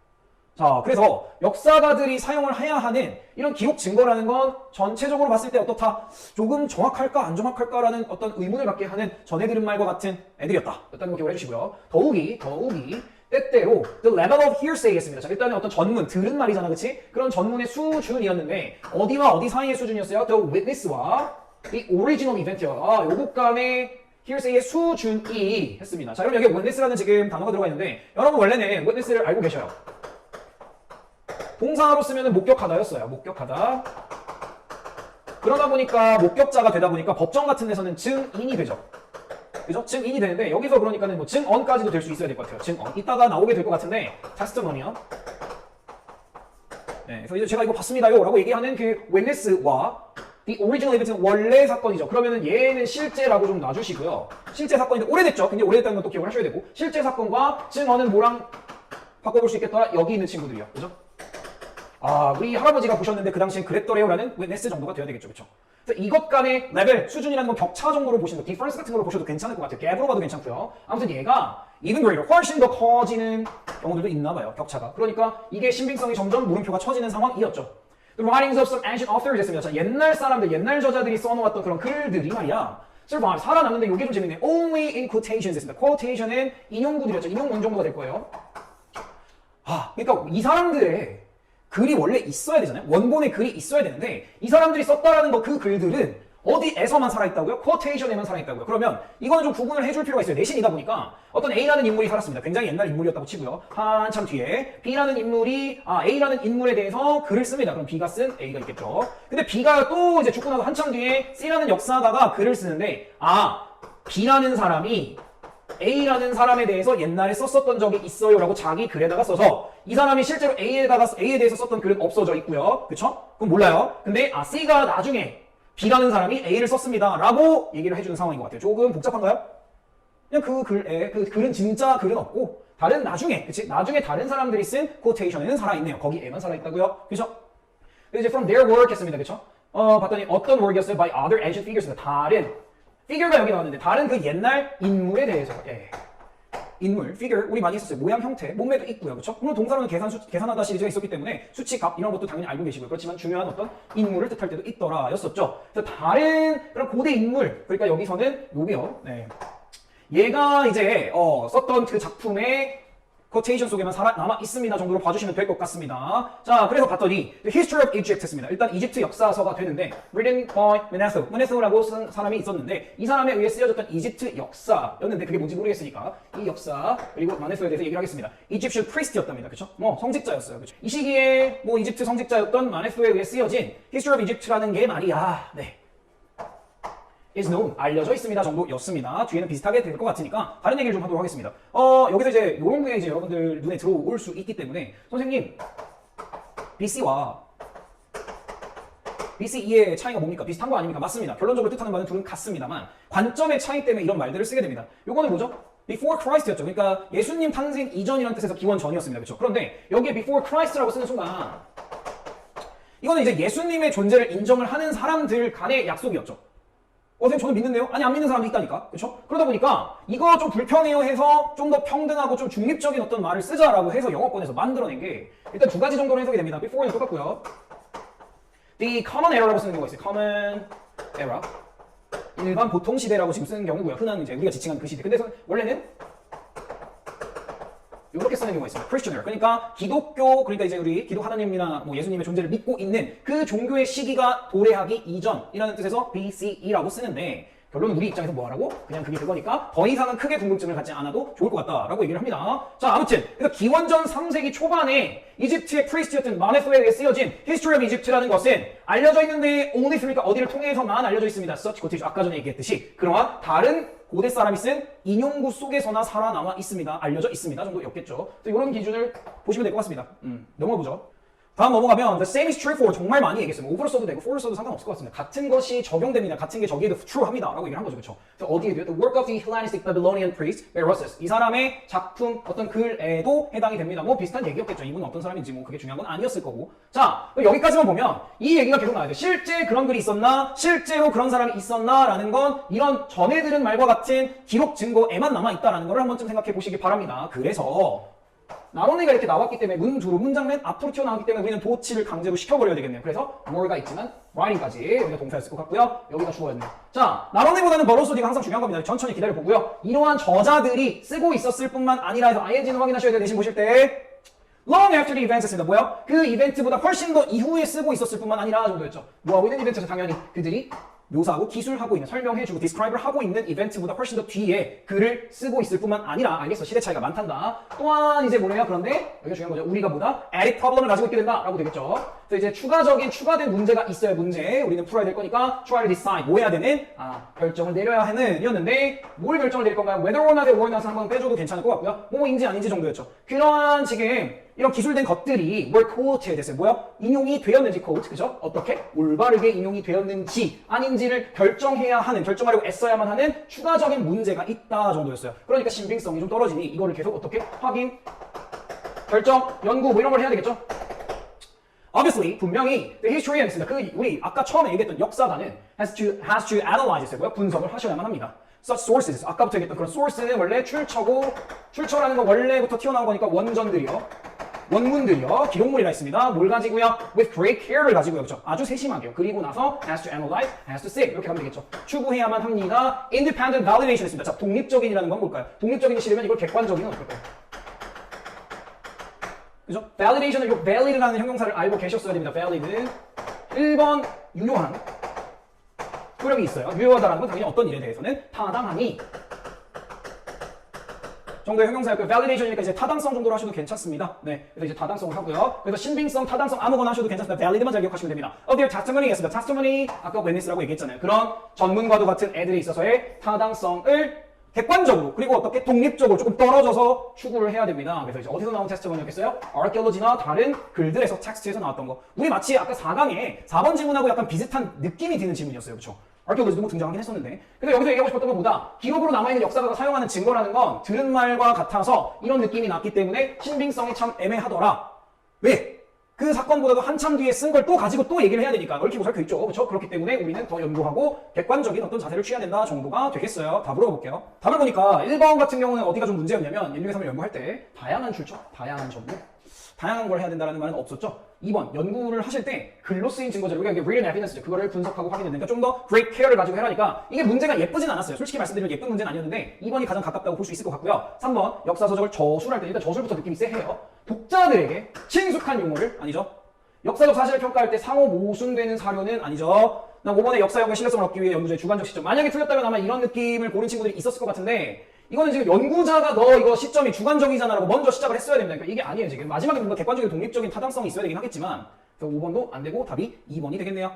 자, 그래서 역사가들이 사용을 해야 하는 이런 기록 증거라는 건 전체적으로 봤을 때 어떻다? 조금 정확할까 안 정확할까라는 어떤 의문을 갖게 하는 전해 들은 말과 같은 애들이었다. 일단 기억을 해주시고요. 더욱이 때때로 the level of hearsay 했습니다. 자, 일단은 어떤 전문, 들은 말이잖아, 그치? 그런 전문의 수준이었는데 어디와 어디 사이의 수준이었어요? the witness와 the original event요. 요것 간의 hearsay의 수준이 했습니다. 자, 그럼 여기 witness라는 지금 단어가 들어가 있는데 여러분 원래는 witness를 알고 계셔요. 동사로 쓰면 목격하다였어요. 목격하다. 그러다 보니까 목격자가 되다 보니까 법정 같은 데서는 증인이 되죠. 그죠? 증인이 되는데 여기서 그러니까는 뭐 증언까지도 될 수 있어야 될 것 같아요. 증언. 이따가 나오게 될 것 같은데 testimony요. 네, 그래서 이제 제가 이거 봤습니다요 라고 얘기하는 그 witness와 the original event는 원래 사건이죠. 그러면은 얘는 실제라고 좀 놔주시고요. 실제 사건인데 오래됐죠. 굉장히 오래됐다는 건 또 기억을 하셔야 되고 실제 사건과 증언은 뭐랑 바꿔볼 수 있겠더라? 여기 있는 친구들이요. 그죠? 우리 할아버지가 보셨는데 그 당시엔 그랬더래요라는 witness 정도가 돼야 되겠죠. 그렇죠? 그래서 이것 간의 레벨, 수준이라는 건 격차 정도로 보시는 거, difference 같은 걸로 보셔도 괜찮을 것 같아요. 갭으로 봐도 괜찮고요. 아무튼 얘가 even greater, 훨씬 더 커지는 경우들도 있나 봐요. 격차가. 그러니까 이게 신빙성이 점점 물음표가 처지는 상황이었죠. The writings of some ancient authors 했습니다. 자, 옛날 사람들, 옛날 저자들이 써놓았던 그런 글들이 말이야. survive, 살아남는데 이게 좀 재밌네요. only in quotations 했습니다. quotation은 인용구들이었죠. 인용 문정도가 될 거예요. 그러니까 이 사람들의 글이 원래 있어야 되잖아요. 원본의 글이 있어야 되는데 이 사람들이 썼다라는 거 그 글들은 어디에서만 살아있다고요? 쿼테이션에만 살아있다고요. 그러면 이거는 좀 구분을 해줄 필요가 있어요. 내신이다 보니까 어떤 A라는 인물이 살았습니다. 굉장히 옛날 인물이었다고 치고요. 한참 뒤에 B라는 인물이 A라는 인물에 대해서 글을 씁니다. 그럼 B가 쓴 A가 있겠죠. 근데 B가 또 이제 죽고 나서 한참 뒤에 C라는 역사가가 글을 쓰는데 B라는 사람이 A라는 사람에 대해서 옛날에 썼었던 적이 있어요 라고 자기 글에다가 써서 이 사람이 실제로 A에 대해서 썼던 글은 없어져 있고요. 그쵸? 그럼 몰라요. 근데 C가 나중에 B라는 사람이 A를 썼습니다 라고 얘기를 해주는 상황인 것 같아요. 조금 복잡한가요? 그냥 그 글에, 그 글은 진짜 글은 없고 다른 나중에, 그치? 나중에 다른 사람들이 쓴 quotation에는 살아있네요. 거기에만 살아있다고요. 그쵸? 이제 from their work 했습니다. 그쵸? 봤더니 어떤 work이었어요? by other ancient figures입니다. 다른 figure가 여기 나왔는데 다른 그 옛날 인물에 대해서 인물, figure 우리 많이 했었어요. 모양, 형태, 몸매도 있고요. 그렇죠? 물론 동사로는 계산하다 시리즈가 있었기 때문에 수치, 값 이런 것도 당연히 알고 계시고요. 그렇지만 중요한 어떤 인물을 뜻할 때도 있더라 였었죠. 그래서 다른 그런 고대 인물, 그러니까 여기서는 요게요. 네. 얘가 이제 썼던 그 작품의 quotation 속에만 남아 있습니다 정도로 봐주시면 될 것 같습니다. 자, 그래서 봤더니 The History of Egypt 했습니다. 일단 이집트 역사서가 되는데 written by Manetho라고 쓴 사람이 있었는데 이 사람에 의해 쓰여졌던 이집트 역사였는데 그게 뭔지 모르겠으니까 이 역사 그리고 마네소에 대해서 얘기를 하겠습니다. Egyptian priest였답니다. 그렇죠? 뭐 성직자였어요. 그렇죠? 이 시기에 뭐 이집트 성직자였던 마네소에 의해 쓰여진 History of Egypt라는 게 말이야. 네. is known, 알려져 있습니다 정도였습니다. 뒤에는 비슷하게 될 것 같으니까 다른 얘기를 좀 하도록 하겠습니다. 여기서 이제 이런 게 이제 여러분들 눈에 들어올 수 있기 때문에 선생님 BC와 BCE의 차이가 뭡니까? 비슷한 거 아닙니까? 맞습니다. 결론적으로 뜻하는 바는 둘은 같습니다만 관점의 차이 때문에 이런 말들을 쓰게 됩니다. 요거는 뭐죠? Before Christ였죠. 그러니까 예수님 탄생 이전이라는 뜻에서 기원 전이었습니다. 그렇죠? 그런데 여기에 Before Christ라고 쓰는 순간 이거는 이제 예수님의 존재를 인정을 하는 사람들 간의 약속이었죠. 선생님 저는 믿는데요? 아니 안 믿는 사람도 있다니까. 그렇죠? 그러다 보니까 이거 좀 불편해요 해서 좀 더 평등하고 좀 중립적인 어떤 말을 쓰자라고 해서 영어권에서 만들어낸 게 일단 두 가지 정도로 해석이 됩니다. Before는 똑같고요. The common era라고 쓰는 경우가 있어요. common era. 일반 보통 시대라고 지금 쓰는 경우고요. 흔한 이제 우리가 지칭하는 그 시대. 근데 원래는 이렇게 쓰는 경우가 있습니다. Christian era. 그러니까 기독교, 그러니까 이제 우리 기독 하나님이나 뭐 예수님의 존재를 믿고 있는 그 종교의 시기가 도래하기 이전이라는 뜻에서 BCE라고 쓰는데 결론은 우리 입장에서 뭐 하라고? 그냥 그게 그거니까 더 이상은 크게 궁금증을 갖지 않아도 좋을 것 같다라고 얘기를 합니다. 자, 아무튼 그래서 기원전 3세기 초반에 이집트의 프리스트였던 마네소에 의해 쓰여진 History of Egypt라는 것은 알려져 있는데 only through니까 어디를 통해서만 알려져 있습니다. such quotation 아까 전에 얘기했듯이 그러한 다른 고대 사람이 쓴 인용구 속에서나 살아남아 있습니다. 알려져 있습니다 정도였겠죠. 이런 기준을 보시면 될 것 같습니다. 넘어가 보죠. 다음 넘어가면 the same is true for 정말 많이 얘기했어요. over로 써도 되고 for로 써도 상관없을 것 같습니다. 같은 것이 적용됩니다. 같은 게 저기에도 true 합니다. 라고 얘기를 한 거죠. 그렇죠? 그래서 어디에도요? The work of the Hellenistic Babylonian priest Berossus. 이 사람의 작품 어떤 글에도 해당이 됩니다. 뭐 비슷한 얘기였겠죠. 이분은 어떤 사람인지 뭐 그게 중요한 건 아니었을 거고. 자, 여기까지만 보면 이 얘기가 계속 나와야 돼요. 실제 그런 글이 있었나? 실제로 그런 사람이 있었나? 라는 건 이런 전해 들은 말과 같은 기록 증거에만 남아있다라는 걸 한 번쯤 생각해 보시기 바랍니다. 그래서 나론이가 이렇게 나왔기 때문에 문장 맨 앞으로 튀어나왔기 때문에 우리는 도치를 강제로 시켜버려야 되겠네요. 그래서 more가 있지만 writing까지 여기가 동사였을 것 같고요. 여기가 주어였네요. 자, 나론이보다는 버로소디가 항상 중요한 겁니다. 천천히 기다려보고요. 이러한 저자들이 쓰고 있었을 뿐만 아니라 해서 ing는 확인하셔야 돼요. 내신 보실 때 long after the events 했습니다. 뭐야? 그 이벤트보다 훨씬 더 이후에 쓰고 있었을 뿐만 아니라 정도였죠. 뭐하고 있는 이벤트에서 당연히 그들이 묘사하고 기술하고 있는, 설명해주고 describe를 하고 있는 이벤트보다 훨씬 더 뒤에 글을 쓰고 있을 뿐만 아니라 알겠어. 시대 차이가 많단다. 또한 이제 뭐래요? 그런데 여기가 중요한 거죠. 우리가 보다 added problem을 가지고 있게 된다 라고 되겠죠. 그래서 이제 추가된 문제가 있어야 문제 우리는 풀어야 될 거니까 try to decide 뭐 해야 되는? 결정을 내려야 하는 이었는데 뭘 결정을 내릴 건가요? whether or not or not 한번 빼줘도 괜찮을 것 같고요. 뭐인지 아닌지 정도였죠. 그러한 지금 이런 기술된 것들이 were quoted 됐어요. 뭐야? 인용이 되었는지 quote, 그죠? 어떻게? 올바르게 인용이 되었는지 아닌지를 결정하려고 애써야만 하는 추가적인 문제가 있다 정도였어요. 그러니까 신빙성이 좀 떨어지니 이거를 계속 어떻게? 확인, 결정, 연구 뭐 이런 걸 해야 되겠죠? Obviously, 분명히 the historians입니다. 우리 아까 처음에 얘기했던 역사가는 has to analyze 했어요. 뭐야? 분석을 하셔야만 합니다. Such sources, 아까부터 얘기했던 그런 source는 원래 출처라는 건 원래부터 튀어나온 거니까 원문들이요, 기록물이라 했습니다. 뭘 가지고요? With great care를 가지고요, 그렇죠? 아주 세심하게요. 그리고 나서 has to analyze, has to see 이렇게 가면 되겠죠. 추구해야만 합니다. Independent validation 했습니다. 자, 독립적인이라는 건 뭘까요? 독립적인이 싫으면 이걸 객관적인은 어떨까요? 그죠? validation은 요 valid라는 형용사를 알고 계셨어야 됩니다. valid. 1번 유효한 효력이 있어요. 유효하다라는 건 당연히 어떤 일에 대해서는 타당하니 정도의 형용사였고요. validation이니까 이제 타당성 정도로 하셔도 괜찮습니다. 네, 그래서 이제 타당성을 하고요. 그래서 신빙성, 타당성 아무거나 하셔도 괜찮습니다. valid만 잘 기억하시면 됩니다. of their testimony였습니다. testimony 아까 witness라고 얘기했잖아요. 그런 전문과도 같은 애들에 있어서의 타당성을 객관적으로 그리고 어떻게 독립적으로 조금 떨어져서 추구를 해야 됩니다. 그래서 이제 어디서 나온 테스트먼이었겠어요? archaeology나 다른 글들에서 텍스트에서 나왔던 거. 우리 마치 아까 4강에 4번 질문하고 약간 비슷한 느낌이 드는 질문이었어요. 그렇죠? archaeology도 뭐 등장하긴 했었는데. 근데 여기서 얘기하고 싶었던 것보다 기록으로 남아있는 역사가가 사용하는 증거라는 건 들은 말과 같아서 이런 느낌이 났기 때문에 신빙성이 참 애매하더라. 왜? 그 사건보다도 한참 뒤에 쓴 걸 또 가지고 또 얘기를 해야 되니까 얽히고 설켜 있죠. 그렇죠? 그렇기 때문에 우리는 더 연구하고 객관적인 어떤 자세를 취해야 된다 정도가 되겠어요. 답으로 가볼게요. 답을 보니까 1번 같은 경우는 어디가 좀 문제였냐면 인류의 삶을 연구할 때 다양한 출처, 다양한 정보, 다양한 걸 해야 된다는 말은 없었죠. 2번, 연구를 하실 때 글로 쓰인 증거자료, 우리가 이게 real evidence죠. 그거를 분석하고 확인해야 되니까 좀 더 great care를 가지고 해라니까 이게 문제가 예쁘진 않았어요. 솔직히 말씀드리면 예쁜 문제는 아니었는데 2번이 가장 가깝다고 볼 수 있을 것 같고요. 3번, 역사서적을 저술할 때 일단 저술부터 느낌이 세해요. 독자들에게 친숙한 용어를, 아니죠. 역사적 사실을 평가할 때 상호 모순되는 사료는 아니죠. 나 5번에 역사 연구의 신뢰성을 얻기 위해 연구자의 주관적 시점. 만약에 틀렸다면 아마 이런 느낌을 고른 친구들이 있었을 것 같은데 이거는 지금 연구자가 너 이거 시점이 주관적이잖아라고 먼저 시작을 했어야 됩니다. 그러니까 이게 아니에요. 지금 마지막에 뭔가 객관적인 독립적인 타당성이 있어야 되긴 하겠지만 그래서 5번도 안 되고 답이 2번이 되겠네요.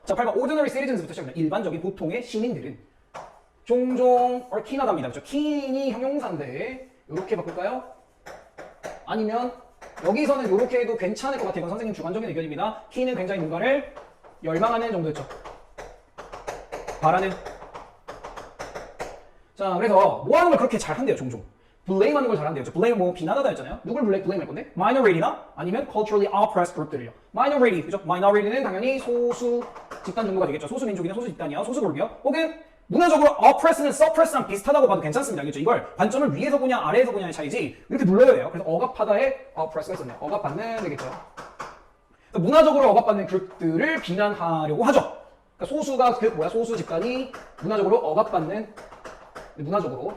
자, 8번 ordinary citizens부터 시작합니다. 일반적인 보통의 시민들은 종종 킨하답니다. 그렇죠? 킨이 형용사인데 이렇게 바꿀까요? 아니면 여기서는 이렇게 해도 괜찮을 것 같아요. 이건 선생님 주관적인 의견입니다. 킨은 굉장히 뭔가를 열망하는 정도였죠. 바라는. 자, 그래서 뭐 하는 걸 그렇게 잘한대요, 종종. blame 하는 걸 잘한대요. blame 뭐 비난하다 했잖아요. 누굴 blame 할 건데? minority나 아니면 culturally oppressed 그룹들이요. minority, 그죠? minority는 당연히 소수 집단 정도가 되겠죠. 소수 민족이나 소수 집단이야, 소수 그룹이요. 혹은 문화적으로 oppress는 suppress랑 비슷하다고 봐도 괜찮습니다. 알겠죠? 이걸 관점을 위에서 보냐 아래에서 보냐의 차이지 이렇게 눌러야 돼요. 그래서 억압하다에 oppress가 있었네요. 억압받는 되겠죠. 문화적으로 억압받는 그룹들을 비난하려고 하죠. 그러니까 소수가 소수 집단이 문화적으로 억압받는 문화적으로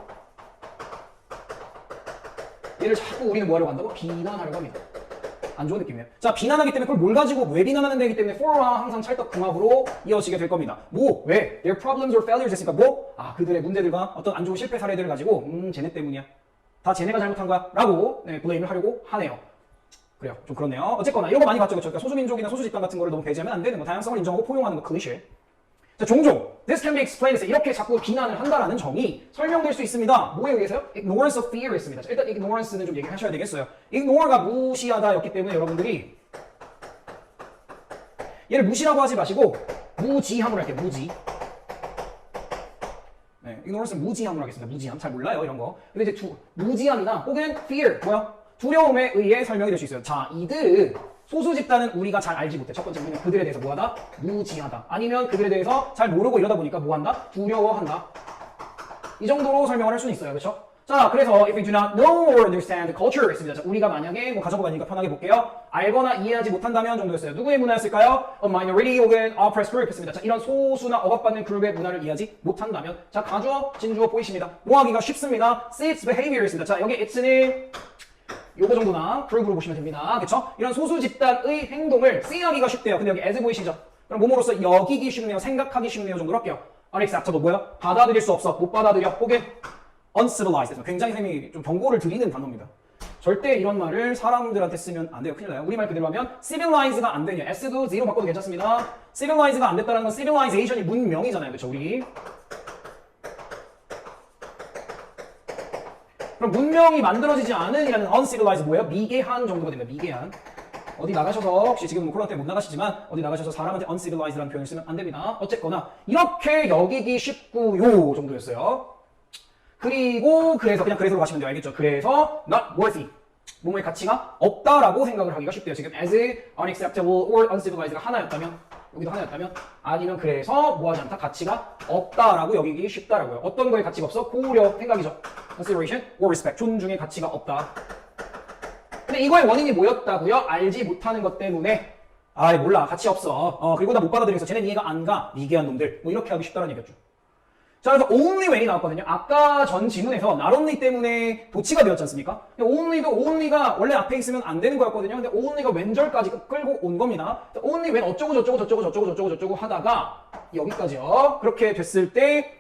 얘를 자꾸 우리는 뭐 하려고 한다고? 비난하려고 합니다. 안 좋은 느낌이에요. 자, 비난하기 때문에 그걸 뭘 가지고 왜 비난하는 데이기 때문에 for와 항상 찰떡궁합으로 이어지게 될 겁니다. 뭐? 왜? Their problems or failures 했으니까 뭐? 아, 그들의 문제들과 어떤 안 좋은 실패 사례들을 가지고 쟤네 때문이야. 다 쟤네가 잘못한 거야. 라고 블레임을 하려고 하네요. 그래요. 좀 그렇네요. 어쨌거나 이런 거 많이 봤죠. 그러니까 소수민족이나 소수집단 같은 거를 너무 배제하면 안 되는 거. 다양성을 인정하고 포용하는 거 클리셰. 자, 종종 this can be explained 이렇게 자꾸 비난을 한다라는 점이 설명될 수 있습니다. 뭐에 의해서요? ignorance of fear 였습니다. 자, 일단 ignorance는 좀 얘기하셔야 되겠어요. ignore가 무시하다였기 때문에 여러분들이 얘를 무시라고 하지 마시고 무지함으로 할게요. 무지. 네, ignorance는 무지함으로 하겠습니다. 무지함. 잘 몰라요, 이런 거. 근데 이제 무지함이나 혹은 fear, 뭐야? 두려움에 의해 설명이 될 수 있어요. 자, 이들은 소수 집단은 우리가 잘 알지 못해. 첫 번째 문제는 그들에 대해서 뭐하다? 무지하다. 아니면 그들에 대해서 잘 모르고 이러다 보니까 뭐한다? 두려워한다. 이 정도로 설명을 할 수는 있어요. 그렇죠? 자, 그래서 if we do not know or understand the culture 있습니다. 자, 우리가 만약에 뭐 가져보고 가니까 편하게 볼게요. 알거나 이해하지 못한다면 정도였어요. 누구의 문화였을까요? A minority 혹은 oppressed group 했습니다. 자, 이런 소수나 억압받는 그룹의 문화를 이해하지 못한다면 자, 가주어, 진주어 보이십니다. 뭐 하기가 쉽습니다. See its behavior였습니다. 자, 여기 it's는 요거 정도나 그룹으로 보시면 됩니다. 그쵸? 이런 소수 집단의 행동을 C하기가 쉽대요. 근데 여기 as 보이시죠? 그럼 몸으로서 여기기 쉽네요. 생각하기 쉽네요 정도로 할게요. unacceptable 뭐야? 받아들일 수 없어. 못 받아들여. 혹은 uncivilized. 굉장히 선생님이 좀 경고를 드리는 단어입니다. 절대 이런 말을 사람들한테 쓰면 안 돼요. 큰일 나요. 우리말 그대로 하면 civilize가 안 되냐. S도 Z로 바꿔도 괜찮습니다. civilize가 안 됐다는 건 civilization이 문명이잖아요. 그쵸? 우리. 그럼 문명이 만들어지지 않은 이라는 uncivilized 뭐예요? 미개한 정도가 됩니다. 미개한. 어디 나가셔서 혹시 지금 코로나 때문에 못 나가시지만 어디 나가셔서 사람한테 uncivilized라는 표현을 쓰면 안 됩니다. 어쨌거나 이렇게 여기기 쉽고요 정도였어요. 그리고 그래서로 가시면 돼요. 알겠죠? 그래서 not worthy. 몸의 가치가 없다라고 생각을 하기가 쉽대요. 지금 as unacceptable or uncivilized가 하나였다면 여기도 하나였다면 아니면 그래서 뭐하지 않다? 가치가 없다라고 여기기 쉽다라고요. 어떤 거에 가치가 없어? 고려 생각이죠. consideration or respect. 존중의 가치가 없다. 근데 이거의 원인이 뭐였다고요? 알지 못하는 것 때문에 아이 몰라 가치 없어. 그리고 나 못 받아들여서 쟤는 이해가 안 가. 미개한 놈들. 뭐 이렇게 하기 쉽다는 얘기였죠. 자, 그래서 only when이 나왔거든요. 아까 전 지문에서 not only 때문에 도치가 되었지 않습니까? only가 원래 앞에 있으면 안 되는 거였거든요. 근데 only가 왼절까지 끌고 온 겁니다. only when 어쩌고 저쩌고 하다가 여기까지요. 그렇게 됐을 때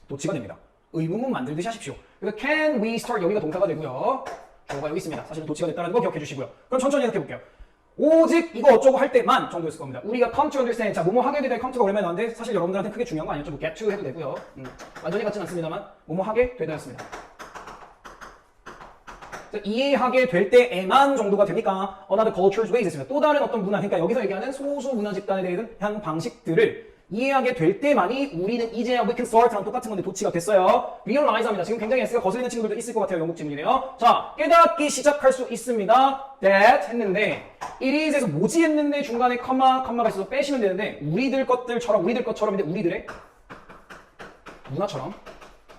도치가 됩니다. 의문문 만들듯이 하십시오. 그래서 can we start 여기가 동사가 되고요. 주어가 여기 있습니다. 사실은 도치가 됐다는 거 기억해 주시고요. 그럼 천천히 해석해 볼게요. 오직 이거 어쩌고 할 때만 정도였을 겁니다. 우리가 come to understand, 자, 뭐뭐 하게 되다 cometo가 오랜만에 나왔는데 사실 여러분들한테 크게 중요한 거 아니었죠. 뭐 get to 해도 되고요. 완전히 같진 않습니다만 뭐뭐 하게 되다였습니다. 이해하게 될 때에만 정도가 됩니까? Another culture's ways 했습니다. 또 다른 어떤 문화, 그러니까 여기서 얘기하는 소수 문화 집단에 대한 방식들을 이해하게 될 때만이 우리는 이제야 we can start랑 똑같은 건데 도치가 됐어요. realize 합니다. 지금 굉장히 S가 거슬리는 친구들도 있을 것 같아요. 영국 질문이네요. 자, 깨닫기 시작할 수 있습니다. that 했는데 it is에서 뭐지 했는데 중간에 컴마가 있어서 빼시면 되는데 우리들 것처럼 근데 우리들의 문화처럼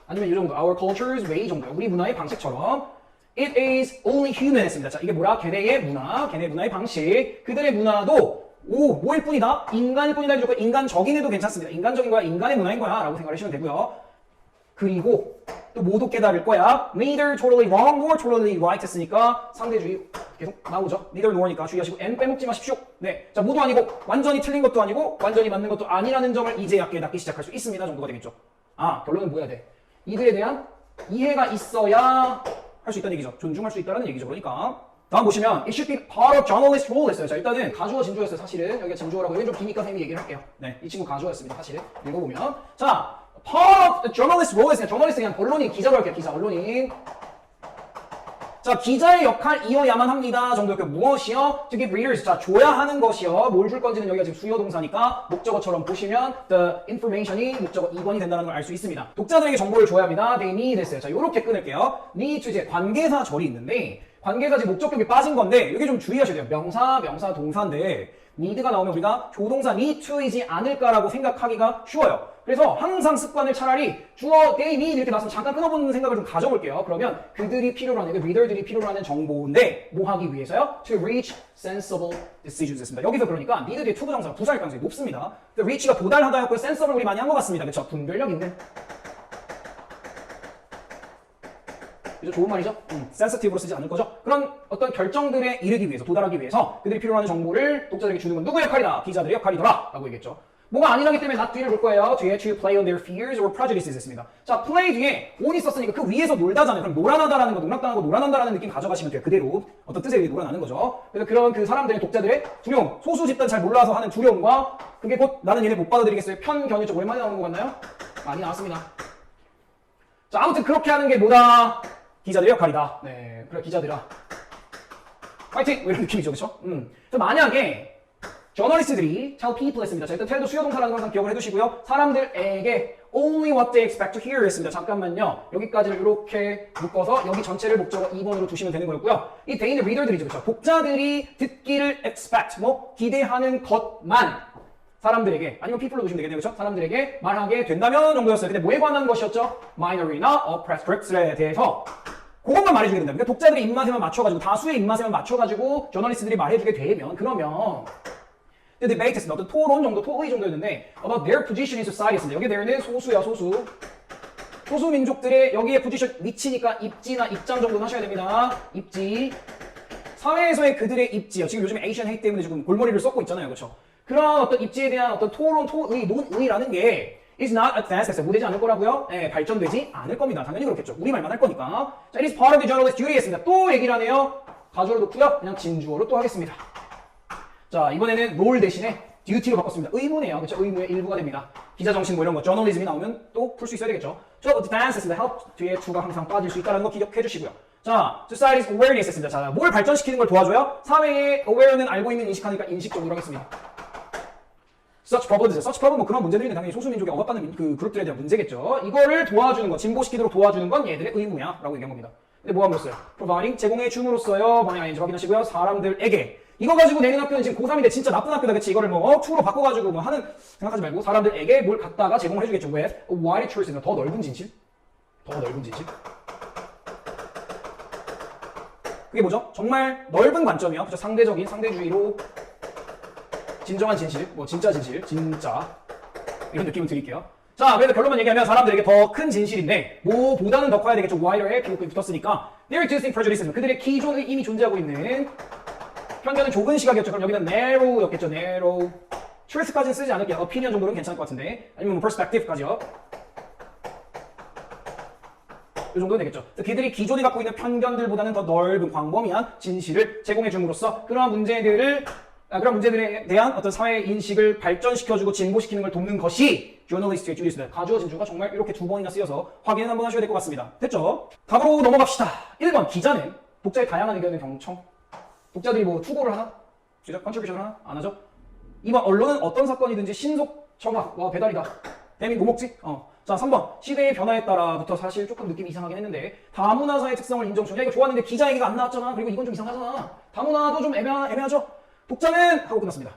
아니면 이 정도 our culture's way 정도요. 우리 문화의 방식처럼 it is only human 했습니다. 자, 이게 뭐라? 걔네의 문화, 걔네 문화의 방식, 그들의 문화도 뭐일 뿐이다? 인간일 뿐이다 해주고 인간적인 해도 괜찮습니다. 인간적인 거야, 인간의 문화인 거야 라고 생각하시면 되고요. 그리고 또 모두 깨달을 거야. neither totally wrong nor totally right 했으니까 상대주의 계속 나오죠. neither nor니까 주의하시고 n 빼먹지 마십시오. 네, 자 모두 아니고 완전히 틀린 것도 아니고 완전히 맞는 것도 아니라는 점을 이제야 깨닫기 시작할 수 있습니다 정도가 되겠죠. 아, 결론은 뭐야 돼? 이들에 대한 이해가 있어야 할 수 있다는 얘기죠. 존중할 수 있다는 얘기죠. 그러니까 다음 보시면 it should be part of journalist role 했어요. 자, 일단은 가주어 진주어였어요. 사실은 여기가 진주어라고 얘는 좀 기니까 쌤이 얘기를 할게요. 네, 이 친구 가주어였습니다. 사실은 읽어보면 자, part of the journalist role 했어요. 저널리스트 그냥 언론인, 기자로 할게요. 기자, 언론인. 자, 기자의 역할이어야만 합니다. 정도였고요. 무엇이요? To give readers. 자, 줘야 하는 것이요. 뭘 줄 건지는 여기가 지금 수요 동사니까 목적어처럼 보시면 the information이 목적어 2번이 된다는 걸 알 수 있습니다. 독자들에게 정보를 줘야 합니다. They need 했어요. 자, 요렇게 끊을게요. need to 이제 관계사 절이 있는데 관계사지 목적격이 빠진 건데 여기 좀 주의하셔야 돼요. 명사, 동사인데 need가 나오면 우리가 조동사 need to이지 않을까라고 생각하기가 쉬워요. 그래서 항상 습관을 차라리 주어 they need 이렇게 나왔으면 잠깐 끊어보는 생각을 좀 가져볼게요. 그러면 그들이 필요로 하는, reader들이 필요로 하는 정보인데 뭐 하기 위해서요? To reach sensible decisions 했습니다. 여기서 그러니까 need 뒤에 to 부정사가 부사일 가능성이 높습니다. reach가 도달하다였고요. sensible 우리 많이 한 것 같습니다. 그렇죠? 분별력 있는. 그죠? 좋은 말이죠? sensitive로 쓰지 않을 거죠? 그런 어떤 결정들에 이르기 위해서, 도달하기 위해서 그들이 필요로 하는 정보를 독자들에게 주는 건 누구의 역할이다? 기자들의 역할이더라! 라고 얘기했죠. 뭐가 아니라기 때문에 not 뒤를 볼 거예요. 뒤에 to play on their fears or prejudices 했습니다. 자, play 뒤에 on이 썼으니까 그 위에서 놀다잖아요. 그럼 놀아나다라는 거, 농락당하고 놀아난다라는 느낌 가져가시면 돼요. 그대로. 어떤 뜻에 의해 놀아나는 거죠. 그래서 그런 그 사람들의 독자들의 두려움, 소수 집단 잘 몰라서 하는 두려움과 그게 곧 나는 얘네 못 받아들이겠어요. 편견이죠. 오랜만에 나오는 거 같나요? 많이 나왔습니다. 자, 아무튼 그렇게 하는 게 뭐다? 기자들의 역할이다. 네, 그래 기자들아. 파이팅! 뭐 이런 느낌이죠, 그렇죠? 그래서 만약에 저널리스트들이 tell people 했습니다. 자, 일단 tell도 수요동사라는 걸 항상 기억을 해두시고요. 사람들에게 only what they expect to hear 했습니다. 잠깐만요. 여기까지를 이렇게 묶어서 여기 전체를 목적어 2번으로 두시면 되는 거였고요. 이 대인의 리더들이죠, 그렇죠? 독자들이 듣기를 expect, 뭐 기대하는 것만 사람들에게, 아니면 people로 두시면 되겠네요, 그렇죠? 사람들에게 말하게 된다면 정도였어요. 근데 뭐에 관한 것이었죠? minor이나 oppressed groups에 대해서 그것만 말해주게 된다. 그러니까 독자들의 입맛에만 맞춰가지고, 다수의 입맛에만 맞춰가지고 저널리스트들이 말해주게 되면, 그러면 debate 했습니다. 어떤 토론 정도, 토의 정도였는데 about their position in society 했습니다. 여기 there는 소수야, 소수. 소수 민족들의 여기에 포지션, 위치니까 입지나 입장 정도는 하셔야 됩니다. 입지. 사회에서의 그들의 입지요. 지금 요즘에 에이션 헤이트 때문에 지금 골머리를 썩고 있잖아요. 그렇죠? 그런 어떤 입지에 대한 어떤 토론, 토의, 논의라는 게 is not advanced 했어요. 무되지 않을 거라고요? 네, 발전되지 않을 겁니다. 당연히 그렇겠죠. 우리말만 할 거니까. 자, it is part of the journalist duty 했습니다. 또 얘기를 하네요. 가주어로 놓고요. 그냥 진주어로 또 하겠습니다. 자, 이번에는 롤 대신에 듀티로 바꿨습니다. 의무네요. 그렇죠? 의무의 일부가 됩니다. 기자 정신 뭐 이런 거, 저널리즘이 나오면 또 풀 수 있어야 되겠죠. 저 advance 했습니다. help 뒤에 to가 항상 빠질 수 있다는 거 기억해 주시고요. 자, society's awareness 했습니다. 자, 뭘 발전시키는 걸 도와줘요? 사회의 aware는 알고 있는, 인식하니까 인식적으로 하겠습니다. such problems, such problem 뭐 그런 문제들이 당연히 소수민족에 억압받는 그 그룹들에 대한 문제겠죠. 이거를 도와주는 거, 진보시키도록 도와주는 건 얘들의 의무야 라고 얘기한 겁니다. 근데 뭐 함으로써요? providing, 제공해 줌으로써요. 방향 아닌지 확인하시고요. 사람들에게. 이거 가지고 내는 학교는 지금 고3인데 진짜 나쁜 학교다, 그치? 이거를 뭐, 투로 바꿔가지고 뭐 하는, 생각하지 말고, 사람들에게 뭘 갖다가 제공을 해주겠죠. with a wider choice, 더 넓은 진실? 더 넓은 진실? 그게 뭐죠? 정말 넓은 관점이요. 그죠? 상대적인, 상대주의로, 진정한 진실, 뭐, 진짜 진실, 진짜. 이런 느낌을 드릴게요. 자, 그래서 결론만 얘기하면 사람들에게 더 큰 진실인데, 뭐보다는 더 커야 되겠죠. wider에 비교급이 붙었으니까. Their existing prejudices, 그들의 기존에 이미 존재하고 있는 편견은 좁은 시각이었죠. 그럼 여기는 narrow였겠죠. narrow. truth까지는 쓰지 않을게요. opinion 정도는 괜찮을 것 같은데. 아니면 뭐 perspective까지요. 이 정도는 되겠죠. 그들이 기존에 갖고 있는 편견들보다는 더 넓은 광범위한 진실을 제공해 줌으로써 그런 문제들에 대한 어떤 사회 인식을 발전시켜주고 진보시키는 걸 돕는 것이 journalist의 duty입니다. 가주어 진주가 정말 이렇게 2번이나 쓰여서 확인 한번 하셔야 될 것 같습니다. 됐죠? 답으로 넘어갑시다. 1번 기자는 독자의 다양한 의견을 경청. 독자들이 뭐 투고를 하나? 제작 컨트리뷰션을 하나? 안 하죠? 2번 언론은 어떤 사건이든지 정답. 와, 배달이다. 대민 뭐 먹지? 자, 3번. 시대의 변화에 따라부터 사실 조금 느낌이 이상하긴 했는데 다문화사의 특성을 인정 중. 야, 이거 좋았는데 기자 얘기가 안 나왔잖아. 그리고 이건 좀 이상하잖아. 다문화도 좀 애매하죠? 독자는 하고 끝났습니다.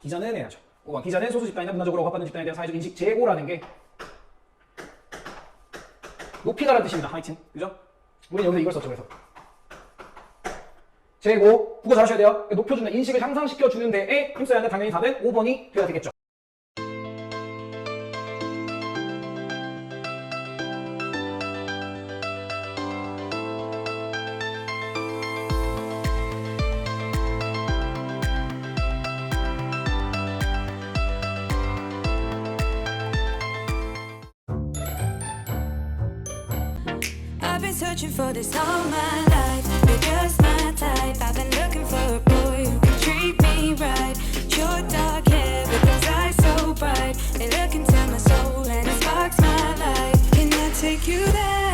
기자는 애매하죠. 5번. 기자는 소수 집단이나 문화적으로 억압받는 집단에 대한 사회적 인식 제고라는 게 높이다라는 뜻입니다. 하여튼. 그죠? 우리는 여기서 이걸 썼죠. 그래서. 제고. 국어 잘하셔야 돼요. 높여주는 인식을 향상시켜주는 데에 힘써야 하는 당연히 답은 5번이 되어야 되겠죠. I've been searching for this all my life. You're just my type. I've been looking for a boy who can treat me right. Your dark hair with those eyes so bright. They look into my soul and it sparks my life. Can I take you there?